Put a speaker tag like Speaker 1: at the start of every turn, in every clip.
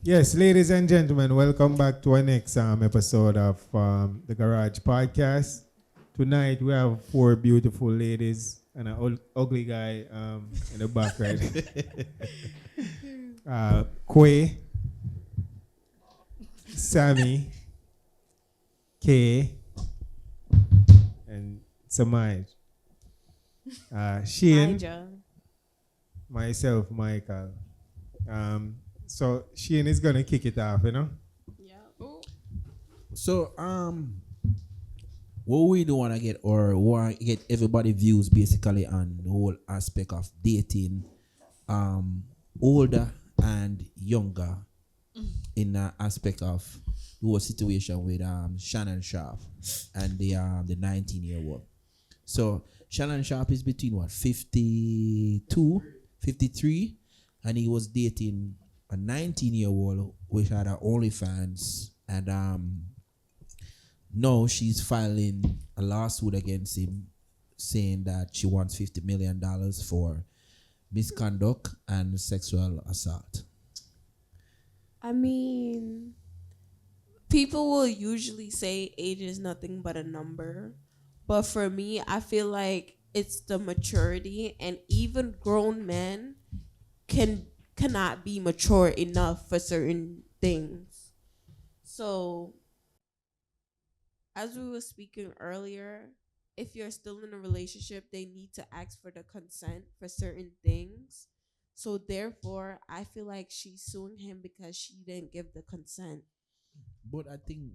Speaker 1: Yes, ladies and gentlemen, welcome back to our next episode of the Garage Podcast. Tonight we have four beautiful ladies and an ugly guy in the back, right? Kwe, Sammy, Kay, and Samaj. Shane, myself, Michael. So Shane is gonna kick it off, you know.
Speaker 2: Yeah. Ooh.
Speaker 3: So what we do want to get or want to get everybody views basically on the whole aspect of dating, older and younger, in the aspect of the whole situation with Shannon Sharp and the 19-year-old. So Shannon Sharp is between 52, 53, and he was dating a 19-year-old which had her OnlyFans, and now she's filing a lawsuit against him saying that she wants $50 million for misconduct and sexual assault.
Speaker 2: I mean, people will usually say age is nothing but a number. But for me, I feel like it's the maturity, and even grown men cannot be mature enough for certain things. So, as we were speaking earlier, if you're still in a relationship, they need to ask for the consent for certain things. So therefore, I feel like she's suing him because she didn't give the consent.
Speaker 3: But I think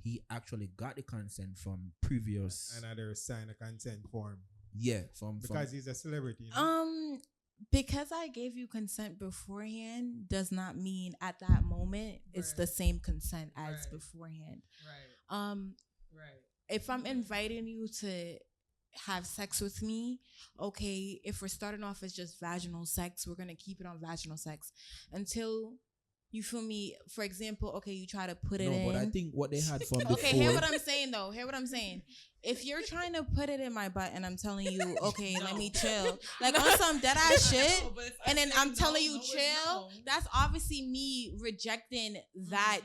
Speaker 3: he actually got the consent from previous.
Speaker 1: Another sign a consent form.
Speaker 3: Yeah, from
Speaker 1: Because he's a celebrity. You know?
Speaker 4: Because I gave you consent beforehand does not mean at that moment it's the same consent as beforehand.
Speaker 5: Right.
Speaker 4: If I'm inviting you to have sex with me, okay, if we're starting off as just vaginal sex, we're gonna keep it on vaginal sex until, you feel me? For example, okay, you try to put it in.
Speaker 3: No, but I think what they had from before.
Speaker 4: Okay, hear what I'm saying though. Hear what I'm saying. If you're trying to put it in my butt and I'm telling you, okay, let me chill, like on some dead ass shit, and then I'm telling you chill, that's obviously me rejecting that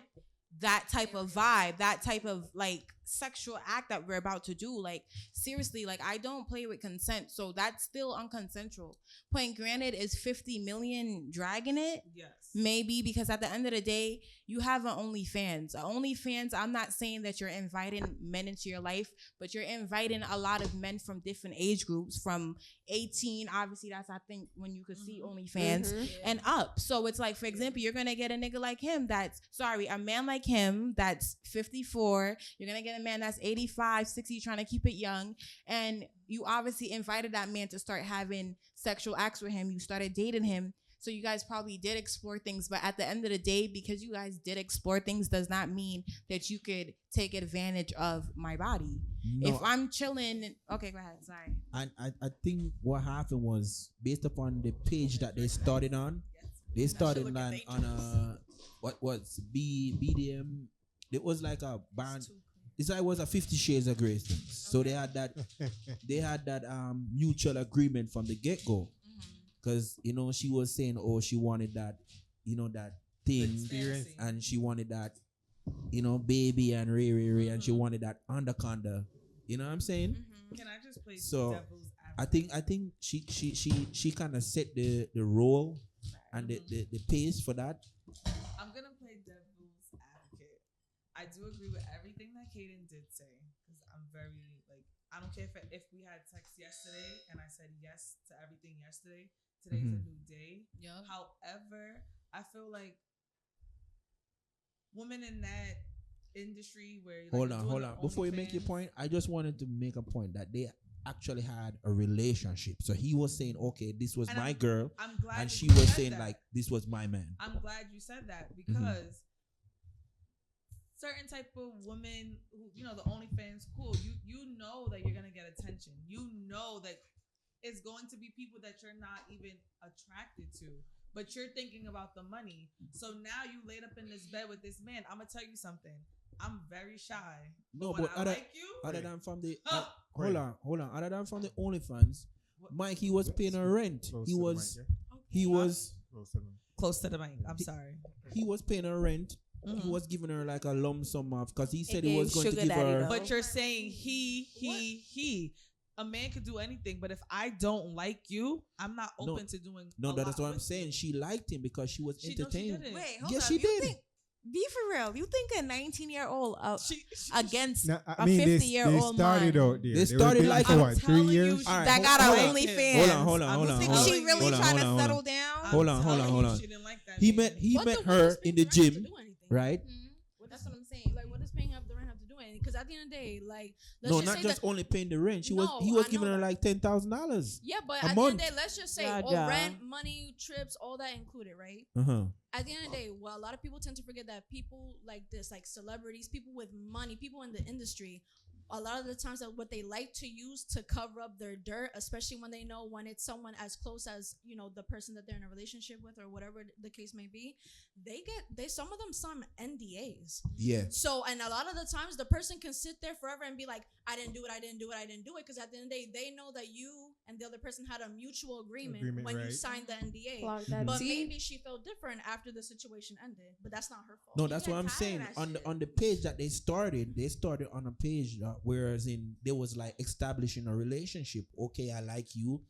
Speaker 4: type of vibe, that type of like sexual act that we're about to do. Like seriously, like I don't play with consent, so that's still unconsensual. Point granted, is 50 million dragging it?
Speaker 5: Yes.
Speaker 4: Maybe, because at the end of the day, you have an OnlyFans. I'm not saying that you're inviting men into your life, but you're inviting a lot of men from different age groups, from 18, obviously that's I think when you could see OnlyFans, and up. So it's like, for example, you're gonna get a nigga like him a man like him that's 54. You're gonna get a man that's 85, 60, trying to keep it young, and you obviously invited that man to start having sexual acts with him. You started dating him. So you guys probably did explore things, but at the end of the day, because you guys did explore things does not mean that you could take advantage of my body.
Speaker 3: No,
Speaker 4: if I'm chilling, okay, go ahead. Sorry.
Speaker 3: And I think what happened was based upon the page that they started on. They started on a what was BDM. It was like a band. This was a 50 Shades of Grey thing. So they had that mutual agreement from the get-go. Because, she was saying, she wanted that, that thing.
Speaker 1: Experience.
Speaker 3: And she wanted that, baby and Ray, and she wanted that anaconda. You know what I'm saying?
Speaker 5: Can I just play
Speaker 3: So
Speaker 5: devil's advocate?
Speaker 3: I think she kind of set the role and the pace for that.
Speaker 5: I'm gonna play devil's advocate. I do agree with everything that Kaden did say, because I'm very I don't care if we had sex yesterday and I said yes to everything yesterday. Today's a new day.
Speaker 4: Yeah.
Speaker 5: However, I feel like women in that industry where
Speaker 3: Hold on. Before you make your point, I just wanted to make a point that they actually had a relationship. So he was saying, okay, this was my girl,
Speaker 5: I'm glad,
Speaker 3: and she
Speaker 5: you
Speaker 3: was
Speaker 5: said
Speaker 3: saying
Speaker 5: that.
Speaker 3: like, this was my man.
Speaker 5: I'm glad you said that, because certain type of women who, the OnlyFans, cool. You know that you're gonna get attention. You know that it's going to be people that you're not even attracted to, but you're thinking about the money. So now you laid up in this bed with this man. I'm gonna tell you something. I'm very shy.
Speaker 3: No,
Speaker 5: but
Speaker 3: but
Speaker 5: when I like you,
Speaker 3: other than from the
Speaker 5: Hold
Speaker 3: hold on. Other than from the OnlyFans, Mike, he was paying a rent. He was
Speaker 5: close to the mic. I'm sorry.
Speaker 3: He was paying her rent.
Speaker 5: Mhm.
Speaker 3: He was giving her like a lump sum of, because he said he
Speaker 2: gave
Speaker 3: was going to
Speaker 2: sugar
Speaker 3: give
Speaker 2: daddy
Speaker 3: her.
Speaker 2: though.
Speaker 5: But you're saying he. A man could do anything, but if I don't like you, I'm not
Speaker 3: No.
Speaker 5: open to doing.
Speaker 3: No,
Speaker 5: a
Speaker 3: that's
Speaker 5: lot
Speaker 3: what I'm
Speaker 5: with
Speaker 3: saying.
Speaker 5: you.
Speaker 3: She liked him because she was
Speaker 5: She- no, she
Speaker 3: entertained.
Speaker 5: didn't.
Speaker 4: Wait, hold
Speaker 3: Yes,
Speaker 4: up.
Speaker 3: she
Speaker 4: You
Speaker 3: did.
Speaker 4: think, be for real. You think a 19-year-old
Speaker 5: She-
Speaker 4: against
Speaker 1: No,
Speaker 4: a 50-year-old
Speaker 1: started
Speaker 4: man
Speaker 1: out there.
Speaker 3: They
Speaker 1: were
Speaker 3: started
Speaker 1: dating
Speaker 3: like
Speaker 1: for
Speaker 3: what,
Speaker 1: what, 3
Speaker 5: telling
Speaker 1: years?
Speaker 5: you,
Speaker 3: All right,
Speaker 4: that got
Speaker 3: hold
Speaker 4: her
Speaker 3: on.
Speaker 4: OnlyFans?
Speaker 3: Hold on.
Speaker 5: I'm
Speaker 3: Hold
Speaker 4: think
Speaker 3: on.
Speaker 4: she really
Speaker 3: Hold on,
Speaker 4: trying
Speaker 3: hold
Speaker 4: to
Speaker 3: on,
Speaker 4: settle
Speaker 3: hold on.
Speaker 4: down?
Speaker 5: I'm
Speaker 3: Hold on.
Speaker 5: telling you,
Speaker 3: on.
Speaker 5: She didn't like that.
Speaker 3: He
Speaker 5: man.
Speaker 3: met
Speaker 6: What
Speaker 3: her
Speaker 6: does paying
Speaker 3: in the
Speaker 6: rent have to
Speaker 3: gym,
Speaker 6: do anything?
Speaker 3: right?
Speaker 6: That's what I'm saying. Like, what does paying up the rent have to do anything? Because at the end of the day, like, let's
Speaker 3: No,
Speaker 6: just
Speaker 3: not
Speaker 6: say
Speaker 3: just
Speaker 6: that,
Speaker 3: only paying the rent. He
Speaker 6: No,
Speaker 3: was
Speaker 6: I
Speaker 3: giving
Speaker 6: know
Speaker 3: her
Speaker 6: that.
Speaker 3: like $10,000.
Speaker 6: yeah, but
Speaker 3: a
Speaker 6: at
Speaker 3: month.
Speaker 6: the end of the day, let's just say,
Speaker 2: Yeah.
Speaker 6: rent, money, trips, all that included, right? At the end of the day, well, a lot of people tend to forget that people like this, like celebrities, people with money, people in the industry, a lot of the times that what they like to use to cover up their dirt, especially when they know when it's someone as close as, you know, the person that they're in a relationship with or whatever the case may be, some of them sign NDAs.
Speaker 3: Yeah.
Speaker 6: So, and a lot of the times the person can sit there forever and be like, I didn't do it. Because at the end of the day, they know that you and the other person had a mutual agreement when you
Speaker 1: right.
Speaker 6: signed the NDA.
Speaker 2: Clock that.
Speaker 6: But
Speaker 2: See?
Speaker 6: maybe she felt different after the situation ended. But that's not her fault.
Speaker 3: No, that's what I'm
Speaker 4: tired of
Speaker 3: saying.
Speaker 4: that
Speaker 3: On
Speaker 4: shit.
Speaker 3: the page that they started on a page whereas in there was like establishing a relationship. Okay, I like you,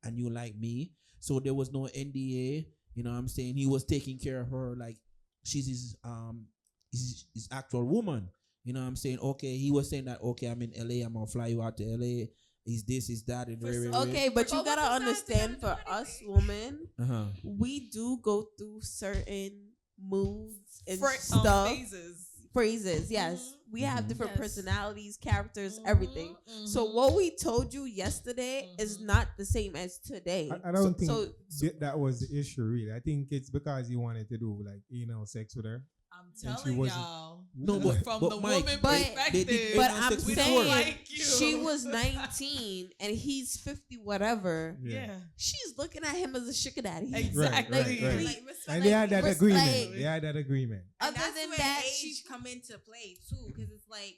Speaker 3: and you like me. So there was no NDA. You know what I'm saying? He was taking care of her like she's his actual woman. You know what I'm saying? Okay, he was saying that, okay, I'm in LA, I'm gonna fly you out to LA. Is this, is that, and
Speaker 2: Okay, but you
Speaker 6: But
Speaker 2: gotta
Speaker 6: what does that
Speaker 2: understand,
Speaker 6: have to do
Speaker 2: for
Speaker 6: with
Speaker 2: us
Speaker 6: anything?
Speaker 2: women,
Speaker 3: Uh-huh.
Speaker 2: we do go through certain moods and
Speaker 5: For
Speaker 2: stuff.
Speaker 5: phases.
Speaker 2: Phrases, yes.
Speaker 5: Mhm.
Speaker 2: We have different
Speaker 6: Yes.
Speaker 2: personalities, characters, everything. So what we told you yesterday is
Speaker 5: Mhm.
Speaker 2: not the same as today.
Speaker 1: I don't think
Speaker 2: so.
Speaker 1: that was the issue, really. I think it's because he wanted to do like anal sex with her.
Speaker 5: I'm
Speaker 1: she
Speaker 5: telling
Speaker 1: wasn't-
Speaker 5: y'all.
Speaker 3: No, but
Speaker 5: from
Speaker 3: but
Speaker 5: the
Speaker 3: Mike,
Speaker 5: woman
Speaker 2: But-
Speaker 5: perspective,
Speaker 3: they did
Speaker 2: But
Speaker 3: anal
Speaker 2: I'm
Speaker 3: sex
Speaker 5: we
Speaker 2: saying
Speaker 5: don't
Speaker 3: before.
Speaker 5: like you.
Speaker 2: she was 19 and he's 50 whatever.
Speaker 5: Yeah.
Speaker 2: She's looking at him as a sugar daddy.
Speaker 5: Exactly.
Speaker 1: right.
Speaker 4: Like, respect-
Speaker 1: And they had that
Speaker 2: Like,
Speaker 1: agreement.
Speaker 2: like-
Speaker 1: They had that agreement.
Speaker 4: And
Speaker 2: Other
Speaker 4: that's
Speaker 2: than
Speaker 4: where
Speaker 2: that,
Speaker 4: age come into play too, because it's like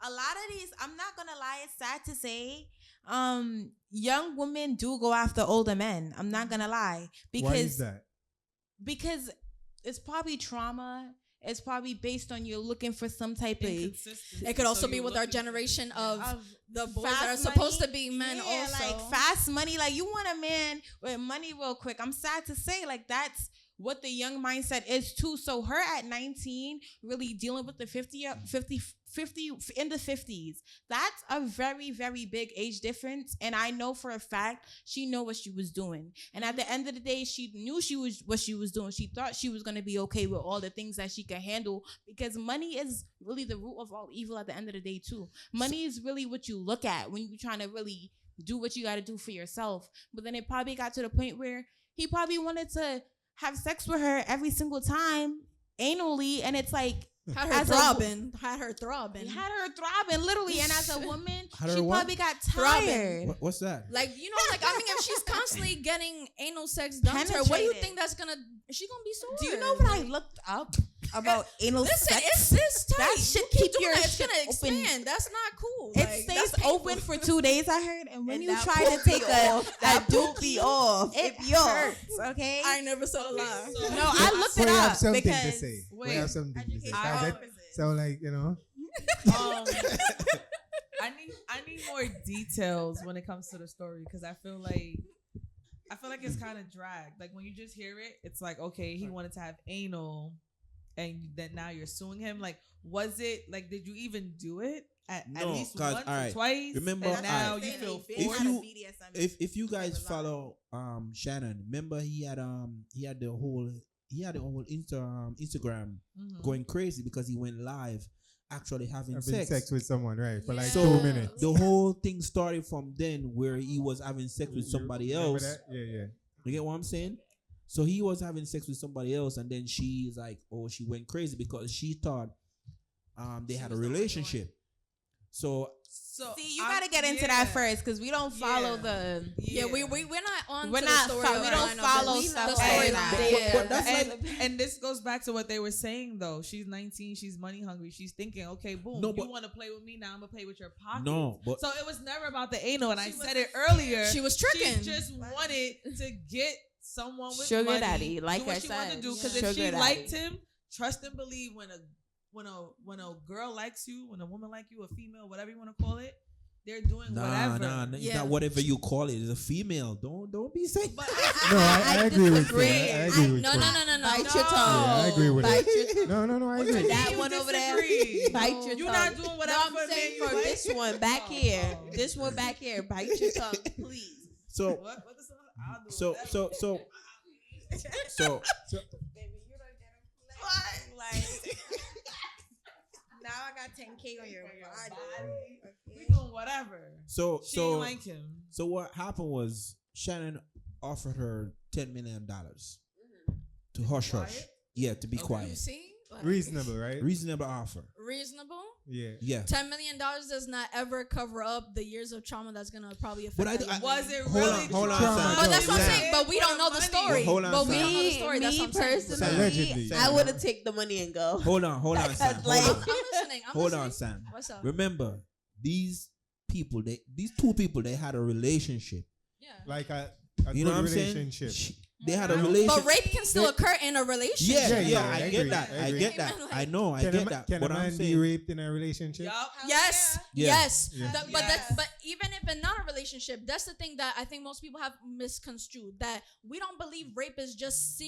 Speaker 4: a lot of these. I'm not gonna lie, it's sad to say, young women do go after older men. I'm not gonna lie
Speaker 1: Why is that?
Speaker 4: because it's probably trauma. It's probably based on you're looking for some type of
Speaker 5: Inconsistency.
Speaker 6: It could also
Speaker 5: So
Speaker 6: be
Speaker 5: you're
Speaker 6: with our
Speaker 5: looking for-
Speaker 6: generation of the boys
Speaker 4: fast
Speaker 6: that are supposed
Speaker 4: money.
Speaker 6: to be men
Speaker 4: Yeah,
Speaker 6: also.
Speaker 4: like fast money. Like you want a man with money real quick. I'm sad to say, like that's what the young mindset is too. So her at 19 really dealing with the 50 in the 50s. That's a very, very big age difference. And I know for a fact she know what she was doing. And at the end of the day, she knew what she was doing. She thought she was going to be okay with all the things that she could handle, because money is really the root of all evil at the end of the day too. Money is really what you look at when you're trying to really do what you got to do for yourself. But then it probably got to the point where he probably wanted to have sex with her every single time anally, and it's like
Speaker 6: Had her
Speaker 4: as a-
Speaker 6: throbbing.
Speaker 4: he had her throbbing literally, and as a woman
Speaker 3: Had her
Speaker 4: she
Speaker 3: what?
Speaker 4: probably got
Speaker 6: Throbbing.
Speaker 4: tired.
Speaker 3: What's that?
Speaker 6: Like, you know, like, I mean, if she's constantly getting anal sex done to her, what do you
Speaker 4: Penetrated.
Speaker 6: think that's gonna? Is she gonna be sore?
Speaker 4: Do you know what I looked up about anal
Speaker 6: Listen,
Speaker 4: sex?
Speaker 6: it's this tight.
Speaker 4: That
Speaker 6: You
Speaker 4: shit
Speaker 6: keep
Speaker 4: keep
Speaker 6: doing
Speaker 4: your
Speaker 6: that, it's
Speaker 4: shit
Speaker 6: gonna
Speaker 4: open.
Speaker 6: expand. That's not cool.
Speaker 4: It
Speaker 6: Like,
Speaker 4: stays
Speaker 6: that's painful.
Speaker 4: open for 2 days, I heard, and when
Speaker 2: And
Speaker 4: you
Speaker 2: that
Speaker 4: try to
Speaker 2: poopy
Speaker 4: take a
Speaker 2: off, that
Speaker 4: doopy off, it hurts. Okay.
Speaker 6: I never saw a lie.
Speaker 5: So-
Speaker 4: No, I looked
Speaker 1: So
Speaker 4: it
Speaker 1: we have
Speaker 4: up
Speaker 1: something to
Speaker 4: because
Speaker 1: say. We
Speaker 5: Wait.
Speaker 1: have something to say.
Speaker 4: education
Speaker 1: Cause that
Speaker 4: purposes.
Speaker 1: sound like,
Speaker 5: I need more details when it comes to the story, because I feel like it's kind of dragged. Like when you just hear it, it's like, okay, he wanted to have anal, and then now you're suing him. Like, was it like, did you even do it at
Speaker 3: No,
Speaker 5: least
Speaker 3: 'cause,
Speaker 5: once or
Speaker 3: alright,
Speaker 5: twice?
Speaker 3: remember,
Speaker 5: and now
Speaker 3: alright,
Speaker 5: you feel
Speaker 3: If
Speaker 5: forced.
Speaker 3: you- if you guys follow Shannon, remember he had the whole Instagram
Speaker 5: Mhm.
Speaker 3: going crazy because he went live actually having
Speaker 1: having
Speaker 3: sex.
Speaker 1: sex with someone, right? For like
Speaker 3: So
Speaker 1: 2 minutes.
Speaker 3: the whole thing started from then, where he was having sex with somebody
Speaker 1: Remember
Speaker 3: else.
Speaker 1: that? Yeah.
Speaker 3: You get what I'm saying? So he was having sex with somebody else, and then she's like, oh, she went crazy because she thought they had a relationship. So
Speaker 5: So
Speaker 4: See, you gotta get into that first, because we don't follow the.
Speaker 6: Yeah, we're not on.
Speaker 4: We're
Speaker 6: to
Speaker 4: not
Speaker 6: The story
Speaker 4: fo- we don't
Speaker 6: line of
Speaker 4: follow
Speaker 6: the
Speaker 4: stuff
Speaker 6: story
Speaker 4: like that.
Speaker 6: line.
Speaker 3: But-
Speaker 6: Yeah.
Speaker 3: but that's
Speaker 5: and this goes back to what they were saying though. She's 19, she's money hungry. She's thinking, okay, boom,
Speaker 3: No,
Speaker 5: you
Speaker 3: but-
Speaker 5: want to play with me, now I'm gonna play with your pocket.
Speaker 3: no, but
Speaker 5: So it was never about the anal, and I said it earlier.
Speaker 6: She was tricking.
Speaker 5: She just wanted to get someone with
Speaker 2: Sugar
Speaker 5: money,
Speaker 2: daddy, like
Speaker 5: do what
Speaker 2: I
Speaker 5: she wanted
Speaker 2: said,
Speaker 5: to do. Because
Speaker 2: yeah.
Speaker 5: if she
Speaker 2: Sugar
Speaker 5: liked
Speaker 2: daddy.
Speaker 5: him, trust and believe when a girl likes you, when a woman like you, a female, whatever you want to call it, they're doing whatever.
Speaker 3: It's
Speaker 6: Yeah.
Speaker 3: not whatever you call it. It's a female. Don't be saying.
Speaker 5: But
Speaker 1: No, I agree with you.
Speaker 2: disagree.
Speaker 1: I agree with
Speaker 6: No,
Speaker 1: you.
Speaker 6: no, no, no, no.
Speaker 2: Bite
Speaker 5: No.
Speaker 2: your tongue.
Speaker 1: Yeah, I agree with
Speaker 2: Bite
Speaker 1: it.
Speaker 2: your
Speaker 1: No, I agree.
Speaker 2: That
Speaker 5: You
Speaker 2: one over there.
Speaker 5: disagree.
Speaker 2: Bite your
Speaker 5: You're
Speaker 2: tongue.
Speaker 5: not doing whatever
Speaker 2: No, I'm saying
Speaker 5: man
Speaker 2: for
Speaker 5: you
Speaker 2: this
Speaker 5: like.
Speaker 2: one back
Speaker 5: Oh,
Speaker 2: here.
Speaker 5: oh.
Speaker 2: This one back here. Bite your tongue, please.
Speaker 3: So
Speaker 5: What the song? I'll do whatever.
Speaker 3: so
Speaker 4: Like, now I got 10K on your body.
Speaker 5: We doing whatever. She ain't like him.
Speaker 3: So what happened was Shannon offered her $10 million to hush. Yeah, to be
Speaker 6: You
Speaker 3: quiet.
Speaker 6: see? Like,
Speaker 1: Reasonable, right?
Speaker 3: Reasonable offer.
Speaker 6: reasonable.
Speaker 1: Yeah.
Speaker 3: Yeah.
Speaker 6: $10 million does not ever cover up the years of trauma that's gonna probably affect.
Speaker 3: But
Speaker 6: that young
Speaker 5: Was
Speaker 6: lady.
Speaker 5: it
Speaker 3: Hold
Speaker 5: really
Speaker 3: on, hold on,
Speaker 5: trauma?
Speaker 3: Sam.
Speaker 6: But that's what I'm
Speaker 1: Yeah.
Speaker 6: saying. But we don't know the story.
Speaker 3: Hold on,
Speaker 6: But we
Speaker 3: Sam.
Speaker 6: don't know the story. That's what I'm saying.
Speaker 2: personally,
Speaker 1: Allegedly.
Speaker 2: I would have taken the money and go.
Speaker 3: Hold on, Sam.
Speaker 2: Like-
Speaker 3: Hold
Speaker 6: I'm
Speaker 3: on.
Speaker 6: listening. I'm
Speaker 3: Hold
Speaker 6: listening.
Speaker 3: on, Sam.
Speaker 6: What's up?
Speaker 3: Remember, these two people, they had a relationship.
Speaker 6: Yeah.
Speaker 1: Like a
Speaker 3: You know
Speaker 1: good
Speaker 3: what I'm saying?
Speaker 1: relationship.
Speaker 3: They had a relationship.
Speaker 6: But rape can still occur in a relationship.
Speaker 3: Yeah,
Speaker 1: I
Speaker 3: I
Speaker 1: agree.
Speaker 3: get that.
Speaker 1: I
Speaker 3: I
Speaker 1: agree.
Speaker 3: get that. I know, I
Speaker 1: Can
Speaker 3: get
Speaker 1: a,
Speaker 3: that.
Speaker 1: can a
Speaker 3: What I'm
Speaker 1: man be
Speaker 3: saying,
Speaker 1: raped in a relationship?
Speaker 5: Yup.
Speaker 6: Yes,
Speaker 3: Yeah.
Speaker 6: yes.
Speaker 1: Yeah.
Speaker 6: But
Speaker 5: Yes.
Speaker 6: but even if it's not a relationship, that's the thing that I think most people have misconstrued. That we don't believe rape is just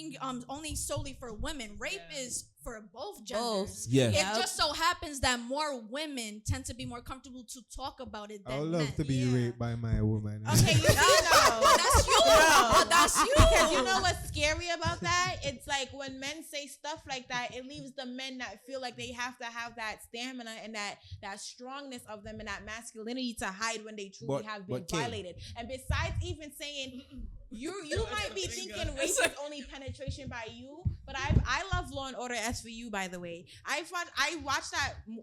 Speaker 6: only solely for women. Rape
Speaker 5: Yeah.
Speaker 6: is for both genders.
Speaker 3: Yeah.
Speaker 6: It just so happens that more women tend to be more comfortable to talk about it than
Speaker 1: I would love
Speaker 6: men.
Speaker 1: to be
Speaker 4: Yeah.
Speaker 1: raped by my woman.
Speaker 4: Okay, you know.
Speaker 6: But that's you. But that's you.
Speaker 4: Because you know what's scary about that? It's like when men say stuff like that, it leaves the men that feel like they have to have that stamina and that strongness of them and that masculinity to hide when they truly have been
Speaker 3: but Kay,
Speaker 4: violated. And besides even saying you might be thinking rape is only penetration by you, but I love Law and Order SVU, by the way. I watched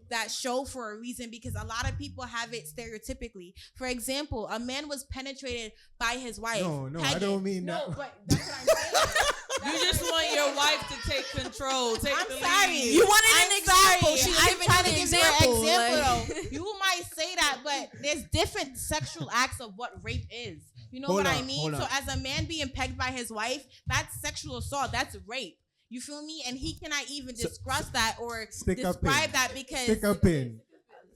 Speaker 4: that show for a reason because a lot of people have it stereotypically. For example, a man was penetrated by his wife.
Speaker 1: No, I
Speaker 4: Pegging.
Speaker 1: don't mean
Speaker 4: No,
Speaker 1: that.
Speaker 4: but that's what I'm saying.
Speaker 5: You just want your wife to take control. Take
Speaker 4: I'm
Speaker 5: the
Speaker 4: sorry.
Speaker 5: lead.
Speaker 6: You wanted an
Speaker 4: I'm
Speaker 6: example.
Speaker 4: sorry.
Speaker 6: She's
Speaker 4: I'm
Speaker 6: giving
Speaker 4: trying
Speaker 6: you
Speaker 4: to
Speaker 6: an
Speaker 4: give you an
Speaker 6: example.
Speaker 4: example, though. You might say that, but there's different sexual acts of what rape is. You know what I mean? So as a man being pegged by his wife, that's sexual assault. That's rape. You feel me? And he cannot even discuss that or
Speaker 1: Stick a
Speaker 4: describe
Speaker 1: pin.
Speaker 4: that because
Speaker 1: Stick a pin.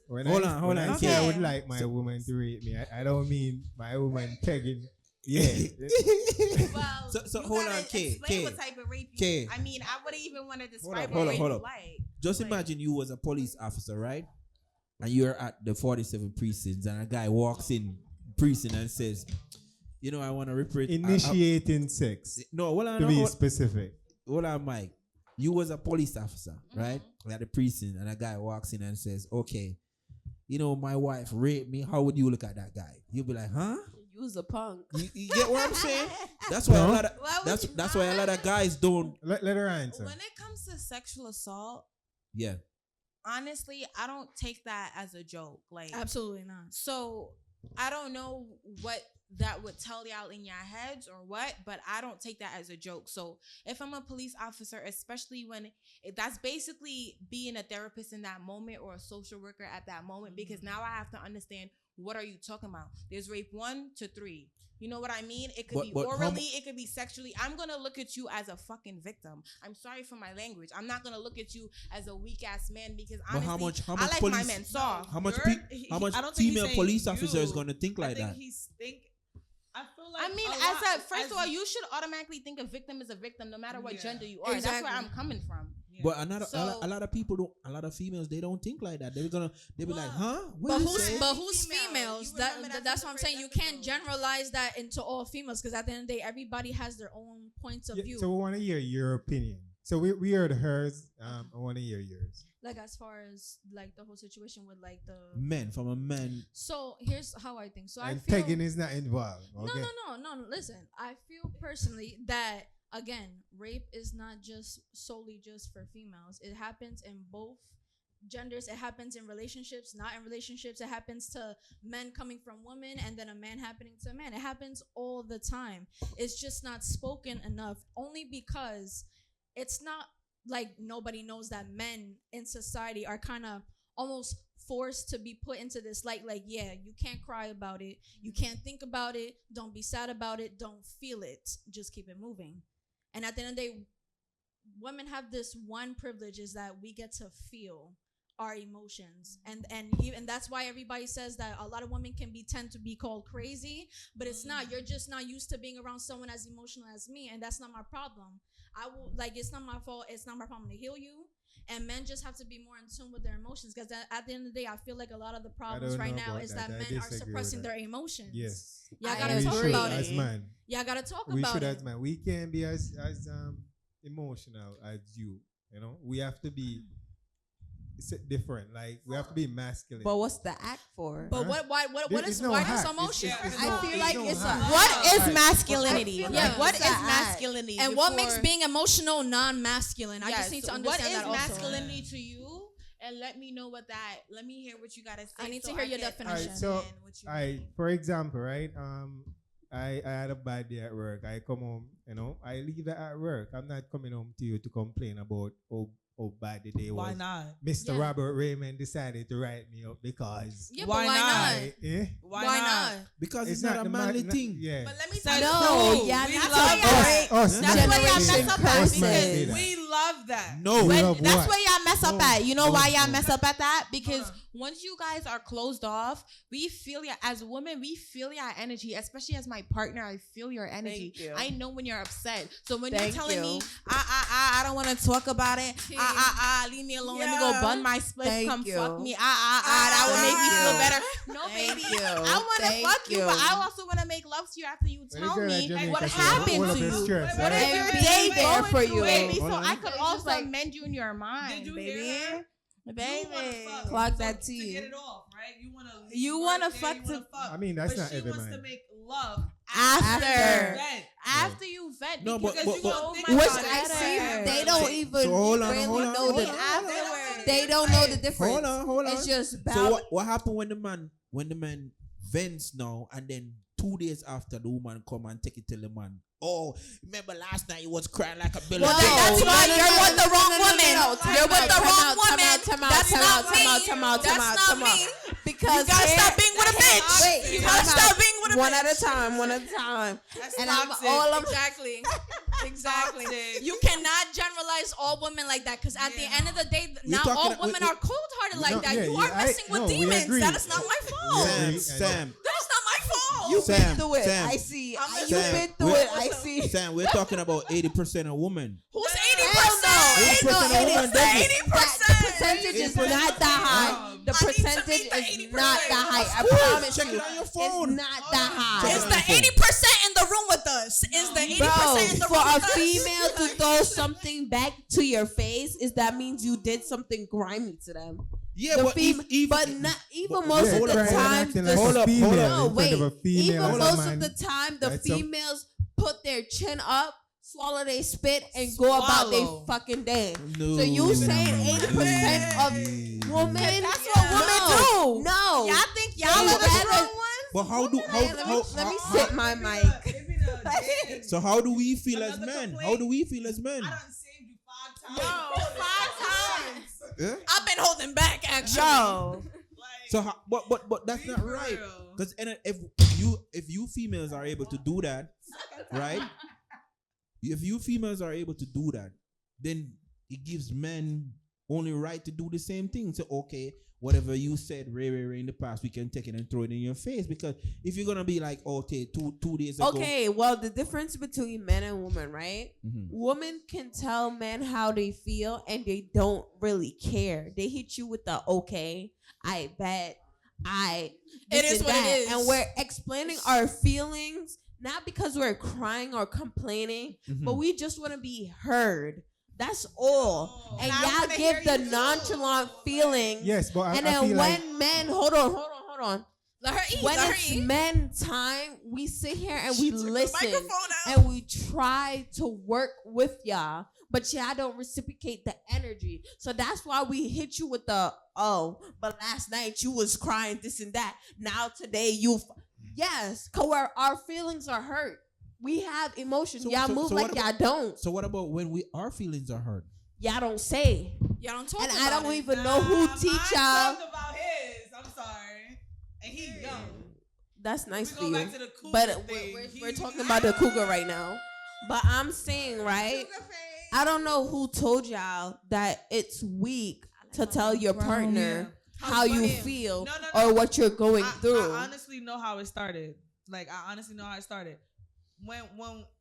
Speaker 1: When
Speaker 3: Hold
Speaker 1: I
Speaker 3: on.
Speaker 1: say I
Speaker 4: Okay.
Speaker 1: would like my woman to rape me, I don't mean my woman pegging. Yeah.
Speaker 4: well,
Speaker 3: So
Speaker 4: you
Speaker 3: hold
Speaker 4: gotta
Speaker 3: on, Kay,
Speaker 4: explain
Speaker 3: Kay,
Speaker 4: what type of rape you
Speaker 3: Kay.
Speaker 4: I mean, I wouldn't even want to describe
Speaker 3: hold
Speaker 4: what
Speaker 3: on,
Speaker 4: rape
Speaker 3: hold
Speaker 4: you
Speaker 3: on.
Speaker 4: like.
Speaker 3: Just
Speaker 4: Like-
Speaker 3: imagine you was a police officer, right? And you're at the 47 precincts, and a guy walks in precinct and says, "You know, I want to report."
Speaker 1: Initiating sex.
Speaker 3: No, hold on,
Speaker 1: To be
Speaker 3: hold
Speaker 1: specific.
Speaker 3: on, Mike. You was a police officer, right? At the precinct, and a guy walks in and says, "Okay, you know, my wife raped me. How would you look at that guy?" You'll be like, "Huh?"
Speaker 2: Use a punk.
Speaker 3: You get what I'm saying? That's why
Speaker 1: No.
Speaker 3: a lot of
Speaker 4: Why would
Speaker 3: that's
Speaker 4: you
Speaker 3: why a lot of guys don't.
Speaker 1: Let her answer.
Speaker 4: When it comes to sexual assault,
Speaker 3: Yeah.
Speaker 4: honestly, I don't take that as a joke. Like,
Speaker 6: Absolutely not.
Speaker 4: so I don't know what that would tell y'all in your heads or what, but I don't take that as a joke. So if I'm a police officer, especially when that's basically being a therapist in that moment or a social worker at that moment, because now I have to understand, what are you talking about? There's rape 1 to 3. You know what I mean? It could be
Speaker 3: But how
Speaker 4: orally, it could be sexually. I'm going to look at you as a fucking victim. I'm sorry for my language. I'm not going to look at you as a weak ass man because
Speaker 3: But
Speaker 4: honestly,
Speaker 3: how
Speaker 4: I
Speaker 3: much
Speaker 4: like
Speaker 3: police?
Speaker 4: my men soft.
Speaker 3: How much?
Speaker 5: I don't think he's
Speaker 3: Female
Speaker 5: saying
Speaker 3: police officer is
Speaker 5: you.
Speaker 3: gonna think
Speaker 5: I
Speaker 3: like
Speaker 5: think
Speaker 3: that?
Speaker 5: he's I feel like
Speaker 4: I mean, first of all, you should automatically think a victim is a victim no matter what
Speaker 5: Yeah.
Speaker 4: gender you are. That's where
Speaker 6: Exactly.
Speaker 4: I'm coming from.
Speaker 3: But a
Speaker 4: So-
Speaker 3: lot of people don't. A lot of females, they don't think like that. They'll be like, "Huh? What
Speaker 6: But
Speaker 3: you
Speaker 6: who's
Speaker 3: say?"
Speaker 6: but who's
Speaker 4: Female.
Speaker 6: females?
Speaker 4: You remember that
Speaker 6: That's
Speaker 4: from
Speaker 6: what I'm
Speaker 4: the
Speaker 6: saying.
Speaker 4: first
Speaker 6: You can't
Speaker 4: episode.
Speaker 6: generalize that into all females because at the end of the day, everybody has their own points of
Speaker 1: Yeah,
Speaker 6: view.
Speaker 1: so we want to hear your opinion. So we heard hers. I want to hear yours.
Speaker 6: Like as far as like the whole situation with like the.
Speaker 3: Men from a man.
Speaker 6: So here's how I think. So I
Speaker 1: And
Speaker 6: feel.
Speaker 1: pegging is not involved. Okay.
Speaker 6: No. Listen, I feel personally that again, rape is not just solely just for females. It happens in both genders. It happens in relationships, not in relationships. It happens to men coming from women, and then a man happening to a man. It happens all the time. It's just not spoken enough, only because it's not like nobody knows that men in society are kind of almost forced to be put into this light, like, yeah, you can't cry about it, you can't think about it, don't be sad about it, don't feel it, just keep it moving. And at the end of the day, women have this one privilege, is that we get to feel our emotions, and that's why everybody says that a lot of women tend to be called crazy, but it's not. You're just not used to being around someone as emotional as me, and that's not my problem. It's not my fault. It's not my problem to heal you. And men just have to be more in tune with their emotions, because at the end of the day, I feel like a lot of the problems right now is that men are suppressing their emotions.
Speaker 1: Yes.
Speaker 6: Y'all gotta talk about it.
Speaker 1: As man.
Speaker 6: Y'all gotta talk
Speaker 1: We
Speaker 6: about
Speaker 1: should
Speaker 6: it.
Speaker 1: as man. We can't be as emotional as you. You know, we have to be different. Like, we have to be masculine.
Speaker 7: But what's the act for?
Speaker 6: But what is
Speaker 1: no
Speaker 6: why
Speaker 1: hack.
Speaker 6: this emotion?
Speaker 7: I feel like it's a
Speaker 4: What is
Speaker 1: Right.
Speaker 4: masculinity?
Speaker 7: I feel
Speaker 6: like
Speaker 4: Like, what
Speaker 7: it's
Speaker 4: is
Speaker 7: a act.
Speaker 4: masculinity?
Speaker 6: And what makes being emotional non-masculine? I just
Speaker 4: Yes,
Speaker 6: need to understand that
Speaker 4: what
Speaker 6: also.
Speaker 4: is masculinity to you? And let me know let me hear what you gotta say.
Speaker 6: I need to hear your
Speaker 4: can
Speaker 6: definition.
Speaker 1: Alright, so
Speaker 4: understand what you mean.
Speaker 1: for example, right? I had a bad day at work. I come home, I leave it at work. I'm not coming home to you to complain about how bad the day was.
Speaker 5: Why not?
Speaker 1: Mr.
Speaker 6: Yeah.
Speaker 1: Robert Raymond decided to write me up because
Speaker 6: Yeah,
Speaker 5: Why
Speaker 6: but why
Speaker 5: not?
Speaker 6: not?
Speaker 5: Why not?
Speaker 3: Because it's not a
Speaker 1: the
Speaker 3: manly
Speaker 1: man-
Speaker 3: thing.
Speaker 1: Yeah.
Speaker 4: But let me
Speaker 5: That's
Speaker 4: tell
Speaker 5: true.
Speaker 4: you.
Speaker 7: yeah,
Speaker 5: We
Speaker 7: that's
Speaker 5: love
Speaker 7: why
Speaker 5: that.
Speaker 1: Us
Speaker 4: That's
Speaker 1: men
Speaker 4: why y'all
Speaker 1: say-
Speaker 4: mess up
Speaker 1: us
Speaker 4: at,
Speaker 1: men say
Speaker 4: because
Speaker 1: that.
Speaker 5: We love that.
Speaker 3: No.
Speaker 1: We love
Speaker 4: That's
Speaker 1: what?
Speaker 4: where y'all mess up
Speaker 1: No,
Speaker 4: at. You know
Speaker 1: no,
Speaker 4: why y'all
Speaker 1: no.
Speaker 4: mess up at that? Because
Speaker 5: Hold
Speaker 4: once you guys are closed off, we feel ya as women, we feel your energy, especially as my partner. I feel your energy.
Speaker 7: Thank you.
Speaker 4: I know when you're upset. So when
Speaker 7: Thank
Speaker 4: you're telling me,
Speaker 7: you.
Speaker 4: I don't want to talk about it. Leave me alone. Let me go
Speaker 5: Yeah.
Speaker 4: bun my split.
Speaker 7: Thank
Speaker 4: Come
Speaker 7: you.
Speaker 4: fuck me. That will make me feel
Speaker 7: Thank
Speaker 4: better. No,
Speaker 7: Thank
Speaker 4: baby.
Speaker 7: you.
Speaker 4: I want to
Speaker 7: Thank
Speaker 4: fuck you,
Speaker 7: you.
Speaker 4: but I also want to make love to you after you
Speaker 1: When the
Speaker 4: tell
Speaker 1: girl at
Speaker 4: me
Speaker 1: Jamaica
Speaker 4: what
Speaker 1: say,
Speaker 4: happened
Speaker 1: "Hold
Speaker 4: to
Speaker 1: up your
Speaker 4: you.
Speaker 1: stress,"
Speaker 4: What
Speaker 1: right?
Speaker 4: is your
Speaker 7: And
Speaker 4: day
Speaker 7: be there
Speaker 4: going
Speaker 7: for
Speaker 4: through,
Speaker 7: you.
Speaker 4: baby? So
Speaker 1: Hold on.
Speaker 4: I could
Speaker 7: It's
Speaker 4: also
Speaker 7: like-
Speaker 4: mend you in your mind,
Speaker 5: Did you
Speaker 4: baby.
Speaker 5: hear her?
Speaker 4: Baby.
Speaker 5: You wanna fuck.
Speaker 7: Clock
Speaker 5: So
Speaker 7: that
Speaker 5: to
Speaker 7: tea.
Speaker 5: get it off, right? You want to.
Speaker 4: You wanna fuck
Speaker 1: I mean, that's
Speaker 5: but
Speaker 1: not
Speaker 5: she
Speaker 1: every
Speaker 5: wants to
Speaker 1: man.
Speaker 5: make love
Speaker 4: After.
Speaker 5: vent.
Speaker 4: After you vent,
Speaker 3: No,
Speaker 4: because
Speaker 3: but-
Speaker 4: you
Speaker 3: but-
Speaker 4: don't think
Speaker 7: Which
Speaker 4: about
Speaker 7: I
Speaker 4: it.
Speaker 7: see they don't even
Speaker 3: So hold on,
Speaker 7: really
Speaker 3: hold on,
Speaker 7: know
Speaker 3: hold
Speaker 7: the
Speaker 3: on.
Speaker 7: afterward. They don't know the difference.
Speaker 3: Hold on.
Speaker 7: It's just about
Speaker 3: So what happened when the man vents now, and then 2 days after the woman come and take it to the man? Oh, remember last night you was crying like a bill
Speaker 6: Well,
Speaker 3: of
Speaker 6: that's
Speaker 3: dick.
Speaker 6: why you're with the wrong woman. You're with the wrong woman. That's not me. That's not me.
Speaker 7: because
Speaker 6: You gotta stop being with a bitch.
Speaker 7: Wait,
Speaker 6: You gotta stop being with a bitch.
Speaker 7: one at a time, one at a time.
Speaker 5: That's
Speaker 7: And I'm
Speaker 5: toxic.
Speaker 7: all of
Speaker 6: Exactly. Exactly.
Speaker 5: Toxic.
Speaker 6: You cannot generalize all women like that, because at the
Speaker 5: Yeah.
Speaker 6: end of the day, not
Speaker 3: talking-
Speaker 6: all women are cold-hearted like
Speaker 1: No,
Speaker 6: that.
Speaker 1: yeah,
Speaker 6: You
Speaker 1: yeah,
Speaker 6: are messing with
Speaker 1: we
Speaker 6: demons.
Speaker 1: agree.
Speaker 6: That is not my fault.
Speaker 1: Yeah.
Speaker 3: Sam,
Speaker 6: That is not my fault.
Speaker 7: You've
Speaker 3: Sam,
Speaker 7: been through it.
Speaker 3: Sam.
Speaker 7: I see.
Speaker 6: I'm
Speaker 7: You've
Speaker 3: Sam,
Speaker 7: been through
Speaker 3: we're-
Speaker 7: it. I see.
Speaker 3: Sam, we're talking about 80% of women.
Speaker 6: Who's
Speaker 7: Hell
Speaker 6: 80%?
Speaker 7: no. Ain't no
Speaker 3: 80% of women does it.
Speaker 6: 80%.
Speaker 7: The percentage is not that high. The
Speaker 6: I need to
Speaker 7: percentage
Speaker 6: meet the
Speaker 7: is
Speaker 6: 80%.
Speaker 7: not that high. I promise
Speaker 3: Check
Speaker 7: you.
Speaker 3: it on your
Speaker 7: It's
Speaker 3: phone.
Speaker 7: not that high.
Speaker 6: Is the 80% in the room with us? Is the 80% in the
Speaker 7: Bro,
Speaker 6: room
Speaker 7: for a
Speaker 6: with us?
Speaker 7: female to throw something back to your face, is that means you did something grimy to them.
Speaker 3: Yeah,
Speaker 7: The
Speaker 3: but
Speaker 7: fem- but not even most
Speaker 1: Yeah,
Speaker 7: of the
Speaker 1: crying and
Speaker 7: time.
Speaker 1: acting
Speaker 7: the-
Speaker 1: like
Speaker 3: Hold
Speaker 1: a
Speaker 3: up,
Speaker 1: female
Speaker 3: hold
Speaker 1: in
Speaker 3: up.
Speaker 7: No,
Speaker 1: front
Speaker 7: wait.
Speaker 1: of a female
Speaker 7: Even
Speaker 1: and a
Speaker 7: most
Speaker 1: man.
Speaker 7: of the time, the
Speaker 1: That's a-
Speaker 7: females put their chin up, swallow their spit, and go about their
Speaker 5: Swallow.
Speaker 7: fucking day.
Speaker 3: No.
Speaker 7: So you saying 80% of women?
Speaker 4: That's what women do.
Speaker 7: No.
Speaker 4: Y'all think y'all
Speaker 7: You
Speaker 4: are the
Speaker 7: better-
Speaker 4: strong ones?
Speaker 3: But how do
Speaker 7: Let me sit my mic.
Speaker 3: so how do we feel as
Speaker 5: Another
Speaker 3: men?
Speaker 5: complaint.
Speaker 3: How do we feel as men?
Speaker 5: I done saved you 5 times.
Speaker 4: Yo, 5 times.
Speaker 3: Yeah?
Speaker 6: I've been holding back, actually.
Speaker 4: Yo.
Speaker 5: Like,
Speaker 3: So how, but that's
Speaker 5: be
Speaker 3: not
Speaker 5: for
Speaker 3: right.
Speaker 5: real.
Speaker 3: Because if you females are able to do that, right? If you females are able to do that, then it gives men only right to do the same thing. So okay, whatever you said, Ray in the past, we can take it and throw it in your face. Because if you're gonna be like, okay, two days ago,
Speaker 7: Okay, well, the difference between men and women, right?
Speaker 3: Mhm.
Speaker 7: Women can tell men how they feel and they don't really care. They hit you with the okay, I bet,
Speaker 6: It is what it is.
Speaker 7: And we're explaining our feelings, not because we're crying or complaining,
Speaker 3: Mhm.
Speaker 7: but we just want to be heard. That's all. And
Speaker 4: And I
Speaker 7: y'all
Speaker 4: wanna
Speaker 7: give
Speaker 4: hear
Speaker 7: the
Speaker 4: you too.
Speaker 7: nonchalant feeling.
Speaker 1: Yes, but
Speaker 7: And
Speaker 1: I
Speaker 7: then
Speaker 1: feel
Speaker 7: when
Speaker 1: like
Speaker 7: men, hold on.
Speaker 6: Let her eat.
Speaker 7: When
Speaker 6: Let her
Speaker 7: it's
Speaker 6: eat.
Speaker 7: men time, we sit here and we
Speaker 6: She took the
Speaker 7: listen
Speaker 6: microphone out.
Speaker 7: and we try to work with y'all, but y'all don't reciprocate the energy. So that's why we hit you with the, oh, but last night you was crying this and that. Now today yes, cause our feelings are hurt. We have emotions.
Speaker 3: So-
Speaker 7: y'all
Speaker 3: so-
Speaker 7: move
Speaker 3: so
Speaker 7: like
Speaker 3: what
Speaker 7: y'all
Speaker 3: about-
Speaker 7: don't.
Speaker 3: So what about when our feelings are hurt?
Speaker 7: Y'all don't say.
Speaker 6: Y'all don't talk
Speaker 7: And
Speaker 6: about
Speaker 7: I don't
Speaker 6: it.
Speaker 7: even know who teach y'all.
Speaker 5: Talk about his. sorry. And he young.
Speaker 7: That's nice for
Speaker 5: We go
Speaker 7: you.
Speaker 5: back to the cougar
Speaker 7: But
Speaker 5: thing.
Speaker 7: we're talking about the cougar right now. But I'm saying, right? I don't know who told y'all that it's weak to tell your partner how you feel or what you're going through.
Speaker 5: I honestly know how it started. Like, I honestly know how it started. When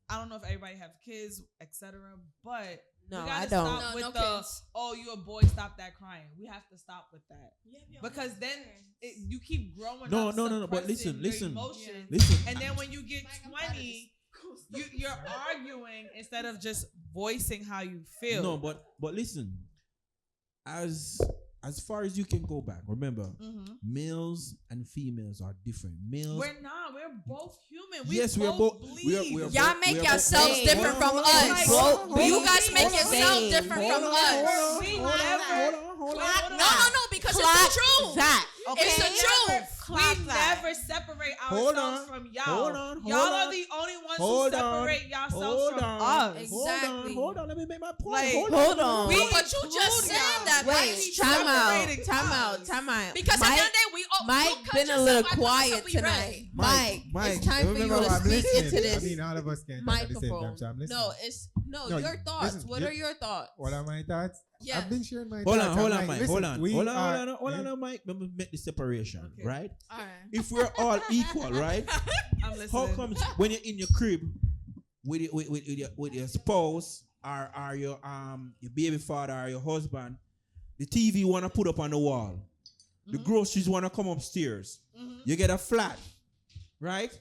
Speaker 5: I don't know if everybody have kids, etc. But
Speaker 7: No,
Speaker 5: we gotta
Speaker 7: I don't.
Speaker 5: Stop with
Speaker 6: kids.
Speaker 5: Oh, you a boy, stop that crying. We have to stop with that because then you keep growing.
Speaker 3: No. But listen.
Speaker 5: And then when you get 20, you're arguing instead of just voicing how you feel.
Speaker 3: No, but listen. As far as you can go back, remember, males and females are different. Males,
Speaker 5: we're not. We're both human.
Speaker 3: Yes, we're both.
Speaker 5: Bleed.
Speaker 6: Y'all make yourselves different from us. You guys make yourselves different from us. No, because it's the truth. It's the truth.
Speaker 5: We never separate ourselves from y'all. Y'all are the only ones who separate yourselves from us.
Speaker 6: Exactly.
Speaker 3: Hold on. Let me make my point.
Speaker 5: Like,
Speaker 7: Hold on.
Speaker 6: But you just said that.
Speaker 7: Wait, time out.
Speaker 6: Because at the end of the day, we all
Speaker 7: Mike
Speaker 6: you cut
Speaker 7: been a
Speaker 6: yourself
Speaker 7: little
Speaker 6: out 'cause
Speaker 7: quiet
Speaker 6: we
Speaker 7: tonight.
Speaker 6: ready.
Speaker 7: Mike, it's time for you
Speaker 1: remember
Speaker 7: to
Speaker 1: I'm
Speaker 7: speak
Speaker 1: listening.
Speaker 7: into this
Speaker 1: I mean, all of us can't talk at the same
Speaker 7: microphone.
Speaker 1: time, so I'm listening.
Speaker 7: No, it's
Speaker 1: No,
Speaker 7: your thoughts.
Speaker 1: listen,
Speaker 7: What are your thoughts?
Speaker 1: What are my thoughts?
Speaker 6: Yeah.
Speaker 1: I've been sharing my
Speaker 3: Hold
Speaker 1: thoughts.
Speaker 3: on,
Speaker 1: I'm like,
Speaker 3: Mike.
Speaker 1: listen,
Speaker 3: Hold
Speaker 1: are-
Speaker 3: on, Mike. Let me make the separation,
Speaker 5: Okay.
Speaker 3: right?
Speaker 6: All right.
Speaker 3: If we're all equal, right?
Speaker 5: I'm listening.
Speaker 3: How comes when you're in your crib with your spouse or your baby father or your husband, the TV wanna put up on the wall, the groceries wanna come upstairs, you get a flat, right?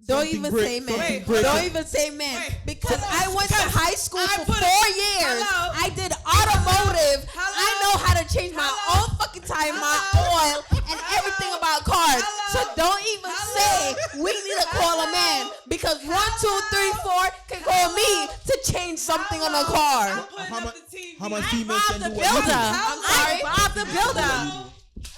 Speaker 7: Don't
Speaker 3: Something
Speaker 7: even
Speaker 3: break-
Speaker 7: say
Speaker 3: something
Speaker 7: man.
Speaker 3: break-
Speaker 7: Don't even say man.
Speaker 5: Wait,
Speaker 7: Because
Speaker 5: hold
Speaker 7: I
Speaker 5: on,
Speaker 7: went to
Speaker 5: because
Speaker 7: high school
Speaker 5: I
Speaker 7: for
Speaker 5: put-
Speaker 7: 4 years.
Speaker 5: Hello?
Speaker 7: I did automotive.
Speaker 5: Hello?
Speaker 7: I know how to change my
Speaker 5: Hello?
Speaker 7: own fucking tire, my
Speaker 5: Hello?
Speaker 7: oil, and everything about cars.
Speaker 5: Hello?
Speaker 7: So don't even say we need to call a man. Because 1, 2, 3, 4 can call me to change something on a
Speaker 5: I'm
Speaker 7: car.
Speaker 5: putting
Speaker 3: How
Speaker 5: up
Speaker 3: much-
Speaker 5: the TV.
Speaker 3: how much
Speaker 5: I
Speaker 3: females
Speaker 5: robbed
Speaker 3: can
Speaker 5: the
Speaker 3: do what you
Speaker 7: Builder.
Speaker 3: do?
Speaker 7: I'm sorry. Bob the builder.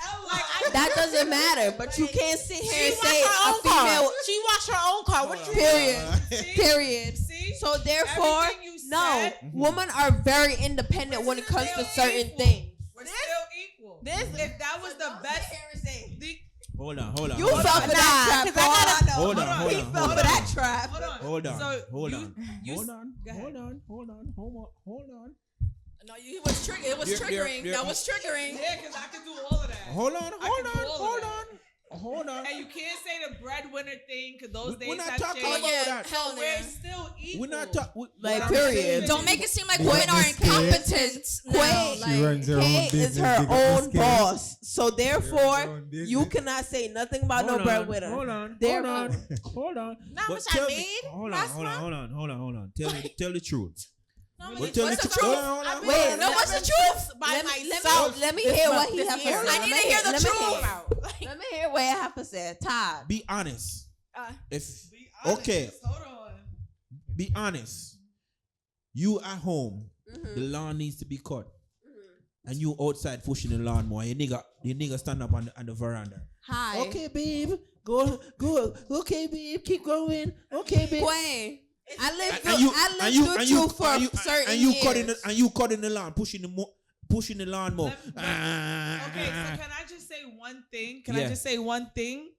Speaker 5: Hello.
Speaker 7: That doesn't matter. But you can't sit here and say a
Speaker 8: car.
Speaker 7: female.
Speaker 8: She washed her own car. What you
Speaker 7: Period.
Speaker 5: See?
Speaker 7: Period.
Speaker 5: See?
Speaker 7: So therefore,
Speaker 5: Everything you
Speaker 7: no,
Speaker 5: said-
Speaker 7: women are very independent when it comes to certain things.
Speaker 5: We're still equal. If that was the best,
Speaker 3: Hold on.
Speaker 7: You fell for that trap. All I know.
Speaker 3: Hold on, hold
Speaker 7: He
Speaker 3: on,
Speaker 7: fell
Speaker 3: hold
Speaker 7: for
Speaker 3: on.
Speaker 7: that trap.
Speaker 5: hold on. So
Speaker 3: Hold
Speaker 5: you-
Speaker 3: on.
Speaker 5: you-
Speaker 3: Hold on.
Speaker 5: go ahead.
Speaker 3: Hold on.
Speaker 6: No, it was triggering. It was triggering.
Speaker 3: There-
Speaker 6: That was triggering.
Speaker 5: Yeah, because I can do all of that.
Speaker 3: Hold on.
Speaker 5: I can do all of that.
Speaker 3: Hold on.
Speaker 5: And you can't say the breadwinner thing because those
Speaker 3: We're
Speaker 5: days
Speaker 3: not
Speaker 5: have
Speaker 3: talking
Speaker 5: changed.
Speaker 3: about that.
Speaker 6: Hell
Speaker 5: We're
Speaker 6: no.
Speaker 5: still equal.
Speaker 3: We're not talking.
Speaker 7: Like, period.
Speaker 6: Don't make it seem like
Speaker 1: Business
Speaker 6: women are
Speaker 1: kid.
Speaker 6: incompetent.
Speaker 7: Quay,
Speaker 6: now.
Speaker 1: She
Speaker 6: Like,
Speaker 1: runs her own
Speaker 7: Kay
Speaker 1: business.
Speaker 7: is her
Speaker 1: big up the
Speaker 7: own
Speaker 1: skills.
Speaker 7: boss. So
Speaker 1: She runs her
Speaker 7: therefore,
Speaker 1: own business.
Speaker 7: you cannot say nothing about no breadwinner.
Speaker 3: Hold on.
Speaker 7: Therefore-
Speaker 3: Hold on.
Speaker 8: Not
Speaker 3: But
Speaker 8: much I
Speaker 3: tell me-
Speaker 8: made
Speaker 3: Hold
Speaker 8: last
Speaker 3: on. Tell the truth.
Speaker 8: No,
Speaker 3: But tell
Speaker 6: what's
Speaker 3: the
Speaker 6: the
Speaker 3: truth.
Speaker 6: truth?
Speaker 3: Hold on.
Speaker 7: Wait,
Speaker 6: no, what's the truth?
Speaker 8: by
Speaker 7: let me hear what he
Speaker 8: this
Speaker 7: has to
Speaker 8: year.
Speaker 7: say.
Speaker 6: I need to hear the
Speaker 7: Let me
Speaker 6: truth.
Speaker 7: hear. Let me hear what I have to say. Todd.
Speaker 3: Be honest. If
Speaker 5: Be honest.
Speaker 3: okay,
Speaker 5: Hold on.
Speaker 3: be honest. You at home,
Speaker 7: Mm-hmm.
Speaker 3: the lawn needs to be cut, and you outside pushing the lawnmower. Your nigga stand up on the veranda.
Speaker 7: Hi.
Speaker 3: Okay, babe, go. Okay, babe, keep going. Okay, babe.
Speaker 7: Quay. I lived
Speaker 3: And you-
Speaker 7: I
Speaker 3: and
Speaker 7: lived
Speaker 3: you-
Speaker 7: with
Speaker 3: and
Speaker 7: you
Speaker 3: you-
Speaker 7: for
Speaker 3: and you-
Speaker 7: certain
Speaker 3: and you
Speaker 7: years.
Speaker 3: cutting the lawn, pushing the lawnmower.
Speaker 5: Okay, so can I just say one thing? Can I
Speaker 3: Yeah.
Speaker 5: just say one thing?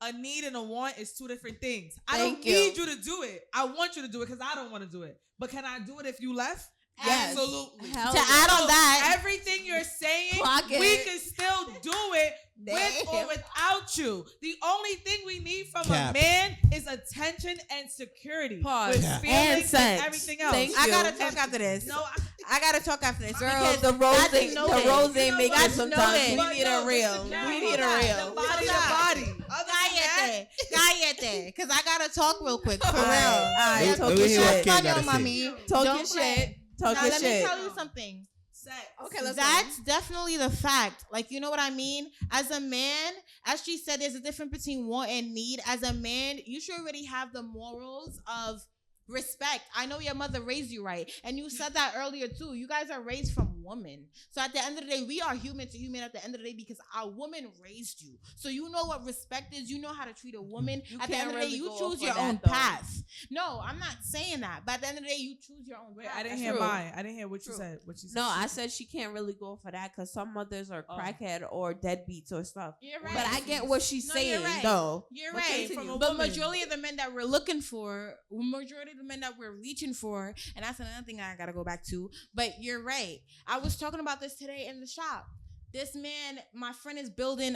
Speaker 5: A need and a want is two different things. I
Speaker 7: Thank
Speaker 5: don't
Speaker 7: you.
Speaker 5: need you to do it. I want you to do it because I don't want to do it. But can I do it if you left?
Speaker 7: Yes.
Speaker 5: Absolutely.
Speaker 7: Hell
Speaker 8: To
Speaker 7: yeah.
Speaker 8: add on that,
Speaker 5: Everything you're saying,
Speaker 7: Clock
Speaker 5: we
Speaker 7: it.
Speaker 5: can still do it with or
Speaker 7: Damn.
Speaker 5: without you. The only thing we need from
Speaker 3: Cap.
Speaker 5: a man is attention and security.
Speaker 7: Pause.
Speaker 5: With
Speaker 3: Cap.
Speaker 5: feelings
Speaker 7: And sex.
Speaker 5: everything else.
Speaker 7: Thank
Speaker 8: I
Speaker 7: you.
Speaker 8: gotta talk after this.
Speaker 5: No,
Speaker 8: I gotta talk after this.
Speaker 7: Girl,
Speaker 8: because
Speaker 7: the rose
Speaker 8: that's
Speaker 7: ain't
Speaker 8: noted.
Speaker 7: make it
Speaker 8: That's
Speaker 7: sometimes.
Speaker 8: noted.
Speaker 7: We need a real. We need a real.
Speaker 5: The body to body. Other than that,
Speaker 8: Cállate. Because I gotta talk real quick. For real.
Speaker 7: Alright,
Speaker 3: Let
Speaker 7: talk
Speaker 3: me
Speaker 7: your
Speaker 3: hear what
Speaker 7: shit.
Speaker 3: Kay
Speaker 8: Fuck
Speaker 3: gotta
Speaker 8: your
Speaker 3: say.
Speaker 8: mommy.
Speaker 7: Talk
Speaker 8: Don't
Speaker 7: your
Speaker 8: play.
Speaker 7: shit. Talk
Speaker 8: Now,
Speaker 7: your
Speaker 8: let me
Speaker 7: shit.
Speaker 8: tell you something.
Speaker 5: sex.
Speaker 6: Okay, let's
Speaker 8: That's definitely the fact. Like, you know what I mean? As a man, as she said, there's a difference between want and need. As a man, you should already have the morals of respect. I know your mother raised you right. And you said that earlier too. You guys are raised from woman. So at the end of the day, we are human to human at the end of the day because our woman raised you. So you know what respect is. You know how to treat a woman. At the end of the day, you choose your own path. No, I'm not saying that. But at the end of the day, you choose your own path.
Speaker 5: I didn't hear mine. I didn't hear what you said. What you said.
Speaker 7: No, I said she can't really go for that because some mothers are crackhead or deadbeats or stuff.
Speaker 8: You're right.
Speaker 7: But I get what she's saying,
Speaker 8: you're right.
Speaker 7: though.
Speaker 8: You're
Speaker 7: But
Speaker 8: right.
Speaker 7: continue.
Speaker 8: But majority of the men that we're looking for, majority of the men that we're reaching for, and that's another thing I gotta go back to. But you're right. I was talking about this today in the shop. This man, my friend, is building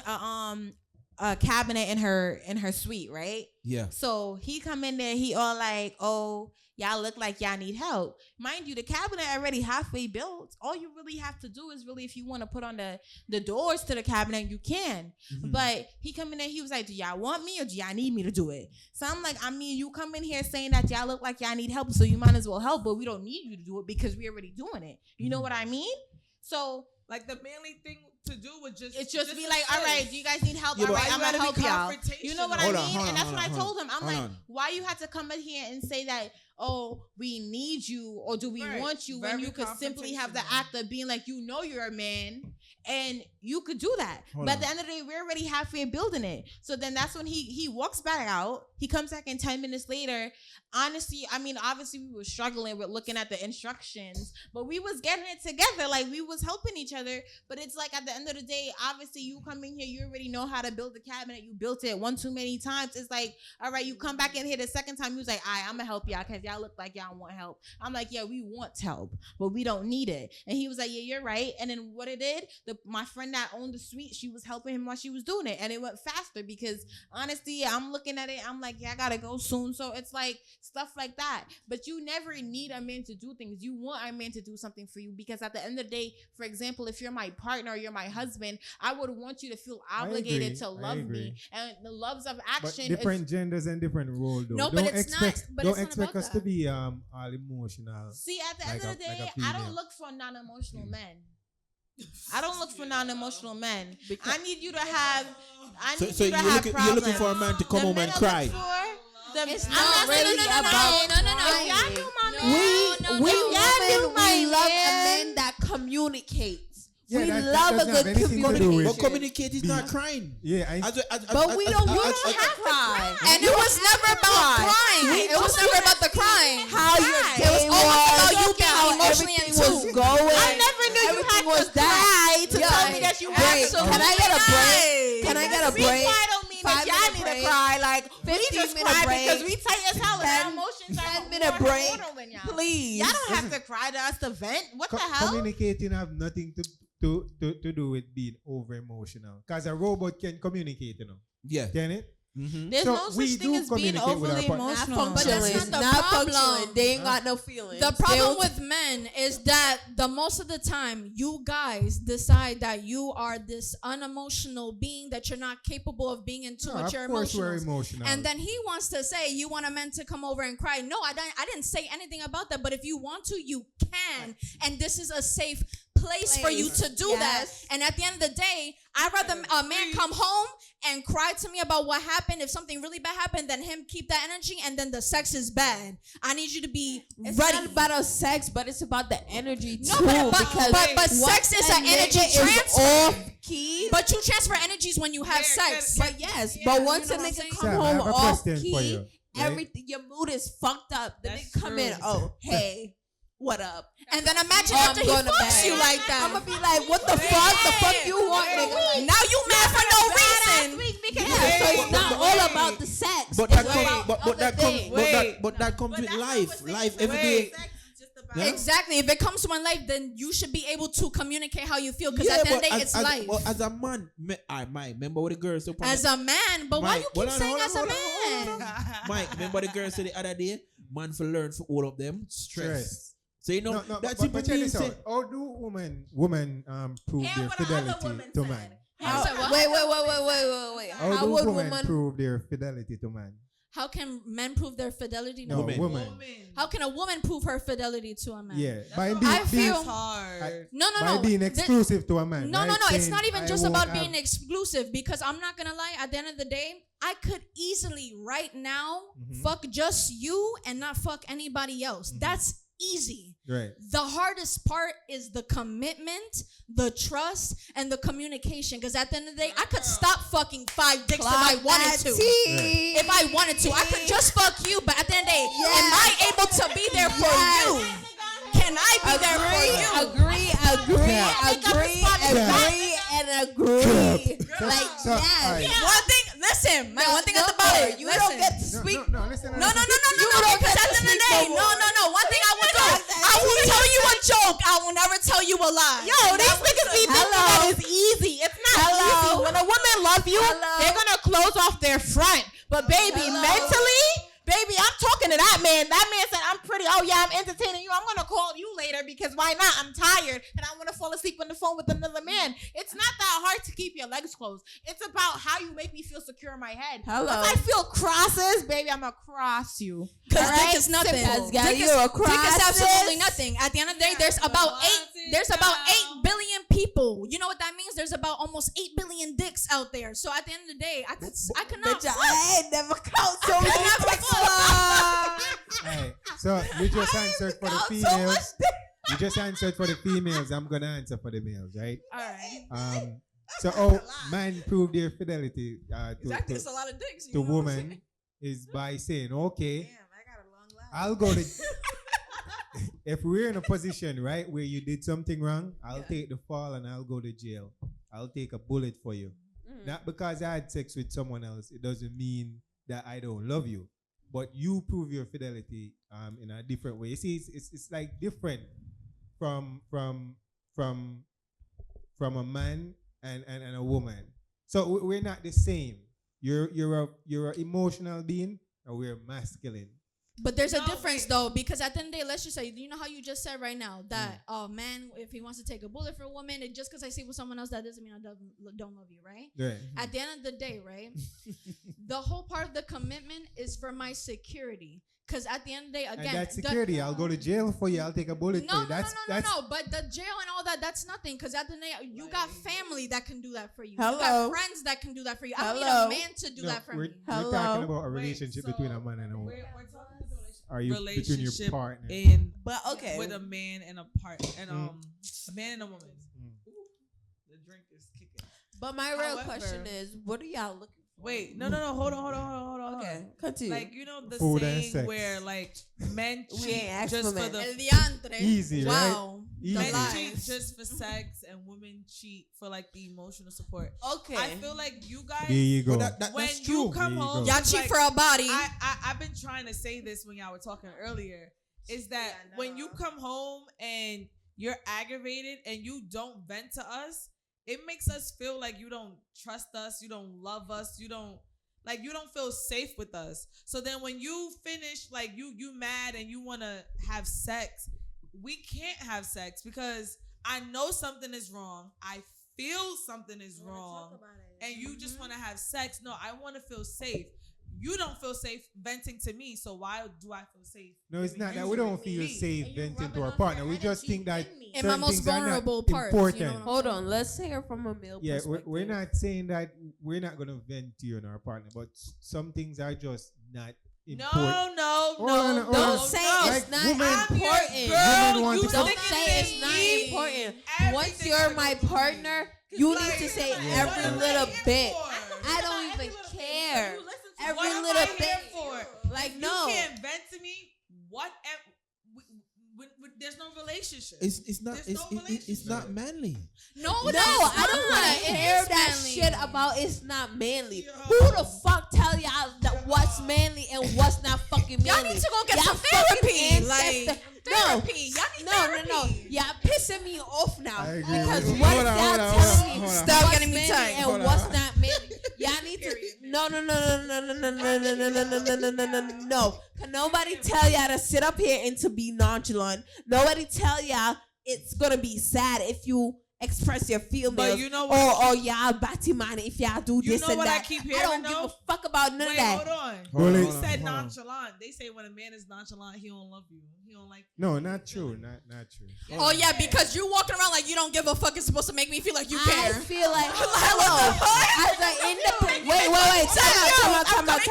Speaker 8: a cabinet in her suite, right?
Speaker 3: Yeah.
Speaker 8: So he come in there, he all like, oh, y'all look like y'all need help. Mind you, the cabinet already halfway built. All you really have to do is really, if you want to put on the doors to the cabinet, you can.
Speaker 3: Mm-hmm.
Speaker 8: But he come in there, he was like, do y'all want me or do y'all need me to do it? So I'm like, I mean, you come in here saying that y'all look like y'all need help, so you might as well help, but we don't need you to do it because we're already doing it. You know what I mean? So
Speaker 5: like the manly thing to do would just
Speaker 8: be like, all right, do you guys need help?
Speaker 3: Yeah,
Speaker 8: all right, I'm gonna help y'all.
Speaker 5: confrontational.
Speaker 8: You know what
Speaker 3: Hold
Speaker 8: I
Speaker 3: on,
Speaker 8: mean?
Speaker 3: hold
Speaker 8: And
Speaker 3: on,
Speaker 8: that's what I
Speaker 3: hold
Speaker 8: told him. I'm
Speaker 3: hold
Speaker 8: like,
Speaker 3: on.
Speaker 8: why you had to come in here and say that, oh, we need you or do we
Speaker 5: Right.
Speaker 8: want you when
Speaker 5: Very
Speaker 8: you could simply have the
Speaker 5: confrontational.
Speaker 8: act of being like, you know, you're a man and you could do that.
Speaker 3: Hold
Speaker 8: but
Speaker 3: on.
Speaker 8: at the end of the day, we're already halfway building it. So then that's when he walks back out. He comes back in 10 minutes later. Honestly, I mean, obviously we were struggling with looking at the instructions, but we was getting it together. Like we was helping each other. But it's like at the end of the day, obviously you come in here, you already know how to build the cabinet. You built it one too many times. It's like, all right, you come back in here the second time. You was like, all right, I'm gonna help y'all because y'all look like y'all want help. I'm like, yeah, we want help, but we don't need it. And he was like, yeah, you're right. And then what it did, my friend that owned the suite, she was helping him while she was doing it, and it went faster because honestly, I'm looking at it, I'm like, yeah, I gotta go soon. So it's like stuff like that. But you never need a man to do things. You want a man to do something for you because at the end of the day, for example, if you're my partner, or you're my husband, I would want you to feel obligated to love me. And the loves of
Speaker 1: But
Speaker 8: action
Speaker 1: different genders and different roles, though.
Speaker 6: No,
Speaker 1: don't
Speaker 6: but it's
Speaker 1: expect,
Speaker 6: not- but
Speaker 1: don't
Speaker 6: it's not
Speaker 1: expect
Speaker 6: about
Speaker 1: us to
Speaker 6: that.
Speaker 1: be all emotional.
Speaker 8: See, at the
Speaker 1: Like
Speaker 8: end of the
Speaker 1: a
Speaker 8: day, I
Speaker 1: female.
Speaker 8: don't look for non-emotional men. I don't look for non-emotional men. I need you to have. I need
Speaker 3: So
Speaker 8: you to
Speaker 3: you're
Speaker 8: have
Speaker 3: looking for a man to come
Speaker 8: The
Speaker 3: home
Speaker 8: men
Speaker 3: and
Speaker 8: I
Speaker 3: cry.
Speaker 8: look for,
Speaker 7: It's
Speaker 8: I'm
Speaker 7: not
Speaker 8: saying
Speaker 7: really about
Speaker 8: If
Speaker 7: crying.
Speaker 8: y'all knew my
Speaker 6: No,
Speaker 8: man,
Speaker 7: We
Speaker 8: if y'all knew
Speaker 7: women,
Speaker 8: my
Speaker 7: we love a
Speaker 8: man,
Speaker 7: man that communicates.
Speaker 1: Yeah,
Speaker 7: we
Speaker 1: that
Speaker 7: love a
Speaker 1: doesn't have
Speaker 7: good
Speaker 1: anything to do
Speaker 7: communication.
Speaker 1: with-
Speaker 3: But communicate is not crying.
Speaker 1: Yeah,
Speaker 7: But we don't have to cry.
Speaker 6: And it was never about crying. It was never about the crying.
Speaker 7: How your
Speaker 8: Right.
Speaker 7: day
Speaker 6: It was always about you
Speaker 7: was,
Speaker 6: being
Speaker 7: how
Speaker 6: emotionally
Speaker 7: everything
Speaker 6: in
Speaker 7: was
Speaker 6: tune.
Speaker 7: going.
Speaker 8: I never knew you
Speaker 7: Everything
Speaker 8: had
Speaker 7: was
Speaker 8: to
Speaker 7: that.
Speaker 8: cry to
Speaker 7: Yeah.
Speaker 8: tell me that you
Speaker 7: Break.
Speaker 8: had to.
Speaker 7: Can I get a break?
Speaker 6: Absolutely
Speaker 7: Can I get a
Speaker 8: Be
Speaker 7: break?
Speaker 8: quiet don't mean that
Speaker 7: 5
Speaker 8: y'all
Speaker 7: minute
Speaker 8: need
Speaker 7: break.
Speaker 8: to cry. Like we
Speaker 7: 15
Speaker 8: just
Speaker 7: minute
Speaker 8: cry
Speaker 7: break.
Speaker 8: because we tight as hell and our
Speaker 7: 10
Speaker 8: emotions are
Speaker 7: 10-minute
Speaker 8: more
Speaker 7: break.
Speaker 8: hormonal than y'all.
Speaker 7: Please.
Speaker 8: Y'all don't have to cry to us to vent. What the hell?
Speaker 1: Communicating have nothing to do with being over emotional. Because a robot can communicate,
Speaker 3: Yeah.
Speaker 1: Can it?
Speaker 3: Mm-hmm.
Speaker 8: There's
Speaker 1: So
Speaker 8: no
Speaker 1: we
Speaker 8: such thing
Speaker 1: do
Speaker 8: as being
Speaker 1: communicate with our
Speaker 8: overly
Speaker 1: partner.
Speaker 7: Not
Speaker 8: emotional.
Speaker 7: functioning.
Speaker 6: But that's not the
Speaker 7: Not
Speaker 6: problem.
Speaker 7: functioning. They ain't got no feelings.
Speaker 6: The
Speaker 7: They
Speaker 6: problem
Speaker 7: don't-
Speaker 6: with men is that the most of the time you guys decide that you are this unemotional being that you're not capable of being in tune
Speaker 1: Yeah,
Speaker 6: with your
Speaker 1: of course we're
Speaker 6: emotions.
Speaker 1: emotional.
Speaker 6: And then he wants to say you want a man to come over and cry. No, I didn't say anything about that. But if you want to, you can. And this is a safe place for you to do that.
Speaker 7: Yes.
Speaker 6: And at the end of the day, I'd rather a man come home and cry to me about what happened. If something really bad happened, than him keep that energy and then the sex is bad. I need you to be
Speaker 7: It's
Speaker 6: ready.
Speaker 7: not about our sex, but it's about the energy too.
Speaker 6: No, but
Speaker 7: because
Speaker 6: sex is an energy
Speaker 7: is
Speaker 6: transfer.
Speaker 7: off key.
Speaker 6: But you transfer energies when you have sex.
Speaker 7: But yes, but once
Speaker 6: you
Speaker 7: a
Speaker 6: know what I'm
Speaker 7: nigga
Speaker 6: saying?
Speaker 7: come
Speaker 1: Sam, I
Speaker 7: home
Speaker 1: have a
Speaker 7: off
Speaker 1: question for
Speaker 7: key,
Speaker 1: you, right?
Speaker 7: everything, your mood is fucked up. The
Speaker 5: That's
Speaker 7: nigga come in,
Speaker 5: true.
Speaker 7: oh hey, what up?
Speaker 6: And then imagine
Speaker 7: Oh,
Speaker 6: after
Speaker 7: I'm
Speaker 6: he
Speaker 7: going to
Speaker 6: fucks
Speaker 7: bed.
Speaker 6: you like that.
Speaker 7: I'ma be like, what the fuck? The fuck you want, nigga?
Speaker 6: Now you mad for no reason.
Speaker 7: Yeah, so it's not all about the sex.
Speaker 3: But
Speaker 7: It's
Speaker 3: that comes,
Speaker 7: about
Speaker 3: but
Speaker 7: other
Speaker 3: that comes,
Speaker 7: things.
Speaker 3: but that comes with life. Life every day. Yeah.
Speaker 6: Exactly. If it comes to one life, then you should be able to communicate how you feel. Because at the end of the day, it's life.
Speaker 3: Well, as a man, I might remember what the girl said.
Speaker 6: As a man, but why
Speaker 3: Mike,
Speaker 6: you
Speaker 3: hold
Speaker 6: keep
Speaker 3: on,
Speaker 6: saying
Speaker 3: hold on,
Speaker 6: as a
Speaker 3: hold on, hold
Speaker 6: man?
Speaker 3: Mike, remember the girl said the other day, man for learn for all of them stress. So you know
Speaker 1: No,
Speaker 3: that's
Speaker 1: but check this out.
Speaker 3: said.
Speaker 1: How do women prove
Speaker 8: Hear
Speaker 1: their
Speaker 8: what the other
Speaker 1: fidelity
Speaker 8: woman
Speaker 1: to
Speaker 8: said.
Speaker 1: man?
Speaker 6: How-
Speaker 7: Wait.
Speaker 1: How
Speaker 7: How
Speaker 1: do
Speaker 7: would
Speaker 1: women
Speaker 7: woman?
Speaker 1: prove their fidelity to man?
Speaker 6: How can men prove their fidelity?
Speaker 1: No,
Speaker 3: Women.
Speaker 1: woman.
Speaker 6: How can a woman prove her fidelity to a man?
Speaker 1: Yeah,
Speaker 5: That's
Speaker 1: by
Speaker 5: what
Speaker 1: being,
Speaker 6: I feel-
Speaker 5: It's hard.
Speaker 6: No.
Speaker 1: by being exclusive to a man.
Speaker 6: No,
Speaker 1: right?
Speaker 6: no. It's
Speaker 1: Saying,
Speaker 6: not even
Speaker 1: I
Speaker 6: just
Speaker 1: won't
Speaker 6: about
Speaker 1: have-
Speaker 6: being exclusive, because I'm not gonna lie, at the end of the day, I could easily right now
Speaker 1: Mhm.
Speaker 6: fuck just you and not fuck anybody else.
Speaker 1: Mhm.
Speaker 6: That's easy.
Speaker 1: Right.
Speaker 6: The hardest part is the commitment, the trust, and the communication. Because at the end of the day, I could stop fucking 5 dicks if I wanted to.
Speaker 1: Right.
Speaker 6: If I wanted to, I could just fuck you. But at the end of the day, am I able to be there for you? Can I be there for you?
Speaker 7: Agree, Like,
Speaker 1: So, alright.
Speaker 6: One thing, listen, man. One thing about it,
Speaker 7: you don't get to speak.
Speaker 1: No, listen.
Speaker 6: No, because at the end of the day, no. One thing I will do, I will tell you a joke. I will never tell you a lie.
Speaker 8: Yo, these niggas be thinking that it's easy. It's not easy. When a woman love you, they're gonna close off their front. But baby, mentally, baby, I'm talking to that man. That man said, I'm pretty. Oh yeah, I'm entertaining you. I'm gonna call you later because why not? I'm tired and I want to fall asleep on the phone with another man. It's not that hard to keep your legs closed. It's about how you make me feel secure in my head.
Speaker 7: Hello.
Speaker 8: If I feel crosses, baby, I'm gonna cross you.
Speaker 6: Because
Speaker 8: All
Speaker 6: dick
Speaker 8: right?
Speaker 6: is nothing.
Speaker 8: Simple.
Speaker 6: Dick is absolutely nothing. At the end of the day, there's about 8 billion people. You know what that means? There's about almost 8 billion dicks out there. So at the end of the day, I could not.
Speaker 7: I ain't never count so many dicks.
Speaker 1: Alright, so we just answered for the females. You just answered for the females. I'm gonna answer for the males, right?
Speaker 6: All right.
Speaker 1: So, man prove their fidelity
Speaker 6: Exactly. It's a lot of dicks.
Speaker 1: to woman is by saying, okay,
Speaker 8: Damn, I got a long line.
Speaker 1: I'll go to. If we're in a position, right, where you did something wrong, I'll take the fall and I'll go to jail. I'll take a bullet for you. Not because I had sex with someone else. It doesn't mean that I don't love you. But you prove your fidelity in a different way. You see, it's like different from a man and a woman. So we're not the same. You're an emotional being, and we're masculine.
Speaker 6: But there's a difference though, because at the end of the day, let's just say, you know how you just said right now that man, if he wants to take a bullet for a woman, and just because I sleep with someone else, that doesn't mean I don't love you, right?
Speaker 1: Right.
Speaker 6: At the end of the day, right, the whole part of the commitment is for my security. Because at the end of the day, again,
Speaker 1: And that's security. I'll go to jail for you. I'll take a bullet for you.
Speaker 6: No. But the jail and all that, that's nothing. Because at the end of the day, you got family that can do that for you.
Speaker 7: Hello.
Speaker 6: You got friends that can do that for you. I don't need
Speaker 7: Hello.
Speaker 6: a man to do that for me.
Speaker 1: We're talking about a relationship
Speaker 5: so
Speaker 1: between a man and a woman.
Speaker 5: We're talking about
Speaker 1: Are you between your
Speaker 5: relationship
Speaker 1: partner?
Speaker 7: But okay.
Speaker 5: with a man and a a man and a woman. Ooh, the drink is kicking.
Speaker 7: But my real
Speaker 5: However-
Speaker 7: question is, what are y'all looking for?
Speaker 5: Wait, no, hold on.
Speaker 7: Okay, continue.
Speaker 5: Like, you know the
Speaker 1: Food and
Speaker 5: saying
Speaker 1: sex.
Speaker 5: where like men
Speaker 7: We
Speaker 5: cheat
Speaker 7: ain't asked
Speaker 5: just
Speaker 7: for
Speaker 5: for
Speaker 7: men.
Speaker 5: the
Speaker 6: El diantre.
Speaker 1: Easy,
Speaker 6: Wow.
Speaker 1: Easy.
Speaker 6: The
Speaker 5: men
Speaker 6: lies.
Speaker 5: cheat just for sex and women cheat for like the emotional support.
Speaker 7: Okay.
Speaker 5: I feel like you guys
Speaker 1: There you go.
Speaker 3: Well,
Speaker 5: when
Speaker 3: that's
Speaker 5: you
Speaker 3: true.
Speaker 5: come
Speaker 1: There you
Speaker 5: home,
Speaker 1: go.
Speaker 6: Y'all
Speaker 5: it's
Speaker 6: cheat
Speaker 5: like,
Speaker 6: for a body.
Speaker 5: I've been trying to say this when y'all were talking earlier, is that when you come home and you're aggravated and you don't vent to us, it makes us feel like you don't trust us, you don't love us, you don't feel safe with us. So then when you finish, like you mad and you want to have sex, we can't have sex because I know something is wrong. I feel something is wrong. And you just want to have sex. No, I want to feel safe. You don't feel safe venting to me, so why do I feel safe?
Speaker 1: No, it's not that we
Speaker 5: Using
Speaker 1: don't feel
Speaker 5: me?
Speaker 1: safe
Speaker 8: And you
Speaker 1: venting
Speaker 8: rubbing
Speaker 1: to our
Speaker 8: off
Speaker 1: partner.
Speaker 8: your
Speaker 1: We just
Speaker 8: energy
Speaker 1: think that
Speaker 8: in me.
Speaker 6: In my
Speaker 1: certain
Speaker 6: most
Speaker 1: things are not
Speaker 6: vulnerable parts, you know
Speaker 1: important.
Speaker 6: what I'm
Speaker 7: Hold on, let's hear from a male
Speaker 1: Yeah,
Speaker 7: perspective.
Speaker 1: we're not saying that we're not going to vent to you and our partner, but some things are just not important.
Speaker 5: No.
Speaker 1: Hold on.
Speaker 7: Don't say
Speaker 1: Like,
Speaker 7: it's not
Speaker 1: women-
Speaker 7: important.
Speaker 1: Women want to
Speaker 7: Don't
Speaker 1: come-
Speaker 7: say it's not important. Once
Speaker 5: Everything
Speaker 7: you're
Speaker 5: I
Speaker 7: my
Speaker 5: go through.
Speaker 7: partner, you
Speaker 5: Like,
Speaker 7: need to say
Speaker 5: what
Speaker 7: every
Speaker 5: am I
Speaker 7: little
Speaker 5: here
Speaker 7: bit.
Speaker 5: for?
Speaker 7: I don't even care. Every
Speaker 5: What am
Speaker 7: little
Speaker 5: I here
Speaker 7: bit.
Speaker 5: for?
Speaker 7: Like,
Speaker 5: If
Speaker 7: no.
Speaker 5: You can't vent to me. What? There's no relationship.
Speaker 3: It's not
Speaker 5: There's no
Speaker 3: it's not
Speaker 5: relationship.
Speaker 3: manly.
Speaker 6: No,
Speaker 7: No, I don't want to hear that
Speaker 6: manly.
Speaker 7: shit about it's not manly.
Speaker 5: Yo.
Speaker 7: Who the fuck tell y'all that what's manly and what's not fucking manly?
Speaker 6: Y'all need to go get
Speaker 7: Y'all
Speaker 6: some
Speaker 7: fucking
Speaker 6: therapy.
Speaker 7: ancestor-
Speaker 6: Therapy. Y'all need
Speaker 7: No,
Speaker 6: therapy.
Speaker 7: Y'all pissing me off now.
Speaker 1: I agree
Speaker 7: Because
Speaker 1: with you.
Speaker 7: what
Speaker 1: Hold on,
Speaker 7: y'all
Speaker 1: hold on,
Speaker 7: telling me
Speaker 1: hold on.
Speaker 6: Stop
Speaker 7: what's
Speaker 6: getting me
Speaker 7: manly
Speaker 6: tight.
Speaker 7: and
Speaker 1: Hold on.
Speaker 7: what's not manly. Y'all need to no. Can nobody tell y'all to sit up here and to be nonchalant. Nobody tell y'all it's gonna be sad if you express your feelings.
Speaker 5: But you know what?
Speaker 7: Or y'all batty man if y'all do
Speaker 5: You
Speaker 7: this
Speaker 5: know
Speaker 7: and
Speaker 5: what I
Speaker 7: that.
Speaker 5: keep
Speaker 7: I
Speaker 5: hearing,
Speaker 7: don't give
Speaker 5: though?
Speaker 7: a fuck about none of
Speaker 5: Wait,
Speaker 7: that.
Speaker 5: hold on.
Speaker 1: Hold
Speaker 5: You
Speaker 1: on,
Speaker 5: said
Speaker 1: hold on.
Speaker 5: nonchalant. They say when a man is nonchalant, he don't love you. He don't like.
Speaker 1: No, not true. Not true.
Speaker 6: Oh yeah, because you walking around like you don't give a fuck is supposed to make me feel like you
Speaker 7: I
Speaker 6: care.
Speaker 7: feel like hello as an independent. Wait. Time out.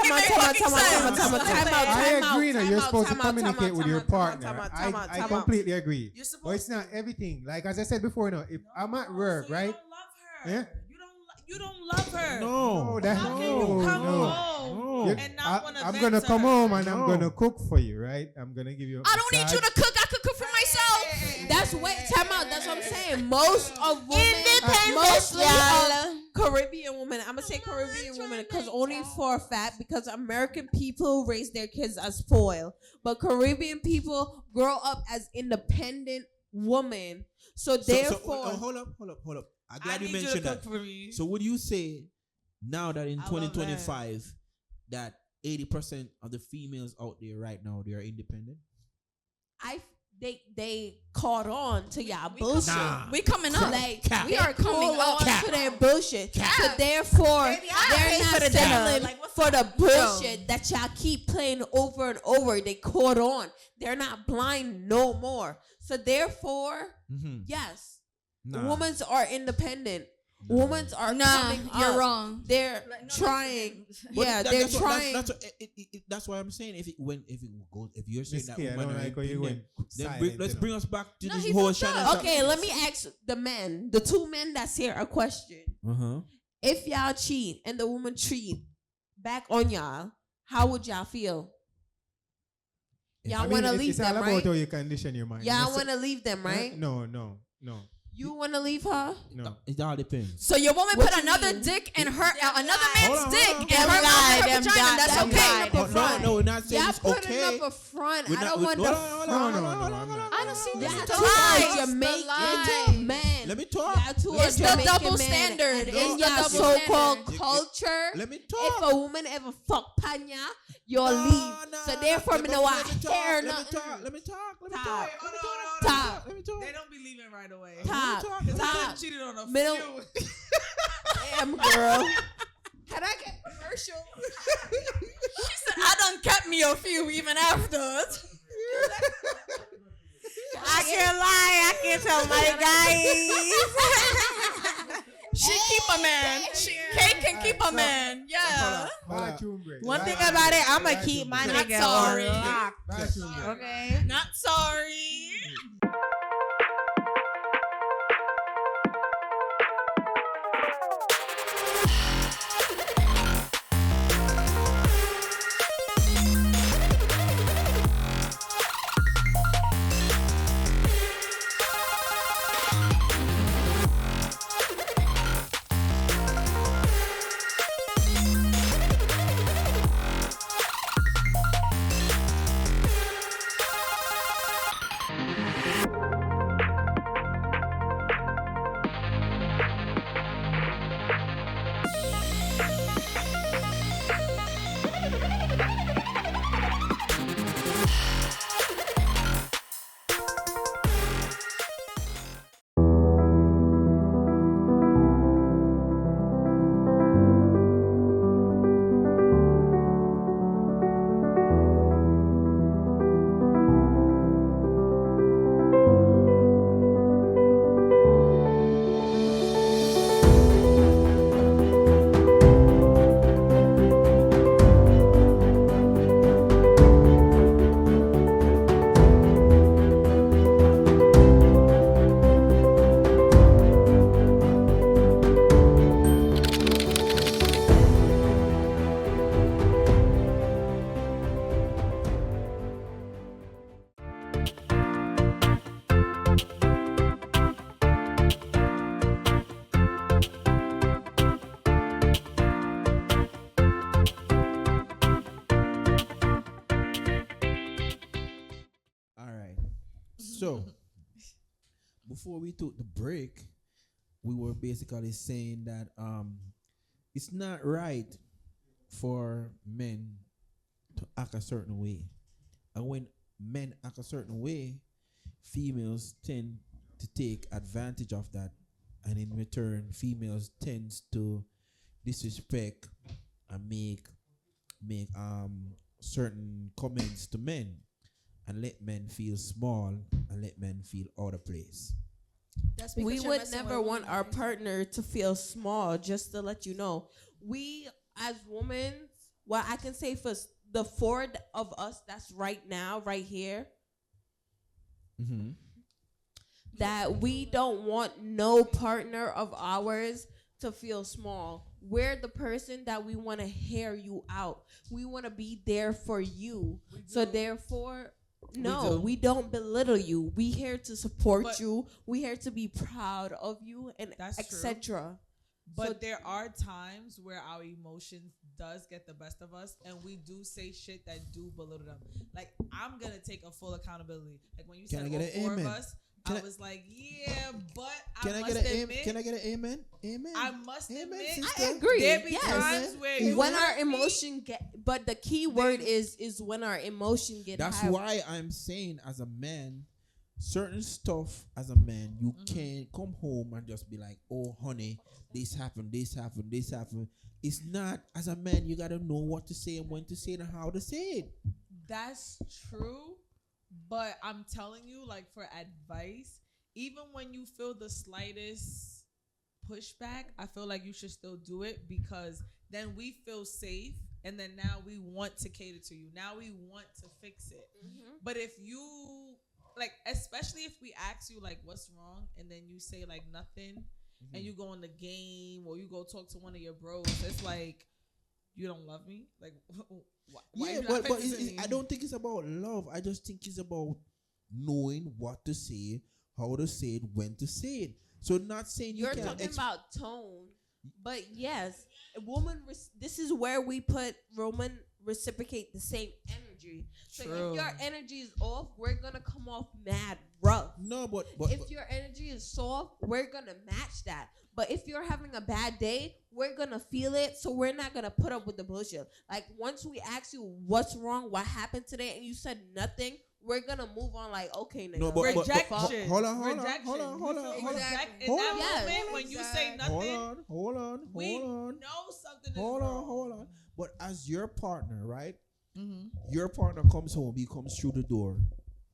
Speaker 1: I agree that you're supposed to communicate with your partner. I completely agree. But it's not everything. Like as I said before, if I'm at work, right? Yeah.
Speaker 5: You don't love her.
Speaker 1: No, that's
Speaker 5: How can you come home and not want to
Speaker 1: I'm gonna come home and I'm gonna cook for you, right? I'm gonna give you.
Speaker 6: I don't need you to cook. I could cook for myself.
Speaker 7: That's time out. That's what I'm saying. Most of women, mostly Caribbean women. I'm gonna say Caribbean women because only for a fact because American people raise their kids as spoiled, but Caribbean people grow up as independent women. So therefore,
Speaker 3: hold up. I'm glad you mentioned that. So would you say now that in 2025 that 80% of the females out there right now they are independent?
Speaker 7: They caught on to y'all bullshit.
Speaker 6: We coming up.
Speaker 7: We are coming on to their bullshit. So therefore, they're not settling for the bullshit that y'all keep playing over and over. They caught on. They're not blind no more. So therefore, yes, women are independent. Women are coming
Speaker 6: you're
Speaker 7: up.
Speaker 6: wrong.
Speaker 7: They're trying.
Speaker 3: But
Speaker 7: they're trying.
Speaker 3: That's why I'm saying if you're saying that
Speaker 1: I
Speaker 3: women
Speaker 1: don't
Speaker 3: are
Speaker 1: like how you went
Speaker 3: then let's bring us back to
Speaker 6: No,
Speaker 3: this
Speaker 6: he
Speaker 3: whole
Speaker 6: fucked
Speaker 3: channel.
Speaker 6: up.
Speaker 7: Okay, let me ask the men, the two men that's here, a question. If y'all cheat and the woman cheat back on y'all, how would y'all feel? Y'all want to leave them, right?
Speaker 1: It's all about how you condition your mind.
Speaker 7: Y'all want to leave them, right?
Speaker 1: No.
Speaker 7: You want to leave her?
Speaker 1: No.
Speaker 3: It all depends.
Speaker 6: So your woman
Speaker 7: What
Speaker 6: put
Speaker 7: you
Speaker 6: another
Speaker 7: mean?
Speaker 6: dick in her, another man's
Speaker 3: Hold on,
Speaker 6: dick
Speaker 3: hold on.
Speaker 6: in her mouth, her vagina. That's okay.
Speaker 3: No, we're not saying
Speaker 7: Y'all
Speaker 3: it's
Speaker 7: putting
Speaker 3: okay.
Speaker 7: up a front.
Speaker 3: We're
Speaker 7: I
Speaker 3: not-
Speaker 7: don't want
Speaker 3: hold
Speaker 7: the
Speaker 3: on,
Speaker 7: front.
Speaker 1: No, I'm not.
Speaker 6: I don't see this.
Speaker 7: Y'all
Speaker 6: It's
Speaker 7: two
Speaker 6: the
Speaker 7: are
Speaker 6: lies.
Speaker 7: Jamaican men.
Speaker 3: Let me talk.
Speaker 7: Y'all two are
Speaker 6: It's the
Speaker 7: Jamaican
Speaker 6: double
Speaker 7: men.
Speaker 6: standard.
Speaker 7: And
Speaker 6: It's
Speaker 7: in
Speaker 6: the
Speaker 7: y'all
Speaker 6: double
Speaker 7: so-called
Speaker 6: standard.
Speaker 7: culture,
Speaker 3: Let me
Speaker 7: if
Speaker 3: talk.
Speaker 7: a woman ever fuck panya, you'll leave. So therefore, me know I hear nothing.
Speaker 3: Let me talk.
Speaker 7: Top.
Speaker 5: Top.
Speaker 3: Let me talk.
Speaker 5: They don't be leaving right away.
Speaker 7: Top.
Speaker 5: Because I
Speaker 7: Top.
Speaker 5: cheated on a
Speaker 7: Middle.
Speaker 5: few.
Speaker 7: Damn, girl.
Speaker 6: Can I get commercial? She said, I done kept me a few even afterwards.
Speaker 8: I can't lie. I can't tell my guys.
Speaker 6: She keep a man. Kate can keep a man. Yeah.
Speaker 1: Bathroom break.
Speaker 8: One thing about it, I'm gonna keep my
Speaker 6: Not
Speaker 8: nigga
Speaker 6: sorry.
Speaker 8: on lock.
Speaker 1: Bathroom break.
Speaker 8: Okay.
Speaker 6: Not sorry.
Speaker 3: So, before we took the break, we were basically saying that it's not right for men to act a certain way. And when men act a certain way, females tend to take advantage of that. And in return, females tends to disrespect and make certain comments to men and let men feel small and let men feel out of place.
Speaker 6: That's because
Speaker 7: We
Speaker 6: you're
Speaker 7: would
Speaker 6: messing
Speaker 7: never
Speaker 6: with
Speaker 7: want
Speaker 6: women,
Speaker 7: our
Speaker 6: right?
Speaker 7: partner to feel small, just to let you know. We, as women, what I can say for the four of us that's right now, right here,
Speaker 3: Mm-hmm.
Speaker 7: that we don't want no partner of ours to feel small. We're the person that we want to hear you out. We want to be there for you. So therefore, no, we don't belittle you. We here to support you. We here to be proud of you, and etc.
Speaker 5: But there are times where our emotions does get the best of us, and we do say shit that do belittle them. Like, I'm gonna take a full accountability. Like when you
Speaker 3: Can
Speaker 5: said
Speaker 3: I get
Speaker 5: all
Speaker 3: an
Speaker 5: four of
Speaker 3: amen?
Speaker 5: us, I was like, yeah, but
Speaker 3: Can I
Speaker 5: must
Speaker 3: get an amen?
Speaker 5: admit,
Speaker 3: Can I get an amen? Amen.
Speaker 5: I must
Speaker 3: Amen,
Speaker 5: admit,
Speaker 3: sister.
Speaker 7: I agree.
Speaker 5: there be
Speaker 7: Yes.
Speaker 5: times where you
Speaker 7: When our
Speaker 5: hurt me.
Speaker 7: emotion get, but the key word is when our emotion get.
Speaker 3: That's
Speaker 7: high.
Speaker 3: why I'm saying, as a man, certain stuff as a man, you can't come home and just be like, oh, honey, this happened, this happened, this happened. It's not. As a man, you got to know what to say and when to say it and how to say it.
Speaker 5: That's true, but I'm telling you, like, for advice, even when you feel the slightest pushback, I feel like you should still do it, because then we feel safe, and then now we want to cater to you. Now we want to fix it. But if you, like, especially if we ask you, like, what's wrong, and then you say, like, nothing, and you go in the game or you go talk to one of your bros, it's like, you don't love me? Like, why
Speaker 3: Yeah,
Speaker 5: you not
Speaker 3: but
Speaker 5: fixing me?
Speaker 3: I don't think it's about love. I just think it's about knowing what to say, how to say it, when to say it. So not saying
Speaker 7: You're
Speaker 3: you can't
Speaker 7: talking about tone, but yes, a woman. This is where we put Roman reciprocate the same energy. So
Speaker 5: True.
Speaker 7: if your energy is off, we're gonna come off mad rough.
Speaker 3: No, but
Speaker 7: If your energy is soft, we're gonna match that. But if you're having a bad day, we're gonna feel it. So we're not gonna put up with the bullshit. Like, once we ask you what's wrong, what happened today, and you said nothing, we're gonna move on. Like, okay, nigga.
Speaker 3: No, but-
Speaker 5: Rejection.
Speaker 3: hold on.
Speaker 5: Rejection.
Speaker 3: hold on.
Speaker 5: Exactly. In
Speaker 3: Hold
Speaker 5: that
Speaker 3: on.
Speaker 7: Yes.
Speaker 5: moment when you say nothing,
Speaker 3: Hold on.
Speaker 5: we know something is
Speaker 3: Hold
Speaker 5: wrong.
Speaker 3: on. But as your partner, right?
Speaker 5: Mm-hmm.
Speaker 3: Your partner comes home, he comes through the door.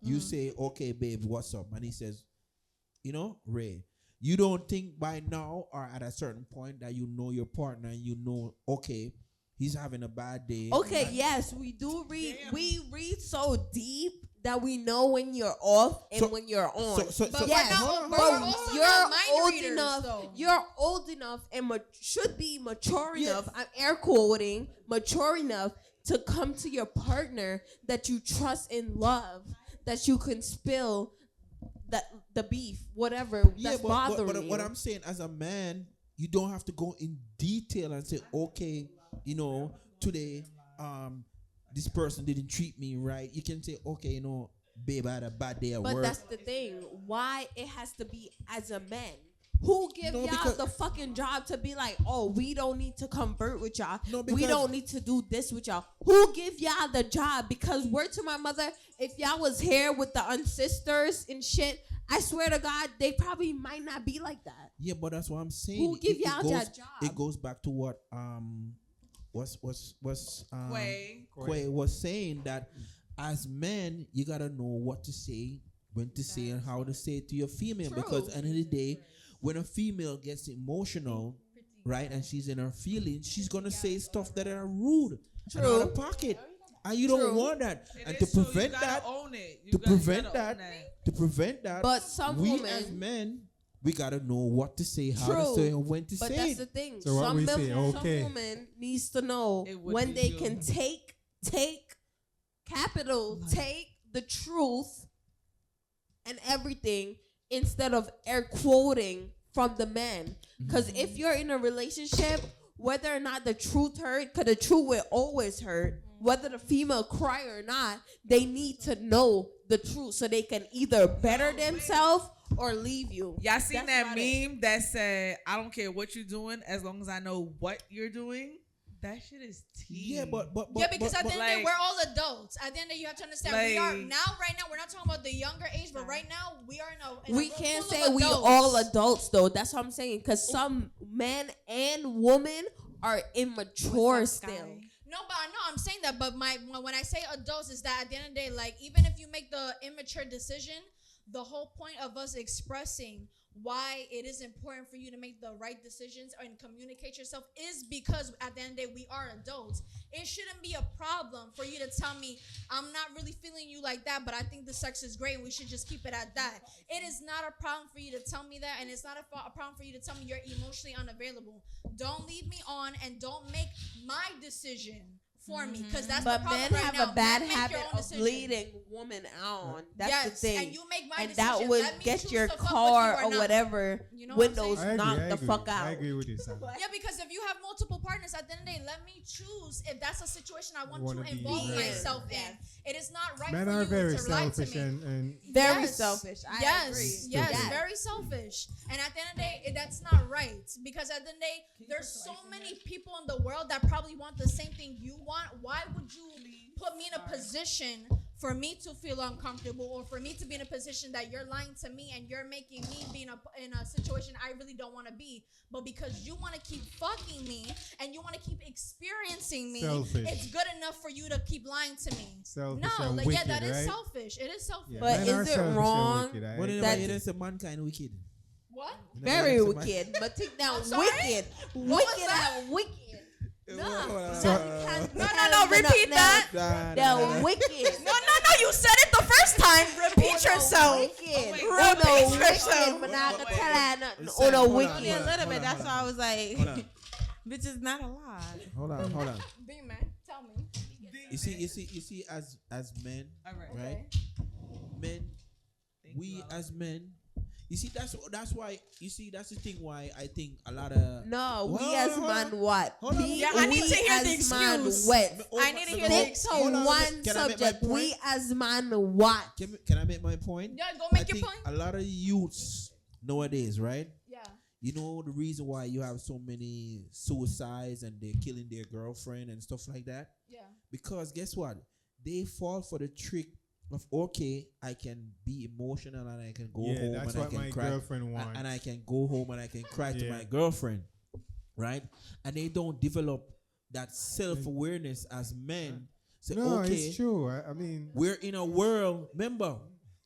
Speaker 3: You say, okay, babe, what's up? And he says, Ray, you don't think by now or at a certain point that you know your partner and you know, okay, he's having a bad day.
Speaker 7: Okay, yes, we do read. We read so deep that we know when you're off and
Speaker 3: So-
Speaker 7: when you're on.
Speaker 6: But
Speaker 7: yes,
Speaker 6: we're not,
Speaker 7: but
Speaker 6: we're also
Speaker 7: you're
Speaker 6: not mind
Speaker 7: old
Speaker 6: readers,
Speaker 7: enough.
Speaker 6: though.
Speaker 7: You're old enough and should be mature enough. I'm air quoting, mature enough to come to your partner that you trust and love, that you can spill the beef, whatever that's bothering
Speaker 3: but
Speaker 7: you.
Speaker 3: what I'm saying, as a man, you don't have to go in detail and say, okay, today, this person didn't treat me right. You can say, okay, babe, I had a bad day at
Speaker 7: But
Speaker 3: work.
Speaker 7: that's the thing. Why it has to be as a man? Who give
Speaker 3: No,
Speaker 7: y'all
Speaker 3: because-
Speaker 7: the fucking job to be like, oh, we don't need to convert with y'all.
Speaker 3: No,
Speaker 7: We
Speaker 3: because-
Speaker 7: don't need to do this with y'all. Who give y'all the job? Because word to my mother, if y'all was here with the unsisters and shit, I swear to God, they probably might not be like that.
Speaker 3: Yeah, but that's what I'm saying.
Speaker 7: Who give
Speaker 3: It
Speaker 7: y'all
Speaker 3: goes-
Speaker 7: that job?
Speaker 3: It goes back to what what's Quay was saying, that as men, you gotta know what to say, when to say, and how to say it to your female.
Speaker 7: True.
Speaker 3: Because at the end of the day, when a female gets emotional, right, and she's in her feelings, she's gonna say stuff that are rude and out of pocket, and you don't
Speaker 7: True.
Speaker 3: want that.
Speaker 5: It
Speaker 3: And
Speaker 5: is
Speaker 3: to
Speaker 5: true.
Speaker 3: prevent
Speaker 5: You gotta
Speaker 3: that,
Speaker 5: own it. You
Speaker 3: to
Speaker 5: gotta- you
Speaker 3: prevent
Speaker 5: gotta own
Speaker 3: that, to prevent that,
Speaker 7: But some
Speaker 3: we
Speaker 7: women,
Speaker 3: as men, we gotta know what to say, how to
Speaker 7: True.
Speaker 3: say, and when to
Speaker 7: but
Speaker 3: say
Speaker 7: that's
Speaker 3: it.
Speaker 7: the thing.
Speaker 1: So what we say, okay.
Speaker 7: Some woman needs to know
Speaker 5: It would
Speaker 7: when
Speaker 5: be
Speaker 7: they
Speaker 5: you.
Speaker 7: can take the truth and everything instead of air quoting from the man. Because if you're in a relationship, whether or not the truth hurt, because the truth will always hurt, whether the female cry or not, they need to know the truth so they can either better themselves or leave you.
Speaker 5: Y'all seen
Speaker 7: That's
Speaker 5: that
Speaker 7: about
Speaker 5: meme that said, I don't care what you're doing as long as I know what you're doing? That shit is tea.
Speaker 3: Yeah, but
Speaker 6: Yeah, because at the end of the day,
Speaker 5: like-
Speaker 6: we're all adults. At the end of the day, you have to understand, we are now, right now, we're not talking about the younger age, but right now, we are in a
Speaker 7: We
Speaker 6: room
Speaker 7: can't
Speaker 6: full
Speaker 7: say
Speaker 6: of
Speaker 7: we
Speaker 6: adults.
Speaker 7: all adults though. That's what I'm saying. Because some men and women are immature still.
Speaker 6: No, but I know I'm saying that. But when I say adults, is that at the end of the day, like, even if you make the immature decision, the whole point of us expressing why it is important for you to make the right decisions and communicate yourself is because at the end of the day, we are adults. It shouldn't be a problem for you to tell me, I'm not really feeling you like that, but I think the sex is great and we should just keep it at that. It is not a problem for you to tell me that, and it's not a problem for you to tell me you're emotionally unavailable. Don't lead me on and don't make my decision for me, because that's the
Speaker 7: But
Speaker 6: problem
Speaker 7: men
Speaker 6: right
Speaker 7: have
Speaker 6: now.
Speaker 7: a bad
Speaker 6: Men make
Speaker 7: habit
Speaker 6: your own
Speaker 7: of
Speaker 6: decision.
Speaker 7: leading women on. That's the thing.
Speaker 6: And you make my
Speaker 7: And
Speaker 6: decision.
Speaker 7: that would
Speaker 6: Let me
Speaker 7: get
Speaker 6: choose
Speaker 7: your
Speaker 6: to fuck with
Speaker 7: car
Speaker 6: you
Speaker 7: or
Speaker 6: not.
Speaker 7: whatever
Speaker 6: You know what I'm
Speaker 7: windows
Speaker 6: saying?
Speaker 7: knocked the fuck out.
Speaker 1: I agree with you, Sam.
Speaker 6: Yeah, because if you have multiple partners, at the end of the day, let me choose if that's a situation I want
Speaker 1: Wanna
Speaker 6: to
Speaker 1: be
Speaker 6: involve
Speaker 1: in.
Speaker 6: myself
Speaker 7: Yes.
Speaker 6: in. It is not right
Speaker 1: Men
Speaker 6: for
Speaker 1: are
Speaker 6: you
Speaker 1: very
Speaker 6: to lie to
Speaker 1: selfish
Speaker 6: me.
Speaker 1: and
Speaker 7: Very
Speaker 6: Yes.
Speaker 7: selfish. I
Speaker 6: yes,
Speaker 7: agree.
Speaker 6: yes,
Speaker 1: Stupid.
Speaker 6: very selfish. And at the end of the day, that's not right. Because at the end of the day, there's so many people in the world that probably want the same thing you want. Why would you put me in a position for me to feel uncomfortable, or for me to be in a position that you're lying to me and you're making me be in a situation I really don't want to be, but because you want to keep fucking me and you want to keep experiencing me,
Speaker 1: Selfish.
Speaker 6: it's good enough for you to keep lying to me.
Speaker 1: Selfish
Speaker 6: No,
Speaker 1: and
Speaker 6: like,
Speaker 1: wicked,
Speaker 6: that is
Speaker 1: right?
Speaker 6: selfish. It is selfish.
Speaker 1: Yeah,
Speaker 7: But
Speaker 1: men
Speaker 7: is
Speaker 1: are
Speaker 7: it
Speaker 1: selfish and
Speaker 7: wrong
Speaker 1: wicked, I
Speaker 3: What
Speaker 1: agree.
Speaker 3: in
Speaker 7: That-
Speaker 3: the way? It's a mankind wicked.
Speaker 6: What?
Speaker 7: Very wicked. But take down
Speaker 6: I'm sorry?
Speaker 7: wicked. Wicked and wicked. No.
Speaker 6: No, repeat that.
Speaker 7: The wicked.
Speaker 6: No, you said it the first time. Repeat yourself.
Speaker 7: Wicked.
Speaker 6: Repeat yourself.
Speaker 7: But not gonna tell her nothing.
Speaker 3: Listen,
Speaker 7: Uno
Speaker 3: hold on,
Speaker 7: wicked.
Speaker 8: Yeah, a
Speaker 3: hold on,
Speaker 8: little
Speaker 3: hold
Speaker 8: bit.
Speaker 3: on,
Speaker 8: That's
Speaker 3: hold
Speaker 8: why I
Speaker 3: on.
Speaker 8: was like,
Speaker 3: Hold on.
Speaker 8: bitch is not a lot.
Speaker 3: Hold on.
Speaker 6: Be man, tell me.
Speaker 3: You see, as men,
Speaker 5: All right.
Speaker 3: right? Men,
Speaker 5: Thank
Speaker 3: we
Speaker 5: you, Alex.
Speaker 3: as men, you see, that's why, you see, that's the thing why I think a lot of
Speaker 7: No,
Speaker 3: Hold
Speaker 7: we
Speaker 3: on,
Speaker 7: as
Speaker 3: hold
Speaker 7: man
Speaker 3: on.
Speaker 7: what?
Speaker 3: Hold on.
Speaker 7: We,
Speaker 3: Yeah,
Speaker 6: I need
Speaker 7: we
Speaker 6: to hear the
Speaker 7: as man
Speaker 6: excuse.
Speaker 7: what?
Speaker 6: I need to hear the
Speaker 7: Stick
Speaker 6: excuse.
Speaker 7: to
Speaker 3: Hold on,
Speaker 7: one
Speaker 3: can I make my
Speaker 7: subject.
Speaker 3: point?
Speaker 7: We as man what?
Speaker 3: Can I make my point?
Speaker 6: Yeah, go
Speaker 3: I
Speaker 6: make your
Speaker 3: think
Speaker 6: point.
Speaker 3: a lot of youths nowadays, right?
Speaker 6: Yeah.
Speaker 3: You know the reason why you have so many suicides and they're killing their girlfriend and stuff like that?
Speaker 6: Yeah.
Speaker 3: Because guess what? They fall for the trick of, okay, I can be emotional and I can go
Speaker 1: Yeah,
Speaker 3: home
Speaker 1: that's
Speaker 3: and I
Speaker 1: what
Speaker 3: can
Speaker 1: my
Speaker 3: cry.
Speaker 1: girlfriend wants.
Speaker 3: And I can go home and I can cry to
Speaker 1: Yeah.
Speaker 3: my girlfriend, right? And they don't develop that self-awareness as men. Say,
Speaker 1: No,
Speaker 3: okay,
Speaker 1: it's true. I mean,
Speaker 3: we're in a world, remember,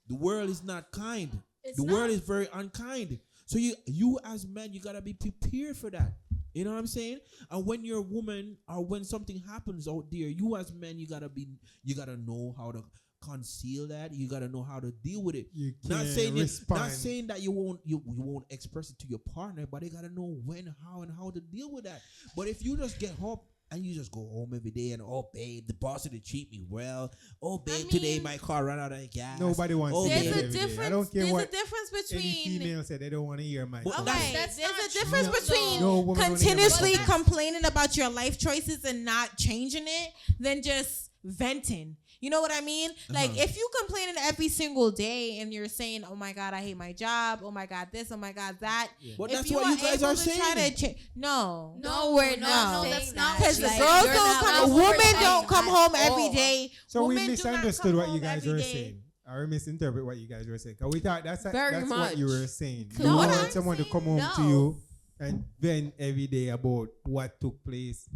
Speaker 3: the world is not kind.
Speaker 6: It's
Speaker 3: The
Speaker 6: not.
Speaker 3: world is very unkind. So you as men, you gotta be prepared for that. You know what I'm saying? And when you're a woman or when something happens out there, you as men, you gotta know how to conceal that. You gotta know how to deal with it.
Speaker 1: you
Speaker 3: Not
Speaker 1: can't
Speaker 3: saying
Speaker 1: respond.
Speaker 3: not saying that you won't express it to your partner, but they gotta know when, how, and how to deal with that. But if you just get home and you just go home every day and, oh babe, the boss didn't treat me well. Oh babe, today my car ran out of gas.
Speaker 1: Nobody wants
Speaker 3: Oh,
Speaker 1: to
Speaker 3: babe.
Speaker 1: hear
Speaker 8: There's
Speaker 1: that
Speaker 8: a
Speaker 1: every day. I
Speaker 8: difference.
Speaker 1: don't care
Speaker 8: There's
Speaker 1: what
Speaker 8: a difference
Speaker 1: any
Speaker 8: between.
Speaker 1: female said. They don't want to hear my
Speaker 3: But
Speaker 1: side.
Speaker 3: that's-
Speaker 6: That's
Speaker 8: There's
Speaker 6: not
Speaker 8: a difference
Speaker 6: true,
Speaker 8: between
Speaker 1: No woman wanna hear my
Speaker 8: continuously
Speaker 1: side.
Speaker 8: complaining about your life choices and not changing it than just venting. You know what I mean? Like, if you complaining every single day and you're saying, "Oh my God, I hate my job. Oh my God, this. Oh my God, that."
Speaker 3: But
Speaker 8: If
Speaker 3: that's
Speaker 8: you
Speaker 3: what
Speaker 8: are
Speaker 3: you guys
Speaker 8: able
Speaker 3: are
Speaker 8: to
Speaker 3: saying.
Speaker 8: try to no.
Speaker 7: No, we're
Speaker 6: no,
Speaker 7: not.
Speaker 6: no, that's not
Speaker 8: Because
Speaker 6: what
Speaker 8: the
Speaker 6: you're
Speaker 8: girls
Speaker 6: saying.
Speaker 8: don't
Speaker 6: You're
Speaker 8: come,
Speaker 6: not
Speaker 8: women
Speaker 6: saying
Speaker 8: don't come
Speaker 6: at
Speaker 8: home
Speaker 6: all.
Speaker 8: every day.
Speaker 1: So we
Speaker 8: Women do not
Speaker 1: misunderstood
Speaker 8: come
Speaker 1: what you
Speaker 8: home
Speaker 1: guys
Speaker 8: every
Speaker 1: were
Speaker 8: day.
Speaker 1: saying. Or misinterpret what you guys were saying. Cause we thought that's
Speaker 7: Very
Speaker 1: what you
Speaker 7: much.
Speaker 1: were saying.
Speaker 7: No,
Speaker 1: You
Speaker 7: what
Speaker 1: want
Speaker 7: I'm
Speaker 1: someone to come home to
Speaker 7: no.
Speaker 1: you and vent every day about what took place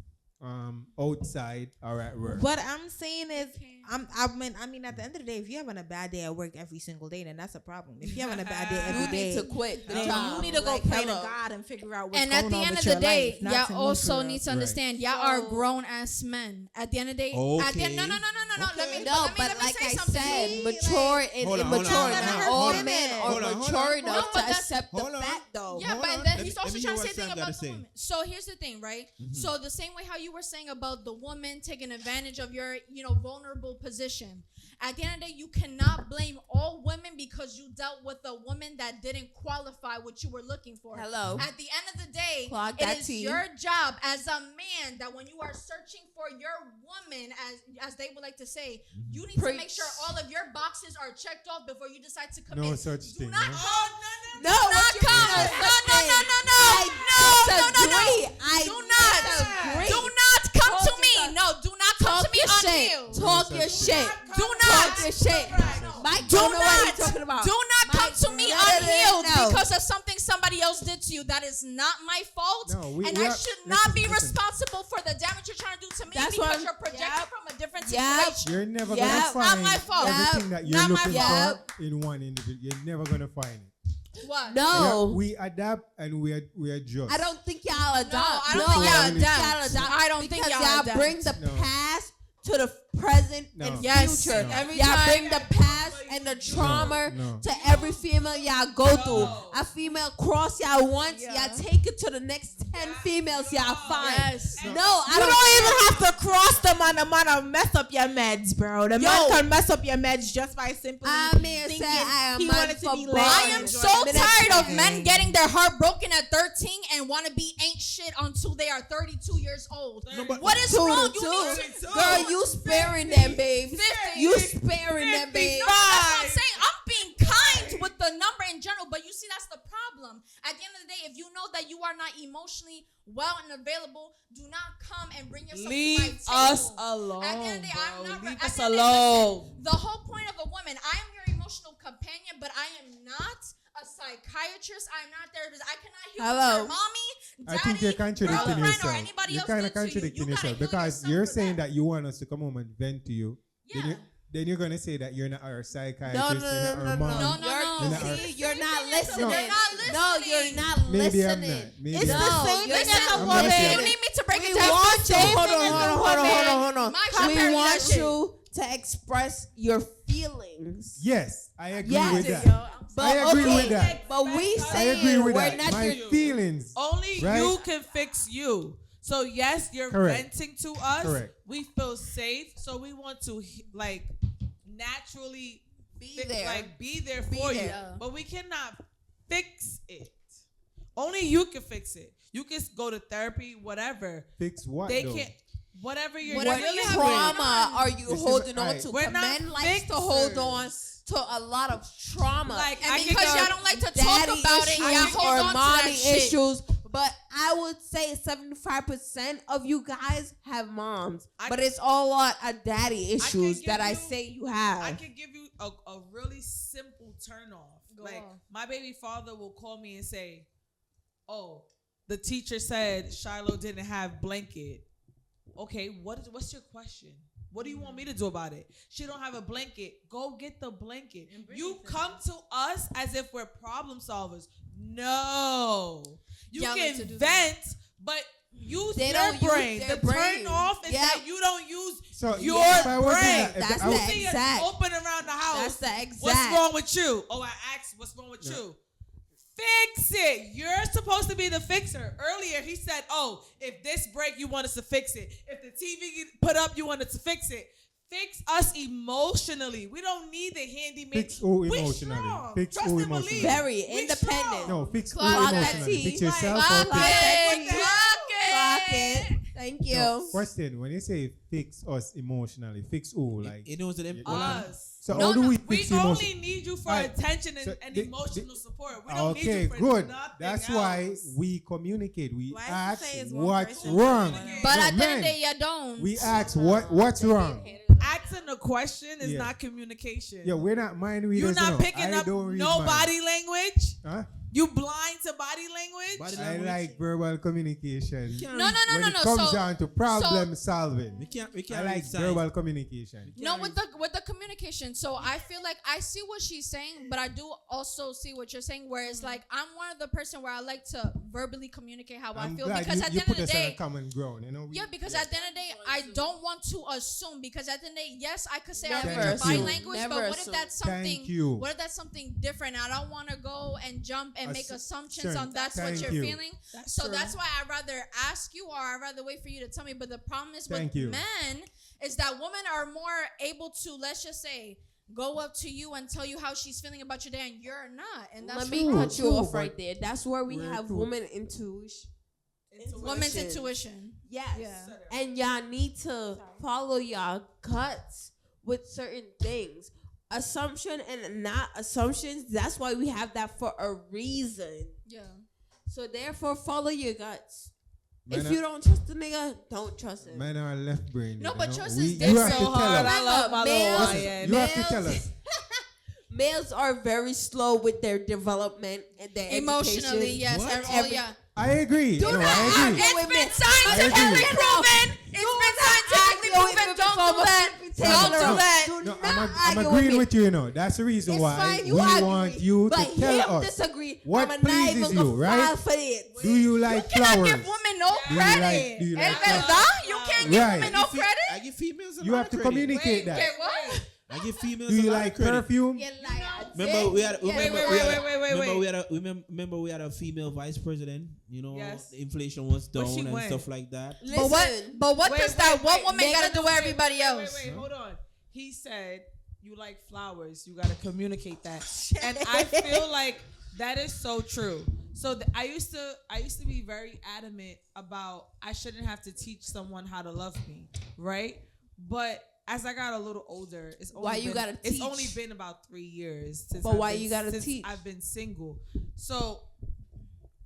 Speaker 1: outside or at work.
Speaker 8: What I'm saying is, I mean, at the end of the day, if you're having a bad day at work every single day, then that's a problem. If you're having a bad day
Speaker 7: You
Speaker 8: every day,
Speaker 7: need to quit the
Speaker 8: then
Speaker 7: job.
Speaker 8: you need to go
Speaker 7: Like,
Speaker 8: pray to
Speaker 7: hello.
Speaker 8: God and figure out what's
Speaker 6: And
Speaker 8: going
Speaker 6: at the
Speaker 8: on
Speaker 6: end
Speaker 8: with
Speaker 6: of
Speaker 8: your
Speaker 6: the day,
Speaker 8: life, not
Speaker 6: y'all
Speaker 8: to
Speaker 6: also
Speaker 8: move
Speaker 6: need to
Speaker 1: Right.
Speaker 6: understand y'all are grown ass men. At the end of the day, at the end, no.
Speaker 3: Okay.
Speaker 7: No,
Speaker 6: Let
Speaker 7: but
Speaker 6: me
Speaker 7: like
Speaker 6: say
Speaker 7: I
Speaker 6: something.
Speaker 7: said,
Speaker 8: See,
Speaker 7: mature and
Speaker 3: Hold on, hold on,
Speaker 7: immature.
Speaker 3: hold on,
Speaker 7: Not
Speaker 3: hold
Speaker 7: all
Speaker 3: on.
Speaker 7: men
Speaker 3: Hold
Speaker 7: are
Speaker 3: on, hold
Speaker 7: mature
Speaker 3: on.
Speaker 7: enough
Speaker 6: No, but
Speaker 7: to
Speaker 6: that's-
Speaker 7: accept the
Speaker 3: hold on.
Speaker 7: fact, though.
Speaker 6: Yeah,
Speaker 3: Hold
Speaker 6: but
Speaker 3: on.
Speaker 6: then
Speaker 3: Let
Speaker 6: he's
Speaker 3: me
Speaker 6: also
Speaker 3: hear
Speaker 6: trying to
Speaker 3: what
Speaker 6: say thing
Speaker 3: Sam gotta
Speaker 6: about the
Speaker 3: say.
Speaker 6: woman. So here's the thing, right? So the same way how you were saying about the woman taking advantage of your, vulnerable position. At the end of the day, you cannot blame all women because you dealt with a woman that didn't qualify what you were looking for.
Speaker 7: Hello.
Speaker 6: At the end of the day,
Speaker 7: Clock
Speaker 6: it
Speaker 7: that
Speaker 6: is
Speaker 7: tea.
Speaker 6: your job as a man that when you are searching for your woman, as they would like to say, you need to make
Speaker 7: Preach.
Speaker 6: sure all of your boxes are checked off before you decide to commit.
Speaker 1: No such
Speaker 6: Do
Speaker 1: thing.
Speaker 6: not
Speaker 1: huh?
Speaker 6: come.
Speaker 7: No,
Speaker 6: Do
Speaker 7: what
Speaker 6: not
Speaker 7: you
Speaker 6: come.
Speaker 7: mean?
Speaker 6: No. Do not.
Speaker 7: disagree.
Speaker 6: Do not come
Speaker 7: Talk
Speaker 6: to me.
Speaker 7: your-
Speaker 6: No, do not come
Speaker 7: Talk
Speaker 6: to me
Speaker 7: your shit.
Speaker 6: unhealed.
Speaker 7: Talk
Speaker 1: No
Speaker 7: your
Speaker 1: such
Speaker 7: shit.
Speaker 6: Do
Speaker 7: Talk
Speaker 6: not.
Speaker 7: your shit. Mike
Speaker 6: Do
Speaker 7: don't know what
Speaker 6: not.
Speaker 7: he's talking about.
Speaker 6: Do not come
Speaker 7: Mike,
Speaker 6: to me
Speaker 7: no,
Speaker 6: unhealed
Speaker 7: no.
Speaker 6: because of something somebody else did to you. That is not my fault.
Speaker 1: No, we
Speaker 6: and
Speaker 1: are-
Speaker 6: I should not be
Speaker 1: listen.
Speaker 6: responsible for the damage you're trying to do to me
Speaker 7: That's what
Speaker 6: because
Speaker 7: I'm-
Speaker 6: you're projecting
Speaker 7: Yep.
Speaker 6: from a different
Speaker 7: Yep.
Speaker 6: situation.
Speaker 1: You're never
Speaker 7: Yeah,
Speaker 1: gonna
Speaker 7: not
Speaker 1: find
Speaker 6: my fault.
Speaker 1: everything that you're
Speaker 6: Not my
Speaker 1: looking
Speaker 7: fault.
Speaker 1: for in one individual. You're never gonna find it.
Speaker 6: What?
Speaker 7: No.
Speaker 1: We adapt and we adjust.
Speaker 7: I don't think y'all adopt.
Speaker 6: I don't think y'all adapt.
Speaker 7: Y'all
Speaker 6: I don't think
Speaker 7: because
Speaker 6: y'all
Speaker 7: y'all
Speaker 6: adapt.
Speaker 7: bring the
Speaker 1: No.
Speaker 7: past to the present
Speaker 1: No.
Speaker 7: and
Speaker 6: Yes.
Speaker 7: future.
Speaker 1: No.
Speaker 6: Every
Speaker 7: Y'all
Speaker 6: time.
Speaker 7: bring the past and the trauma
Speaker 1: No.
Speaker 7: to every female y'all go through. A female cross y'all once,
Speaker 6: Yeah.
Speaker 7: y'all take it to the next 10 females y'all find.
Speaker 6: Yes.
Speaker 7: No,
Speaker 8: You
Speaker 7: I
Speaker 8: don't even have to cross them on the man to mess up your meds, bro. The man can mess up your meds just by simply
Speaker 7: I mean,
Speaker 8: thinking
Speaker 7: say I am
Speaker 8: he
Speaker 7: man
Speaker 8: wanted to
Speaker 7: for
Speaker 8: be
Speaker 7: born.
Speaker 8: led.
Speaker 6: I am so tired of men getting their heart broken at 13 and want to be ain't shit until they are 32 years old. What is wrong? You need to
Speaker 7: Girl, you sparing them, babes.
Speaker 6: 50.
Speaker 7: You sparing them, babes.
Speaker 6: No, that's what I'm saying. I'm being kind with the number in general, but you see, that's the problem. At the end of the day, if you know that you are not emotionally well and available, do not come and bring yourself to my
Speaker 5: Leave
Speaker 6: table.
Speaker 5: us alone.
Speaker 6: At the end of the day, I'm
Speaker 5: bro.
Speaker 6: not.
Speaker 5: Leave
Speaker 6: at
Speaker 5: us
Speaker 6: the end of the day,
Speaker 5: alone.
Speaker 6: listen, the whole point of a woman, I am your emotional companion, but I am not a psychiatrist. I'm not therapist. I cannot heal
Speaker 7: Hello.
Speaker 6: your mommy, daddy,
Speaker 1: I think you're contradicting
Speaker 6: girlfriend, or
Speaker 1: yourself.
Speaker 6: anybody
Speaker 1: You're
Speaker 6: else
Speaker 1: kind
Speaker 6: did
Speaker 1: of
Speaker 6: to you.
Speaker 1: contradicting
Speaker 6: You gotta
Speaker 1: yourself
Speaker 6: heal
Speaker 1: because
Speaker 6: yourself
Speaker 1: you're
Speaker 6: for
Speaker 1: saying
Speaker 6: that.
Speaker 1: that you want us to come home and vent to you.
Speaker 6: Yeah.
Speaker 1: Then you're gonna say that you're not our psychiatrist,
Speaker 7: No,
Speaker 1: you're not our
Speaker 7: no,
Speaker 1: mom.
Speaker 6: No, no,
Speaker 7: You're,
Speaker 6: no.
Speaker 7: see, you're not
Speaker 6: No.
Speaker 7: listening.
Speaker 6: You're not
Speaker 7: No, you're not
Speaker 1: Maybe I'm
Speaker 7: listening.
Speaker 1: not. Maybe
Speaker 8: It's
Speaker 1: I'm
Speaker 8: the
Speaker 1: not.
Speaker 8: same
Speaker 7: you're
Speaker 8: thing
Speaker 7: not
Speaker 8: as a
Speaker 1: I'm
Speaker 8: woman.
Speaker 1: listening.
Speaker 6: You need me to break
Speaker 7: We
Speaker 6: it down
Speaker 7: want
Speaker 6: for
Speaker 7: you.
Speaker 6: you.
Speaker 7: Hold on.
Speaker 6: My
Speaker 7: We
Speaker 6: shit
Speaker 7: want
Speaker 6: that shit.
Speaker 7: you to express your feelings.
Speaker 1: Yes, I agree
Speaker 7: Yes.
Speaker 1: with that.
Speaker 7: But
Speaker 1: I agree
Speaker 7: okay,
Speaker 1: with that.
Speaker 7: But we
Speaker 1: I
Speaker 7: saying
Speaker 1: agree with
Speaker 7: we're
Speaker 1: that.
Speaker 7: not
Speaker 1: My
Speaker 7: your
Speaker 1: feelings.
Speaker 5: Only
Speaker 1: Right?
Speaker 5: you can fix you. So yes, you're
Speaker 1: Correct.
Speaker 5: venting to us.
Speaker 1: Correct.
Speaker 5: We feel safe, so we want to like naturally
Speaker 7: Be there.
Speaker 5: like be there
Speaker 7: Be
Speaker 5: for
Speaker 7: there.
Speaker 5: you.
Speaker 6: Yeah.
Speaker 5: But we cannot fix it. Only you can fix it. You can go to therapy, whatever.
Speaker 1: Fix what
Speaker 5: They
Speaker 1: though?
Speaker 5: can't. Whatever you're
Speaker 7: What
Speaker 5: dealing with.
Speaker 7: trauma are you
Speaker 1: This is-
Speaker 7: holding on
Speaker 1: alright.
Speaker 7: to?
Speaker 5: We're
Speaker 7: 'Cause
Speaker 5: not
Speaker 7: men likes to hold on
Speaker 5: fixers.
Speaker 7: to a lot of trauma.
Speaker 5: Like,
Speaker 6: And
Speaker 5: I can
Speaker 6: because
Speaker 5: go-
Speaker 6: y'all don't like to talk
Speaker 7: daddy
Speaker 6: about it,
Speaker 7: issues
Speaker 6: y'all hold
Speaker 7: or
Speaker 6: on to
Speaker 7: mommy
Speaker 6: that shit.
Speaker 7: issues. But I would say 75% of you guys have moms. But it's all lot of daddy issues
Speaker 5: give
Speaker 7: that I
Speaker 5: you-
Speaker 7: say you have.
Speaker 5: I can give you a really simple turn off.
Speaker 6: Go
Speaker 5: Like
Speaker 6: on.
Speaker 5: my baby father will call me and say, "Oh, the teacher said Shiloh didn't have blanket." Okay, what's your question? What do you want me to do about it? She don't have a blanket. Go get the blanket. You come to us as if we're problem solvers. No. You
Speaker 6: Y'all like to
Speaker 5: can
Speaker 6: do
Speaker 5: vent, but use
Speaker 7: They
Speaker 5: your
Speaker 7: don't use
Speaker 5: brain.
Speaker 7: their
Speaker 5: The
Speaker 7: brain.
Speaker 5: turn off is
Speaker 7: Yep.
Speaker 5: that you don't use
Speaker 1: So
Speaker 5: your
Speaker 1: if I was in
Speaker 5: brain.
Speaker 1: that- if
Speaker 7: That's
Speaker 1: I was-
Speaker 7: the
Speaker 5: See it
Speaker 7: exact.
Speaker 5: open around the house.
Speaker 7: That's the exact.
Speaker 5: What's wrong with you? Oh, I asked, what's wrong with
Speaker 1: Yeah.
Speaker 5: you? Fix it. You're supposed to be the fixer. Earlier, he said, oh, if this break, you want us to fix it. If the TV get put up, you want us to fix it. Fix us emotionally. We don't need the handyman.
Speaker 1: Fix who
Speaker 5: We
Speaker 1: emotionally.
Speaker 5: strong.
Speaker 1: Fix
Speaker 5: Trust
Speaker 1: who
Speaker 5: and believe.
Speaker 1: emotionally.
Speaker 7: Very
Speaker 5: We
Speaker 7: independent.
Speaker 5: strong.
Speaker 1: No, fix who
Speaker 7: Clock that
Speaker 1: emotionally.
Speaker 7: T.
Speaker 1: Fix yourself
Speaker 5: Like,
Speaker 1: or
Speaker 7: Clock
Speaker 1: fix.
Speaker 7: it.
Speaker 5: Like,
Speaker 7: Clock it. Thank you.
Speaker 1: No, question: when you say fix us emotionally, fix who? Like,
Speaker 3: You know, to them,
Speaker 5: Us.
Speaker 1: so
Speaker 6: No,
Speaker 1: how do
Speaker 6: no,
Speaker 1: we
Speaker 5: We
Speaker 1: fix
Speaker 5: only
Speaker 1: emotion?
Speaker 5: need you for
Speaker 1: Alright,
Speaker 5: attention
Speaker 1: so
Speaker 5: and
Speaker 1: the-
Speaker 5: emotional support. We don't need
Speaker 1: Okay,
Speaker 5: you for
Speaker 1: good.
Speaker 5: nothing
Speaker 1: That's
Speaker 5: else.
Speaker 1: why we communicate. We
Speaker 8: Why does it
Speaker 1: ask
Speaker 8: say it's one
Speaker 1: what's
Speaker 8: person?
Speaker 1: wrong.
Speaker 6: But
Speaker 1: No,
Speaker 6: at the end of
Speaker 1: man,
Speaker 6: the day, you don't.
Speaker 1: we ask what's wrong.
Speaker 5: Asking a question is
Speaker 1: Yeah.
Speaker 5: not communication.
Speaker 1: Yeah, we're not mind readers.
Speaker 5: You're not
Speaker 1: you know.
Speaker 5: picking
Speaker 1: I
Speaker 5: up
Speaker 1: don't read
Speaker 5: no
Speaker 1: mind.
Speaker 5: body language.
Speaker 1: Huh?
Speaker 5: You blind to body language.
Speaker 3: Body
Speaker 1: I
Speaker 3: language.
Speaker 1: like verbal communication.
Speaker 6: No.
Speaker 1: When it comes
Speaker 6: So,
Speaker 1: down to problem solving,
Speaker 3: We can't
Speaker 1: I like
Speaker 3: read signs.
Speaker 1: verbal communication.
Speaker 6: no, with the communication. So I feel like I see what she's saying, but I do also see what you're saying. Where it's like I'm one of the person where I like to verbally communicate how I
Speaker 1: I'm
Speaker 6: feel,
Speaker 1: glad
Speaker 6: because
Speaker 1: you,
Speaker 6: at
Speaker 1: you
Speaker 6: the end
Speaker 1: put
Speaker 6: of the
Speaker 1: us on a
Speaker 6: day,
Speaker 1: common ground. You know.
Speaker 6: yeah, because at the end of the day, I don't want to assume, because at the end of the day, yes, I could say I
Speaker 7: Never
Speaker 6: read body
Speaker 1: assume.
Speaker 6: language,
Speaker 7: Never
Speaker 6: but what if
Speaker 7: assume.
Speaker 6: that's
Speaker 1: Thank
Speaker 6: something?
Speaker 1: you.
Speaker 6: What if that's something different? I don't want to go and jump and make assumptions
Speaker 1: Sure.
Speaker 6: on that's
Speaker 1: Thank
Speaker 6: what you're
Speaker 1: you.
Speaker 6: feeling. So that's why I'd rather ask you, or I'd rather wait for you to tell me. But the problem is
Speaker 1: Thank
Speaker 6: with
Speaker 1: you.
Speaker 6: men is that women are more able to, let's just say, go up to you and tell you how she's feeling about your day, and you're not. And that's
Speaker 7: Let me
Speaker 1: true,
Speaker 7: cut you
Speaker 1: true,
Speaker 7: off
Speaker 1: but
Speaker 7: right there. That's where we
Speaker 1: we're
Speaker 7: have
Speaker 1: true.
Speaker 7: woman intuition.
Speaker 6: women's intuition.
Speaker 7: Yes.
Speaker 6: Yeah.
Speaker 7: And y'all need to follow y'all guts with certain things. Assumption and not assumptions. That's why we have that for a reason.
Speaker 6: Yeah.
Speaker 7: So therefore, follow your guts.
Speaker 1: Man,
Speaker 7: If you don't trust the nigga, don't trust him.
Speaker 1: Men are left brain.
Speaker 6: No, but yours
Speaker 1: we,
Speaker 6: is
Speaker 1: you
Speaker 6: different.
Speaker 1: have to
Speaker 6: So
Speaker 1: tell
Speaker 5: hard.
Speaker 1: us.
Speaker 5: I love my
Speaker 7: Males-
Speaker 5: little
Speaker 1: Listen,
Speaker 5: YN.
Speaker 1: you have to
Speaker 7: Males-
Speaker 1: tell us.
Speaker 7: Males are very slow with their development and their
Speaker 6: Emotionally,
Speaker 7: education.
Speaker 6: yes.
Speaker 3: What?
Speaker 6: Oh, yeah.
Speaker 1: I agree.
Speaker 7: Do
Speaker 1: No,
Speaker 7: not
Speaker 1: I agree.
Speaker 7: argue with me.
Speaker 6: Scientifically
Speaker 1: I agree.
Speaker 6: proven. It's been scientifically proven. Don't do that. Don't do that.
Speaker 7: Do
Speaker 1: No,
Speaker 7: not
Speaker 1: I'm I'm agreeing with you, That's the reason
Speaker 7: It's
Speaker 1: why
Speaker 7: fine, you
Speaker 1: we
Speaker 7: agree,
Speaker 1: want you to
Speaker 7: but
Speaker 1: tell
Speaker 7: him
Speaker 1: us
Speaker 7: disagree.
Speaker 1: what
Speaker 7: I'm not even
Speaker 1: pleases
Speaker 7: gonna
Speaker 1: you, right?
Speaker 7: fall for it.
Speaker 1: Do you like
Speaker 6: cannot
Speaker 1: flowers?
Speaker 6: give women no
Speaker 1: Do you
Speaker 6: credit.
Speaker 1: like- do you like
Speaker 6: Es
Speaker 1: flowers?
Speaker 6: verdad? You can't give
Speaker 1: Right.
Speaker 6: women no credit.
Speaker 3: I give females a
Speaker 1: You
Speaker 3: lot
Speaker 1: have
Speaker 3: of
Speaker 1: to
Speaker 3: credit.
Speaker 1: communicate that.
Speaker 6: Okay, what?
Speaker 3: I give females
Speaker 1: Do
Speaker 3: a
Speaker 1: you
Speaker 3: lot
Speaker 1: like
Speaker 3: of credit.
Speaker 1: perfume?
Speaker 3: Remember we had
Speaker 5: Wait.
Speaker 3: remember we had a female vice president.
Speaker 5: Yes.
Speaker 3: The inflation was
Speaker 5: But
Speaker 3: down
Speaker 5: she
Speaker 3: and
Speaker 5: went.
Speaker 3: stuff like that.
Speaker 6: But what
Speaker 5: Wait,
Speaker 6: does that
Speaker 5: wait,
Speaker 6: one
Speaker 5: wait.
Speaker 6: woman gotta do with everybody else?
Speaker 5: Wait, hold on. He said you like flowers. You gotta communicate that, and I feel like that is so true. So I used to be very adamant about I shouldn't have to teach someone how to love me, right? But as I got a little older, it's only been about 3 years since.
Speaker 7: But why you gotta teach?
Speaker 5: I've been single, so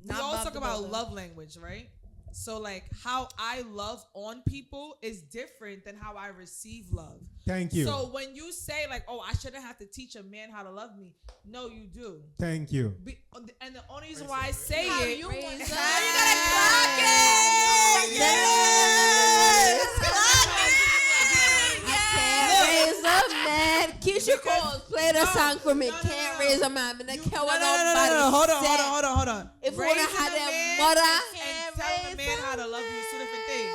Speaker 5: we
Speaker 7: Not
Speaker 5: all
Speaker 7: about
Speaker 5: talk
Speaker 7: the
Speaker 5: about
Speaker 7: brother.
Speaker 5: love language, right? So like how I love on people is different than how I receive love.
Speaker 1: Thank you.
Speaker 5: So when you say like, "Oh, I shouldn't have to teach a man how to love me," no, you do.
Speaker 1: Thank you.
Speaker 5: And the only reason why I say
Speaker 6: How
Speaker 5: it,
Speaker 6: you want
Speaker 7: Raise
Speaker 6: that?
Speaker 7: up.
Speaker 6: You gotta clock it.
Speaker 7: Can't raise a man. Keisha Cole, play the song for me. Can't raise a man. And I can't want nobody.
Speaker 5: Hold on.
Speaker 7: If we
Speaker 5: Raising
Speaker 7: would have had
Speaker 5: a man
Speaker 7: that mother,
Speaker 5: and telling a man how to love you is two different things.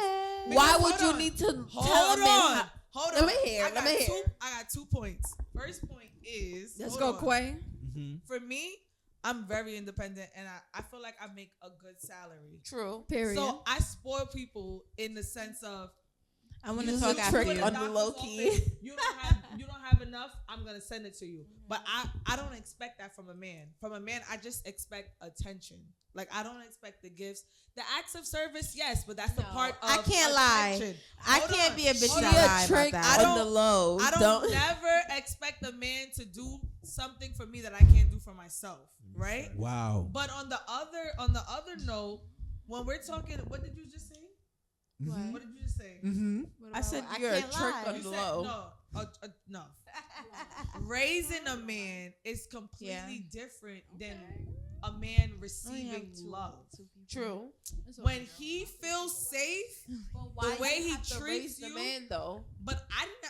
Speaker 7: why
Speaker 5: Because-
Speaker 7: would
Speaker 5: hold
Speaker 7: you
Speaker 5: on.
Speaker 7: need to tell a
Speaker 5: Hold
Speaker 7: man
Speaker 5: on.
Speaker 7: how?
Speaker 5: Hold
Speaker 7: Let
Speaker 5: on.
Speaker 7: me hear,
Speaker 5: I
Speaker 7: let me hear.
Speaker 5: got 2 points. First point is
Speaker 6: Let's
Speaker 5: hold
Speaker 6: go,
Speaker 5: on.
Speaker 6: Quay.
Speaker 5: For me, I'm very independent and I feel like I make a good salary.
Speaker 7: True.
Speaker 6: Period.
Speaker 5: So I spoil people in the sense of
Speaker 8: I want to
Speaker 7: Use
Speaker 8: talk
Speaker 7: a
Speaker 8: after
Speaker 7: trick
Speaker 8: you.
Speaker 7: on the low key.
Speaker 5: You don't have enough. I'm gonna send it to you. But I don't expect that from a man. From a man, I just expect attention. Like I don't expect the gifts. The acts of service, yes, but that's the part of
Speaker 8: I can't lie.
Speaker 5: attention.
Speaker 8: I
Speaker 5: Hold
Speaker 8: can't
Speaker 5: on.
Speaker 8: be a bitch
Speaker 5: Hold
Speaker 8: that
Speaker 5: on.
Speaker 8: lie
Speaker 7: Trick
Speaker 8: about that.
Speaker 5: I
Speaker 7: on the low.
Speaker 5: I don't never expect a man to do something for me that I can't do for myself, right?
Speaker 3: Wow.
Speaker 5: But on the other note, when we're talking, what did you just say? What did you just say?
Speaker 7: I said
Speaker 8: I
Speaker 7: you're a
Speaker 8: can't
Speaker 7: trick
Speaker 8: lie.
Speaker 7: on
Speaker 5: You
Speaker 7: the
Speaker 5: said,
Speaker 7: low.
Speaker 5: no. Raising a man is completely different than a man receiving love.
Speaker 7: True.
Speaker 5: When he feels safe,
Speaker 7: Why
Speaker 5: the way
Speaker 7: you
Speaker 5: he
Speaker 7: have to
Speaker 5: treats
Speaker 7: raise the
Speaker 5: you,
Speaker 7: man though?
Speaker 5: but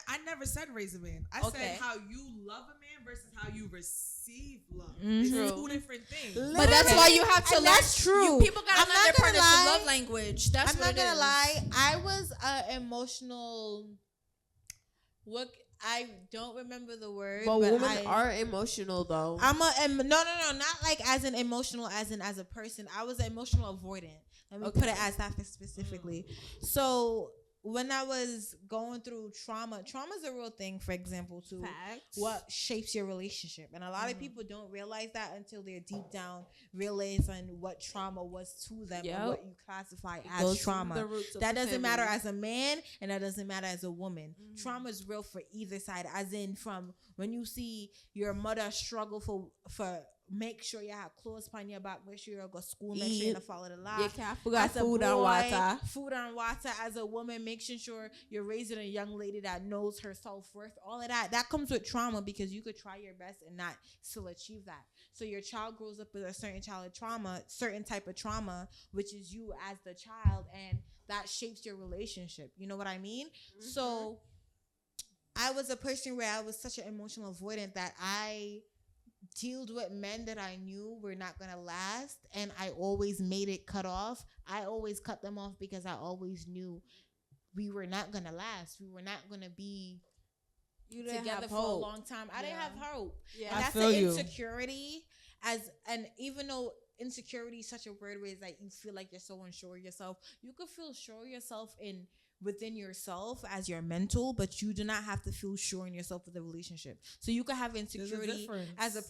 Speaker 5: I never said raise a man. I
Speaker 7: Okay.
Speaker 5: said how you love a man versus how you receive love.
Speaker 8: Mm-hmm.
Speaker 5: It's
Speaker 7: True.
Speaker 5: two different things.
Speaker 6: But that's why you have to
Speaker 8: And
Speaker 6: learn.
Speaker 8: that's true.
Speaker 6: People gotta
Speaker 8: I'm
Speaker 6: learn
Speaker 8: not
Speaker 6: their
Speaker 8: gonna
Speaker 6: partner's
Speaker 8: lie.
Speaker 6: love language. That's
Speaker 8: I'm
Speaker 6: what
Speaker 8: not
Speaker 6: it
Speaker 8: gonna
Speaker 6: is.
Speaker 8: lie. I was emotional. I don't remember the word,
Speaker 7: But
Speaker 8: but
Speaker 7: women are emotional though.
Speaker 8: no, not like as an emotional, as in as a person. I was an emotional avoidant. Let me put it as that specifically. So when I was going through trauma is a real thing. For example, too.
Speaker 7: Facts.
Speaker 8: What shapes your relationship, and a lot of people don't realize that until they're deep down realizing what trauma was to them
Speaker 7: Yep.
Speaker 8: and what you classify
Speaker 7: It
Speaker 8: as
Speaker 7: goes to
Speaker 8: trauma.
Speaker 7: the roots of
Speaker 8: That
Speaker 7: the
Speaker 8: doesn't matter
Speaker 7: family.
Speaker 8: as a man, and that doesn't matter as a woman. Trauma is real for either side, as in from when you see your mother struggle for make sure you have clothes on your back, make sure you go to school, make sure you don't follow the law.
Speaker 7: You can't forget
Speaker 8: As a
Speaker 7: food and
Speaker 8: boy,
Speaker 7: water.
Speaker 8: Food and water. As a woman, making sure you're raising a young lady that knows her self-worth. All of that comes with trauma, because you could try your best and not still achieve that. So your child grows up with a certain certain type of trauma, which is you as the child, and that shapes your relationship. You know what I mean? So I was a person where I was such an emotional avoidant that I dealt with men that I knew were not gonna last, and I always made it cut off. I always cut them off because I always knew we were not gonna last. We were not gonna be
Speaker 7: You didn't
Speaker 8: together
Speaker 7: have
Speaker 8: for a
Speaker 7: hope.
Speaker 8: long time. I didn't have hope.
Speaker 7: Yeah.
Speaker 8: And
Speaker 5: I
Speaker 8: that's
Speaker 5: feel
Speaker 8: the
Speaker 5: you.
Speaker 8: insecurity. And even though insecurity is such a word where it's like you feel like you're so unsure of yourself, you could feel sure of yourself within yourself as your mental, but you do not have to feel sure in yourself with a relationship. So you could have insecurity
Speaker 5: difference.
Speaker 8: as a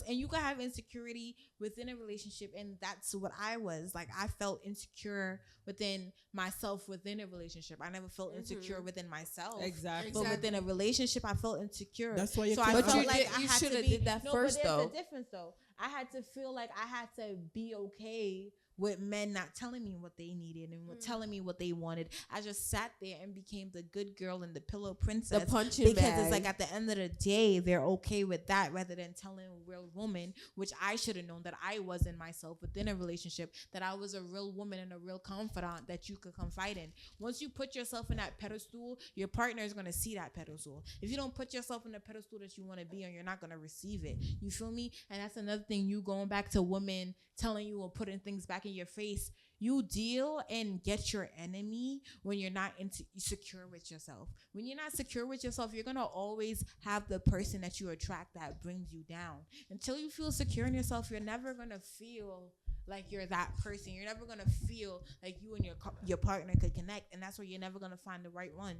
Speaker 8: and you could have insecurity within a relationship, and that's what I was. Like I felt insecure within myself within a relationship. I never felt insecure within myself.
Speaker 5: Exactly.
Speaker 8: But within a relationship, I felt insecure.
Speaker 3: That's why you
Speaker 8: so
Speaker 3: can't
Speaker 8: I
Speaker 7: But
Speaker 8: felt
Speaker 7: you
Speaker 8: like
Speaker 7: did-
Speaker 8: I
Speaker 7: you
Speaker 8: had to
Speaker 7: shoulda
Speaker 8: be,
Speaker 7: did that
Speaker 8: no,
Speaker 7: first,
Speaker 8: but there's
Speaker 7: though.
Speaker 8: a difference though. I had to feel like I had to be okay with men not telling me what they needed and telling me what they wanted. I just sat there and became the good girl and the pillow princess.
Speaker 7: The punching
Speaker 8: because
Speaker 7: bag.
Speaker 8: it's like at the end of the day, they're okay with that rather than telling a real woman, which I should have known that I was in myself within a relationship, that I was a real woman and a real confidant that you could confide in. Once you put yourself in that pedestal, your partner is going to see that pedestal. If you don't put yourself in the pedestal that you want to be on, you're not going to receive it. You feel me? And that's another thing, you going back to women telling you or putting things back in your face. You deal and get your enemy when you're not secure with yourself. When you're not secure with yourself, you're going to always have the person that you attract that brings you down. Until you feel secure in yourself, you're never going to feel like you're that person. You're never going to feel like you and your partner could connect, and that's where you're never going to find the right one.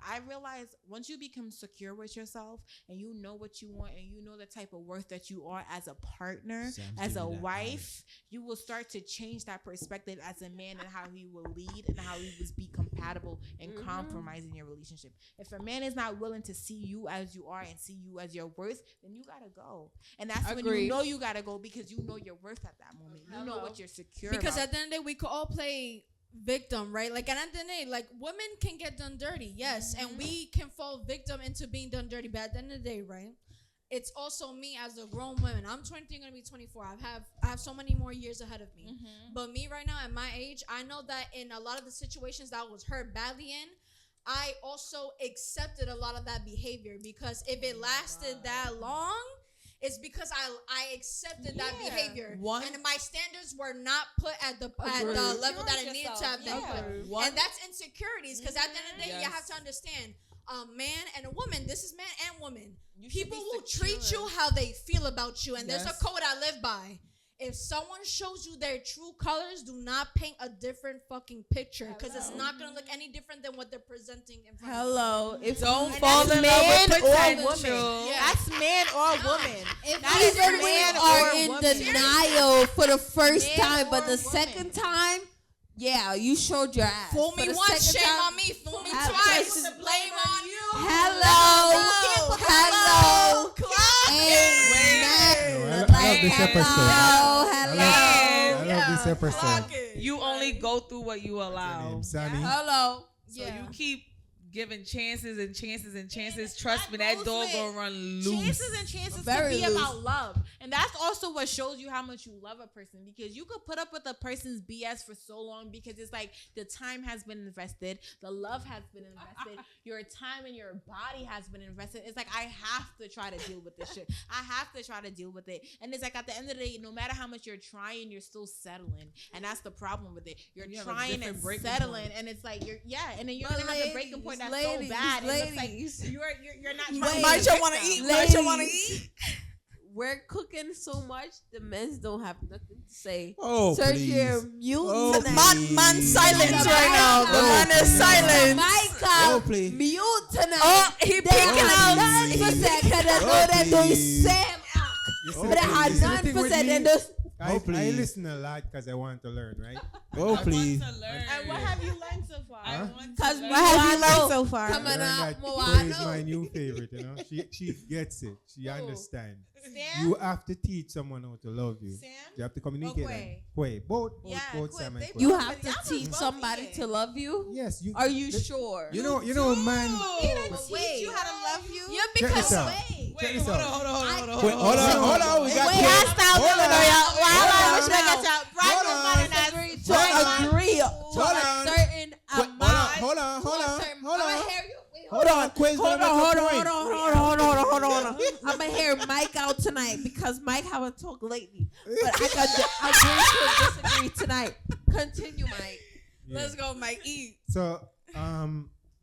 Speaker 8: I realize once you become secure with yourself and you know what you want and you know the type of worth that you are as a partner, as a wife, you will start to change that perspective as a man and how he will lead and how he will be compatible and compromise in your relationship. If a man is not willing to see you as you are and see you as your worth, then you got to go. And that's when you know you got to go, because you know your worth at that moment. You know what you're secure
Speaker 6: because
Speaker 8: about.
Speaker 6: at the end of the day, we could all play victim, right? Like at the end of the day, like women can get done dirty, yes, and we can fall victim into being done dirty. But at the end of the day, right, it's also me as a grown woman. I'm 23, gonna be 24. I have so many more years ahead of me. But me right now at my age, I know that in a lot of the situations that I was hurt badly in, I also accepted a lot of that behavior, because if it lasted that long, it's because I accepted that behavior, and my standards were not put at the level that it needed to have been put. And that's insecurities, because at the end of the day, you have to understand, a man and a woman, this is man and woman. People will treat you how they feel about you, and there's a code I live by. If someone shows you their true colors, do not paint a different fucking picture, because it's not going to look any different than what they're presenting in front of you.
Speaker 7: If
Speaker 5: don't fall in love with potential.
Speaker 8: That's man or woman.
Speaker 7: If
Speaker 8: Not even man
Speaker 7: are
Speaker 8: or
Speaker 7: in
Speaker 8: woman.
Speaker 7: denial for the first
Speaker 8: Man
Speaker 7: time, but
Speaker 8: or
Speaker 7: the
Speaker 8: woman.
Speaker 7: second time, yeah, you showed your ass.
Speaker 6: Fool
Speaker 7: For
Speaker 6: me
Speaker 7: the
Speaker 6: once,
Speaker 7: second
Speaker 6: shame
Speaker 7: time,
Speaker 6: on me. Fool me
Speaker 7: have
Speaker 6: twice,
Speaker 7: patience.
Speaker 6: blame on you.
Speaker 7: Hello. Amen.
Speaker 1: I love this episode. I love this episode.
Speaker 5: You only go through what you allow.
Speaker 1: Sonny.
Speaker 7: Hello.
Speaker 5: So you keep giving chances and chances and chances. Trust me, that dog gonna run loose.
Speaker 8: Chances and chances
Speaker 7: Very
Speaker 8: could be
Speaker 7: loose.
Speaker 8: about love. And that's also what shows you how much you love a person, because you could put up with a person's BS for so long, because it's like the time has been invested, the love has been invested, your time and your body has been invested. It's like, I have to try to deal with this shit. I have to try to deal with it. And it's like, at the end of the day, no matter how much you're trying, you're still settling. And that's the problem with it. You're trying and settling, and it's like, and then you're gonna have the breaking point that's so bad. It looks like you're not trying.
Speaker 7: Might
Speaker 6: you wanna eat?
Speaker 7: Might you wanna eat? We're cooking so much, the men don't have nothing to say.
Speaker 3: Oh,
Speaker 7: Search
Speaker 3: please.
Speaker 7: your mute
Speaker 3: Oh,
Speaker 7: tonight.
Speaker 6: Man silence right now. The man is silent.
Speaker 3: Oh,
Speaker 7: Michael,
Speaker 3: please.
Speaker 7: mute tonight.
Speaker 6: Oh, he
Speaker 7: They
Speaker 6: peeking
Speaker 7: had
Speaker 6: out.
Speaker 7: none for say, cause I know
Speaker 3: Oh,
Speaker 7: that those
Speaker 3: please.
Speaker 7: same
Speaker 3: Oh,
Speaker 7: but I had
Speaker 3: please.
Speaker 7: none for say, then those.
Speaker 1: I
Speaker 3: please.
Speaker 1: listen a lot because I want to learn, right?
Speaker 3: Oh, please.
Speaker 8: And what have you learned so far?
Speaker 7: Cause
Speaker 8: What have you learned so far?
Speaker 7: Coming
Speaker 1: Learn
Speaker 7: up,
Speaker 1: that Koi is my new favorite, you know. She gets it. She understands.
Speaker 8: Sam?
Speaker 1: You have to teach someone how to love you.
Speaker 8: Sam?
Speaker 1: You have to communicate.
Speaker 8: Quay?
Speaker 1: Quay. Both
Speaker 8: Yeah,
Speaker 1: Sam and
Speaker 8: they
Speaker 1: Quay.
Speaker 7: you have to
Speaker 8: Y'all was
Speaker 7: teach
Speaker 8: both
Speaker 7: somebody
Speaker 8: eating.
Speaker 7: to love you.
Speaker 1: Yes, you.
Speaker 7: Are you sure?
Speaker 1: You know, man.
Speaker 8: He didn't teach you how to love you.
Speaker 6: Yeah,
Speaker 1: Check
Speaker 6: because
Speaker 1: this out.
Speaker 8: Wait.
Speaker 1: Check this out.
Speaker 3: Wait, hold on. We got
Speaker 8: Wait, I style
Speaker 3: Hold
Speaker 8: them.
Speaker 3: on.
Speaker 8: Which I got y'all. Brian was modern as
Speaker 7: Agree to
Speaker 3: Hold
Speaker 7: a
Speaker 3: on.
Speaker 7: certain amount.
Speaker 3: Hold on.
Speaker 7: Hold on.
Speaker 3: Quiz.
Speaker 7: Hold on. I'm gonna hear Mike out tonight because Mike haven't talked lately. But I got agree to disagree tonight. Continue, Mike.
Speaker 1: Yeah.
Speaker 6: let's go, Mike. Eat.
Speaker 1: So,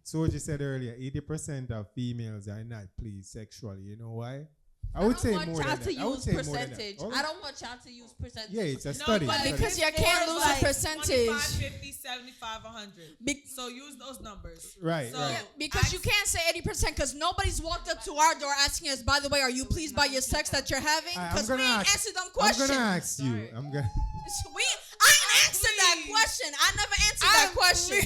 Speaker 1: so what you said earlier, 80% of females are not pleased sexually. You know why? I would say more than that. I would say more than that.
Speaker 7: percentage.
Speaker 1: Oh,
Speaker 7: I don't want y'all to use percentage.
Speaker 1: yeah, it's a study.
Speaker 5: but
Speaker 1: study.
Speaker 6: Because you can't lose a percentage.
Speaker 5: 25, 50, 75, 100. So use those numbers.
Speaker 1: Right,
Speaker 5: So,
Speaker 1: right.
Speaker 6: Because you can't say 80% because nobody's walked up to our door asking us, by the way, are you pleased by your sex that you're having?
Speaker 1: I'm
Speaker 6: Because we
Speaker 1: gonna
Speaker 6: ain't
Speaker 1: ask-
Speaker 6: answered them
Speaker 1: I'm
Speaker 6: questions.
Speaker 1: gonna ask you. I'm gonna.
Speaker 6: I ain't answered that question. I never answered that question.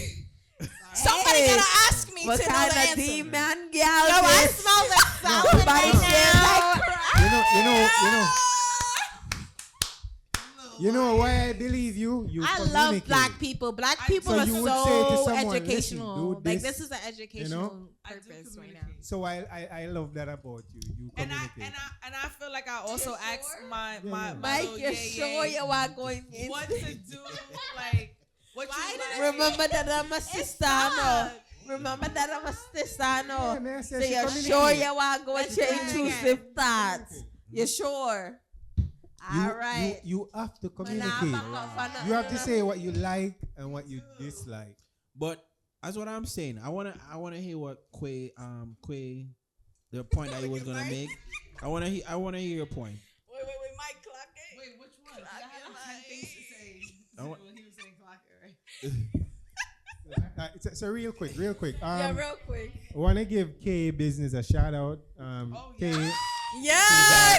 Speaker 6: Somebody
Speaker 7: Hey,
Speaker 6: gotta ask me
Speaker 7: what
Speaker 6: to know
Speaker 7: kind
Speaker 6: the
Speaker 7: of
Speaker 6: answer.
Speaker 7: demon girl?
Speaker 8: Yo, I
Speaker 7: this?
Speaker 8: smell the South
Speaker 7: Nobody
Speaker 8: right
Speaker 7: says
Speaker 8: now.
Speaker 1: You know. You know why I believe you? You
Speaker 8: I love
Speaker 1: communicate.
Speaker 8: black people. Black people
Speaker 1: So
Speaker 8: are
Speaker 1: you would say to
Speaker 8: so
Speaker 1: someone, "Listen,
Speaker 8: educational.
Speaker 1: do
Speaker 8: Like
Speaker 1: this,"
Speaker 8: this is an educational
Speaker 5: I do
Speaker 8: purpose right now.
Speaker 5: communicate.
Speaker 1: So I love that about you. You
Speaker 5: And
Speaker 1: communicate.
Speaker 5: I feel like I also ask my
Speaker 1: Yeah.
Speaker 7: Mike,
Speaker 5: little
Speaker 7: you're
Speaker 5: yay
Speaker 7: sure
Speaker 5: yay
Speaker 7: you are going in.
Speaker 5: what to do, like what you like.
Speaker 7: Remember that I'm a sister, no. Remember that I'm a sister, no.
Speaker 1: Yeah, man, I
Speaker 7: So
Speaker 1: said she
Speaker 7: you're
Speaker 1: communicate.
Speaker 7: sure you are going
Speaker 8: Let's
Speaker 7: to
Speaker 8: do it
Speaker 7: intrusive thoughts. You're sure? All right.
Speaker 1: You have to
Speaker 7: But now
Speaker 1: communicate.
Speaker 7: back off on
Speaker 1: You have to say what you like and what you dislike.
Speaker 3: But that's what I'm saying. I wanna hear what Quay, the point that he was gonna make. I wanna hear your point.
Speaker 6: Wait, Mike, clock it.
Speaker 5: Wait, which one? I have 10 things to say.
Speaker 3: I want-
Speaker 5: He was saying clock it, right?
Speaker 1: So real quick.
Speaker 6: Yeah, real quick.
Speaker 1: I want to give Kay Business a shout out. Kay,
Speaker 6: Yeah,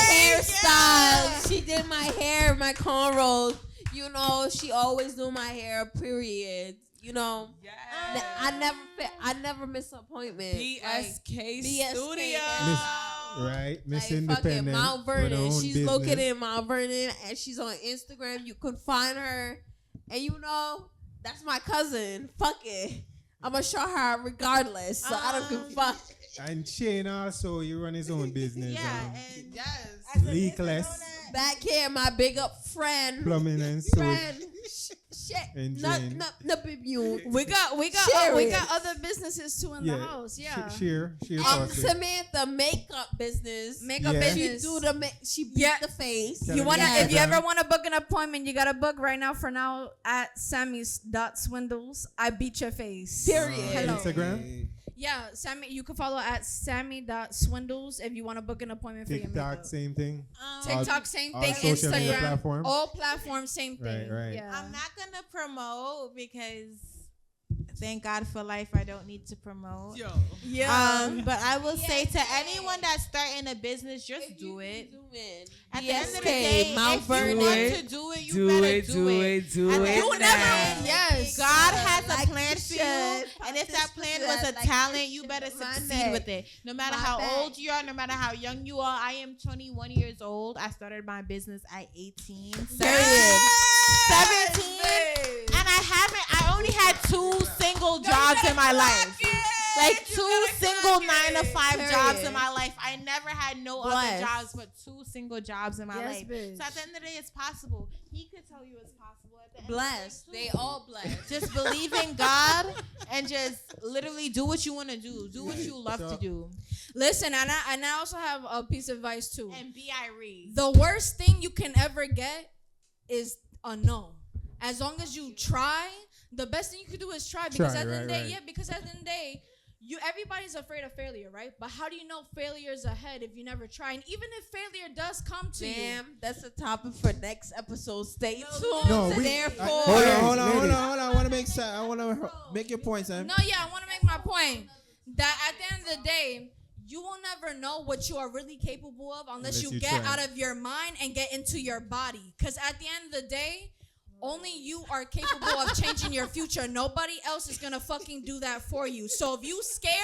Speaker 7: Hairstyle. She did my hair, my cornrows. You know, she always do my hair. Period. You know,
Speaker 5: Yes.
Speaker 7: I never miss an appointment.
Speaker 5: BSK
Speaker 7: BSK.
Speaker 5: Studio.
Speaker 1: right? Miss
Speaker 7: Like fucking
Speaker 1: Independent.
Speaker 7: Mount
Speaker 1: with her
Speaker 7: Vernon.
Speaker 1: own
Speaker 7: She's
Speaker 1: business.
Speaker 7: located in Mount Vernon, and she's on Instagram. You can find her, and you know that's my cousin. Fuck it, I'm gonna show her regardless. So I don't give a fuck.
Speaker 1: And Shane also, you run his own business.
Speaker 8: Yeah, and
Speaker 5: Yes.
Speaker 1: Leakless,
Speaker 7: Back here, my big up friend.
Speaker 1: plumbing and sewage.
Speaker 7: Friend. Shit.
Speaker 1: And
Speaker 7: Not
Speaker 1: drain.
Speaker 7: you.
Speaker 6: We got
Speaker 7: Share
Speaker 6: we
Speaker 7: it.
Speaker 6: got other businesses too in the house. Yeah.
Speaker 1: Sheer saucy.
Speaker 7: Samantha makeup business.
Speaker 6: Makeup
Speaker 1: Yeah.
Speaker 7: She
Speaker 6: business.
Speaker 7: do the she beat
Speaker 6: Yeah.
Speaker 7: the face.
Speaker 1: Tell
Speaker 6: You
Speaker 1: them
Speaker 6: wanna
Speaker 1: Instagram.
Speaker 6: if you ever wanna book an appointment, you gotta book right now for now at Sammy's.swindles. I beat your face.
Speaker 7: Period.
Speaker 6: Hello.
Speaker 1: Instagram,
Speaker 6: Yeah, Sammy, you can follow at Sammy.swindles if you want to book an appointment for your
Speaker 1: TikTok,
Speaker 6: makeup.
Speaker 1: same thing.
Speaker 6: TikTok, same
Speaker 1: all
Speaker 6: thing.
Speaker 1: social media
Speaker 6: Instagram,
Speaker 1: platforms.
Speaker 6: all platforms, same thing.
Speaker 1: Right.
Speaker 6: Yeah.
Speaker 8: I'm not gonna promote because thank God for life. I don't need to promote.
Speaker 5: Yo.
Speaker 8: But I will say to anyone that's starting a business, just do it. At the end of the
Speaker 7: BSK,
Speaker 8: day,
Speaker 7: Mount
Speaker 8: if you
Speaker 7: Vernon.
Speaker 8: want to do it, you better do it. At the end
Speaker 6: You
Speaker 8: of the
Speaker 6: never,
Speaker 8: day,
Speaker 6: yes.
Speaker 8: God has
Speaker 7: Like
Speaker 8: a plan
Speaker 7: you
Speaker 8: for you,
Speaker 7: should.
Speaker 8: and if that plan was a
Speaker 7: Like
Speaker 8: talent,
Speaker 7: you
Speaker 8: you
Speaker 7: should.
Speaker 8: better
Speaker 7: My
Speaker 8: succeed
Speaker 7: neck.
Speaker 8: with it. No matter
Speaker 7: My
Speaker 8: how
Speaker 7: back.
Speaker 8: old you are, no matter how young you are. I am 21 years old. I started my business at 18. 17. And I only had 2 single jobs in my life. Like 2 single 9-to-5 jobs in my life. I never had no other
Speaker 7: Bless.
Speaker 8: jobs but 2 single jobs in my
Speaker 6: Yes,
Speaker 8: life.
Speaker 6: bitch.
Speaker 8: So at the end of the day, it's possible. He could tell you it's possible. At the end
Speaker 7: Blessed.
Speaker 8: of the day,
Speaker 7: They
Speaker 8: too.
Speaker 7: all blessed.
Speaker 8: Just believe in God and just literally do what you want to do. Do what you love
Speaker 1: So-
Speaker 8: to do.
Speaker 6: Listen, and I also have a piece of advice too.
Speaker 8: And be irate.
Speaker 6: The worst thing you can ever get is a no. As long as you try, the best thing you can do is try. Because
Speaker 1: Try,
Speaker 6: at the end of the
Speaker 1: right,
Speaker 6: day,
Speaker 1: right.
Speaker 6: because at the end of the day, everybody's afraid of failure, right? But how do you know failure is ahead if you never try? And even if failure does come to you,
Speaker 7: Damn, that's a topic for next episode. Stay tuned.
Speaker 1: No, we-
Speaker 7: Therefore,
Speaker 3: Hold on.
Speaker 1: Ladies.
Speaker 3: I want to make your point, Sam.
Speaker 6: no, yeah, I want to make my point that at the end of the day, you will never know what you are really capable of unless you
Speaker 1: you
Speaker 6: get
Speaker 1: try.
Speaker 6: out of your mind and get into your body. Because at the end of the day, only you are capable of changing your future. Nobody else is gonna fucking do that for you. So if you scared,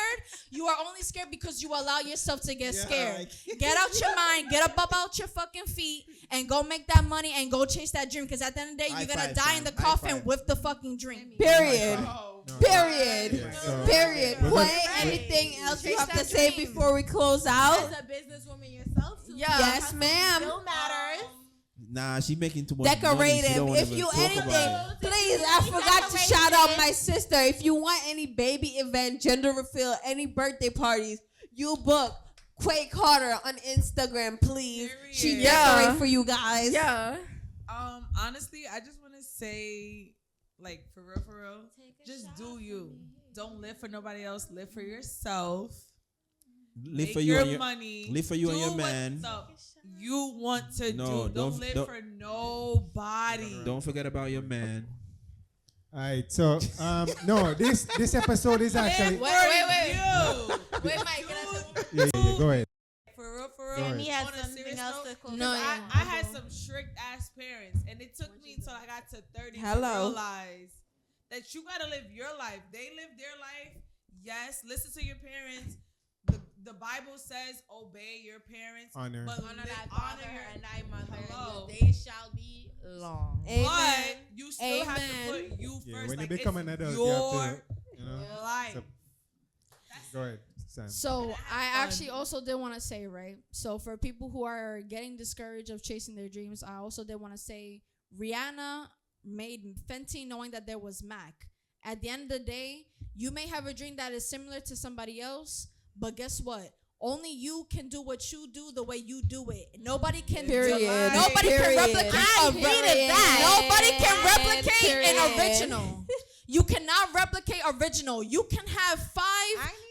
Speaker 6: you are only scared because you allow yourself to get scared. Get out your mind, get up out your fucking feet, and go make that money and go chase that dream. Because at the end of the day,
Speaker 3: High
Speaker 6: you're gonna
Speaker 3: five,
Speaker 6: die in the
Speaker 3: Sam. High
Speaker 6: coffin
Speaker 3: five.
Speaker 6: with the fucking dream.
Speaker 7: period.
Speaker 5: Oh.
Speaker 7: Period.
Speaker 1: Yeah, so-
Speaker 7: Period.
Speaker 1: We're
Speaker 7: Quay,
Speaker 1: gonna-
Speaker 7: anything else you
Speaker 6: Chase
Speaker 7: have to
Speaker 6: that
Speaker 7: say
Speaker 6: dream.
Speaker 7: before we close out?
Speaker 8: As a businesswoman yourself, too.
Speaker 6: Yeah.
Speaker 7: Yes, ma'am.
Speaker 8: Still matters.
Speaker 3: Nah, she making too much money. She
Speaker 7: Decorative.
Speaker 3: don't wanna
Speaker 7: If you
Speaker 3: talk about
Speaker 7: anything,
Speaker 3: it.
Speaker 7: please, I forgot to shout out my sister. If you want any baby event, gender reveal, any birthday parties, you book Quay Carter on Instagram, please. She
Speaker 5: Period.
Speaker 6: Yeah.
Speaker 7: decorate for you guys.
Speaker 6: Yeah.
Speaker 5: Honestly, I just want to say, like, for real, just do you. Don't live for nobody else. Live for yourself.
Speaker 3: Live
Speaker 5: Make
Speaker 3: for you
Speaker 5: your
Speaker 3: and your
Speaker 5: money.
Speaker 3: live for you and
Speaker 5: Do
Speaker 3: your
Speaker 5: what
Speaker 3: man.
Speaker 5: You want to
Speaker 3: No,
Speaker 5: do.
Speaker 3: don't-
Speaker 5: Don't live
Speaker 3: don't-
Speaker 5: for nobody.
Speaker 3: Don't forget about your man.
Speaker 1: All right, so no, this episode is actually
Speaker 5: Live
Speaker 6: Wait.
Speaker 5: for you.
Speaker 6: Wait, Mike. Can I say-
Speaker 1: yeah, go ahead.
Speaker 5: For real,
Speaker 1: Go
Speaker 8: And he
Speaker 1: ahead.
Speaker 8: has
Speaker 5: On a
Speaker 8: something
Speaker 5: serious
Speaker 8: else
Speaker 5: note,
Speaker 8: to close.
Speaker 6: No,
Speaker 8: out.
Speaker 6: yeah.
Speaker 5: I had some strict ass parents, and it took me until I got to 30 to
Speaker 7: Hello.
Speaker 5: realize that you gotta live your life. They live their life. Yes, listen to your parents. The Bible says obey your parents,
Speaker 1: Honor.
Speaker 5: but
Speaker 8: Honor thy
Speaker 5: honor
Speaker 8: father
Speaker 5: your
Speaker 8: and thy mother,
Speaker 5: Hello.
Speaker 8: and your days shall be long.
Speaker 5: But you still have to
Speaker 7: Amen.
Speaker 5: put you
Speaker 1: Yeah,
Speaker 5: first.
Speaker 1: when
Speaker 5: like,
Speaker 1: you become
Speaker 5: it's
Speaker 1: an adult,
Speaker 5: your
Speaker 1: you have to, you know.
Speaker 5: life.
Speaker 1: So- Go ahead, Sam.
Speaker 6: So I
Speaker 5: fun.
Speaker 6: actually also did want to say, right? So for people who are getting discouraged of chasing their dreams, I also did want to say Rihanna made Fenty knowing that there was Mac. At the end of the day, you may have a dream that is similar to somebody else, but guess what? Only you can do what you do the way you do it. Nobody can.
Speaker 7: Period.
Speaker 6: Nobody
Speaker 7: Period.
Speaker 6: can replicate.
Speaker 7: I
Speaker 6: Period.
Speaker 7: needed that.
Speaker 6: Nobody can replicate
Speaker 7: Period.
Speaker 6: an original. You cannot replicate original. You can have 5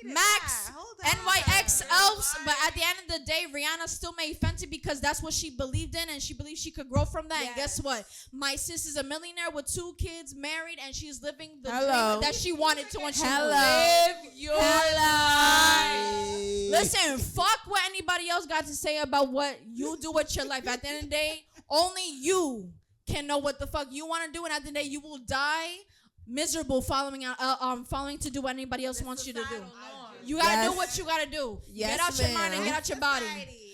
Speaker 6: Max NYX elves, but at the end of the day, Rihanna still made Fenty because that's what she believed in, and she believed she could grow from that. And guess what? My sis is a millionaire with 2 kids, married, and she's living the dream that she wanted to when she moved.
Speaker 5: Live your life.
Speaker 6: Listen, fuck what anybody else got to say about what you do with your life. At the end of the day, only you can know what the fuck you want to do, and at the end of the day, you will die miserable following to do what anybody else wants you to do. You gotta do what you gotta do.
Speaker 7: Yes,
Speaker 6: get out your mind and
Speaker 7: ma'am.
Speaker 6: get out your body.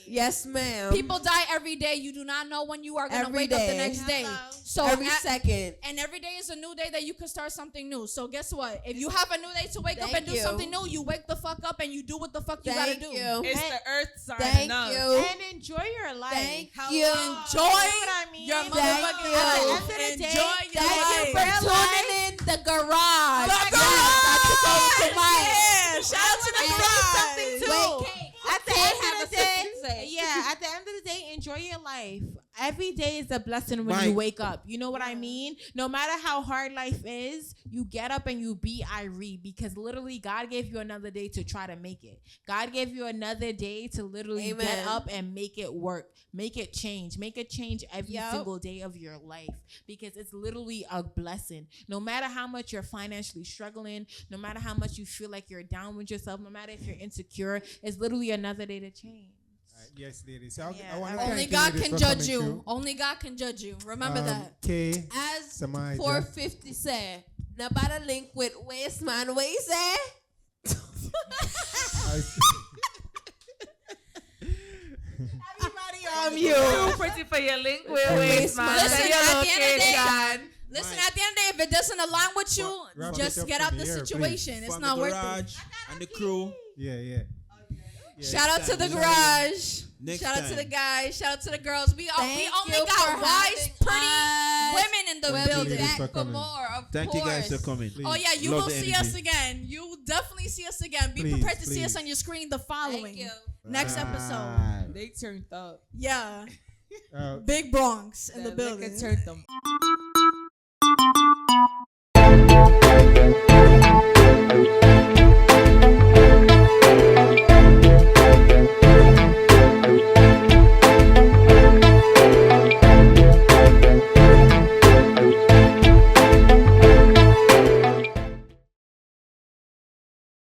Speaker 7: Yes, ma'am.
Speaker 6: People die every day. You do not know when you are gonna
Speaker 7: Every
Speaker 6: wake up the
Speaker 7: day.
Speaker 6: next day. So
Speaker 7: every second.
Speaker 6: and every day is a new day that you can start something new. So guess what? If you have a new day to wake up
Speaker 7: Thank
Speaker 6: and do
Speaker 7: you.
Speaker 6: something new, you wake the fuck up and you do what the fuck you
Speaker 7: Thank
Speaker 6: gotta do.
Speaker 7: you.
Speaker 5: It's the earth sign.
Speaker 7: Thank
Speaker 5: enough.
Speaker 7: you.
Speaker 8: And enjoy your life.
Speaker 7: Thank
Speaker 5: Hello.
Speaker 7: you.
Speaker 6: Enjoy
Speaker 8: what I mean?
Speaker 6: your
Speaker 7: Thank
Speaker 6: motherfucking
Speaker 7: you.
Speaker 6: life.
Speaker 8: At the end of the day,
Speaker 6: Enjoy your
Speaker 7: Thank
Speaker 6: life.
Speaker 7: you for tuning in the garage.
Speaker 6: The
Speaker 7: Yes,
Speaker 6: garage.
Speaker 7: that's the tonight.
Speaker 6: Yeah, shout out to the garage.
Speaker 8: something too.
Speaker 7: Wait,
Speaker 8: At the
Speaker 7: Kay
Speaker 8: end
Speaker 7: have
Speaker 8: of the
Speaker 7: a
Speaker 8: day,
Speaker 7: something to say.
Speaker 8: yeah, at the end of the day, enjoy your life. Every day is a blessing when
Speaker 3: Right.
Speaker 8: you wake up. You know what I mean? No matter how hard life is, you get up and you be irate because literally God gave you another day to try to make it. God gave you another day to literally
Speaker 7: Amen.
Speaker 8: get up and make it work. Make it change. Make it change every
Speaker 7: Yup.
Speaker 8: single day of your life because it's literally a blessing. No matter how much you're financially struggling, no matter how much you feel like you're down with yourself, no matter if you're insecure, it's literally another day to change.
Speaker 1: Yes, ladies. So
Speaker 8: Yeah,
Speaker 1: I want
Speaker 8: I
Speaker 1: to
Speaker 6: Only God can judge you. Only God can judge you. Remember that.
Speaker 1: Kay,
Speaker 7: As
Speaker 1: Samaya.
Speaker 7: 450 said, nobody link with waste man. What you say?
Speaker 8: Everybody
Speaker 5: Too pretty for your link with waste man.
Speaker 6: Listen,
Speaker 5: Send your
Speaker 6: at the end of the day,
Speaker 5: location.
Speaker 6: Listen, at the end of the day, if it doesn't align with you,
Speaker 1: Wrap it
Speaker 6: just
Speaker 1: up
Speaker 6: get
Speaker 1: for
Speaker 6: out
Speaker 1: me
Speaker 6: the
Speaker 1: here, please.
Speaker 6: situation. It's
Speaker 3: From
Speaker 6: not
Speaker 3: the
Speaker 6: worth it.
Speaker 3: garage and the crew.
Speaker 1: Yeah.
Speaker 6: Shout out to the
Speaker 3: Next time.
Speaker 6: garage.
Speaker 3: Next
Speaker 6: Shout out to the
Speaker 3: time.
Speaker 6: guys. Shout out to the girls. We only
Speaker 7: you
Speaker 6: got
Speaker 7: for
Speaker 6: wise,
Speaker 7: having
Speaker 6: pretty
Speaker 7: us.
Speaker 6: women in the
Speaker 7: We'll
Speaker 6: building.
Speaker 7: be
Speaker 1: Ladies
Speaker 7: back
Speaker 1: for
Speaker 7: for
Speaker 1: coming.
Speaker 7: more, of
Speaker 3: Thank you guys for
Speaker 7: course.
Speaker 3: coming.
Speaker 6: Oh yeah, you
Speaker 3: Love
Speaker 6: will
Speaker 3: the
Speaker 6: see
Speaker 3: energy.
Speaker 6: us again. You will definitely see us again. Be
Speaker 1: Please,
Speaker 6: prepared to see
Speaker 1: please.
Speaker 6: us on your screen the following
Speaker 7: Thank you.
Speaker 6: next episode.
Speaker 3: Ah.
Speaker 5: They turned up.
Speaker 6: Yeah,
Speaker 1: Uh,
Speaker 6: Big Bronx in the
Speaker 5: That
Speaker 6: building.
Speaker 5: liquor turned them